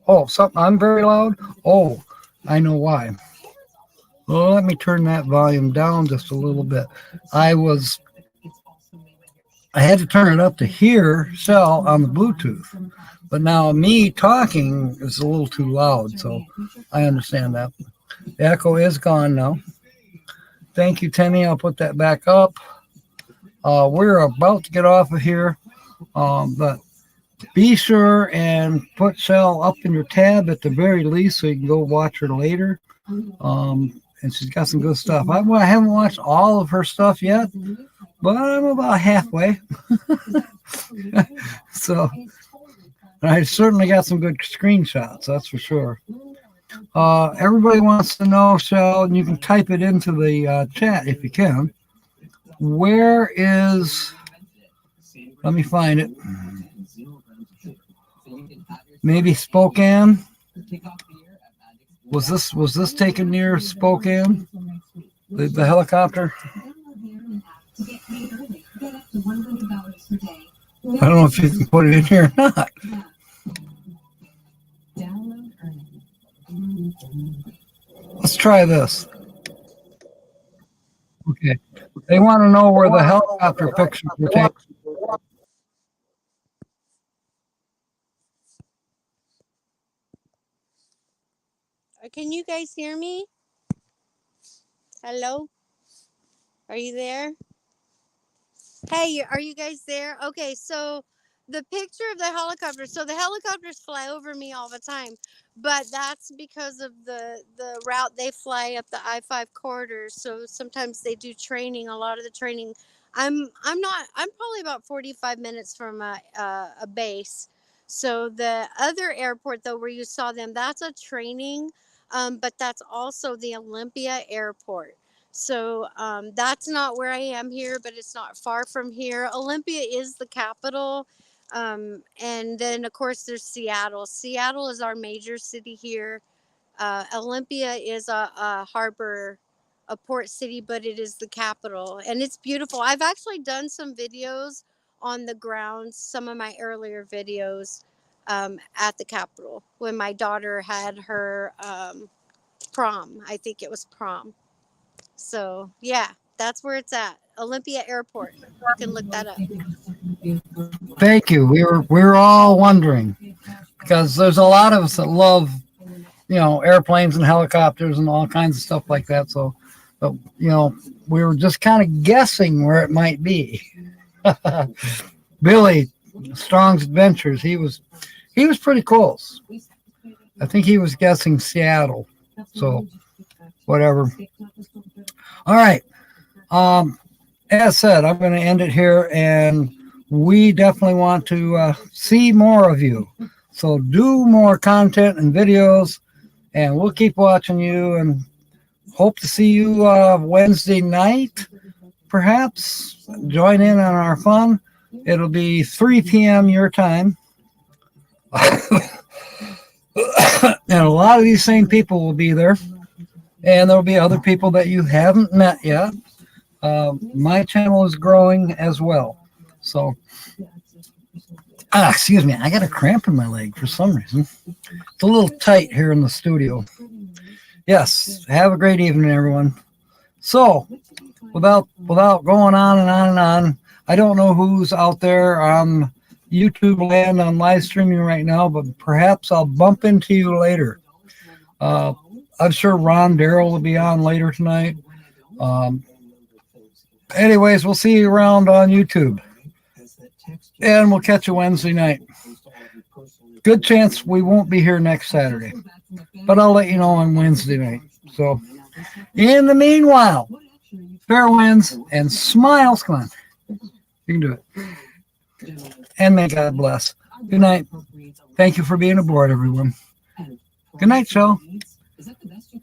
Oh, something, I'm very loud. Oh, I know why. Well, let me turn that volume down just a little bit. I had to turn it up to hear Shell on the Bluetooth, but now me talking is a little too loud, so I understand that. The echo is gone now. Thank you, Tenny. I'll put that back up. We're about to get off of here, but be sure and put Shell up in your tab at the very least so you can go watch her later. And she's got some good stuff. I haven't watched all of her stuff yet, but I'm about halfway. So I certainly got some good screenshots, that's for sure. Everybody wants to know, Shell, and you can type it into the chat if you can. Where is, let me find it. Maybe Spokane? Was this taken near Spokane? The helicopter? I don't know if you can put it in here or not. Let's try this. Okay. They want to know where the helicopter pictures were taken. Can you guys hear me? Hello? Are you there? Hey, are you guys there? Okay, so the picture of the helicopter. So the helicopters fly over me all the time, but that's because of the route they fly up the I-5 corridor. So sometimes they do training. A lot of the training, I'm probably about 45 minutes from a base. So the other airport though, where you saw them, that's a training, but that's also the Olympia Airport. So that's not where I am here, but it's not far from here. Olympia is the capital. And then, of course, there's Seattle. Seattle is our major city here. Olympia is a harbor, a port city, but it is the capital. And it's beautiful. I've actually done some videos on the grounds, some of my earlier videos at the Capitol when my daughter had her prom. I think it was prom. So yeah, that's where it's at. Olympia Airport. You can look that up. Thank you. We were all wondering because there's a lot of us that love, airplanes and helicopters and all kinds of stuff like that. So, but we were just kind of guessing where it might be. Billy Strong's Adventures. He was pretty close. I think he was guessing Seattle. So, whatever. All right. As said, I'm going to end it here, and we definitely want to see more of you. So do more content and videos, and we'll keep watching you and hope to see you Wednesday night, perhaps. Join in on our fun. It'll be 3 p.m. your time. And a lot of these same people will be there. And there'll be other people that you haven't met yet. My channel is growing as well. So, excuse me, I got a cramp in my leg for some reason. It's a little tight here in the studio. Yes, have a great evening, everyone. So, without going on and on and on, I don't know who's out there on YouTube land on live streaming right now, but perhaps I'll bump into you later. I'm sure Ron Darrell will be on later tonight. Anyways, we'll see you around on YouTube. And we'll catch you Wednesday night. Good chance we won't be here next Saturday. But I'll let you know on Wednesday night. So, in the meanwhile, fair winds and smiles. Come on. You can do it. And may God bless. Good night. Thank you for being aboard, everyone. Good night, Joe. Is that the best you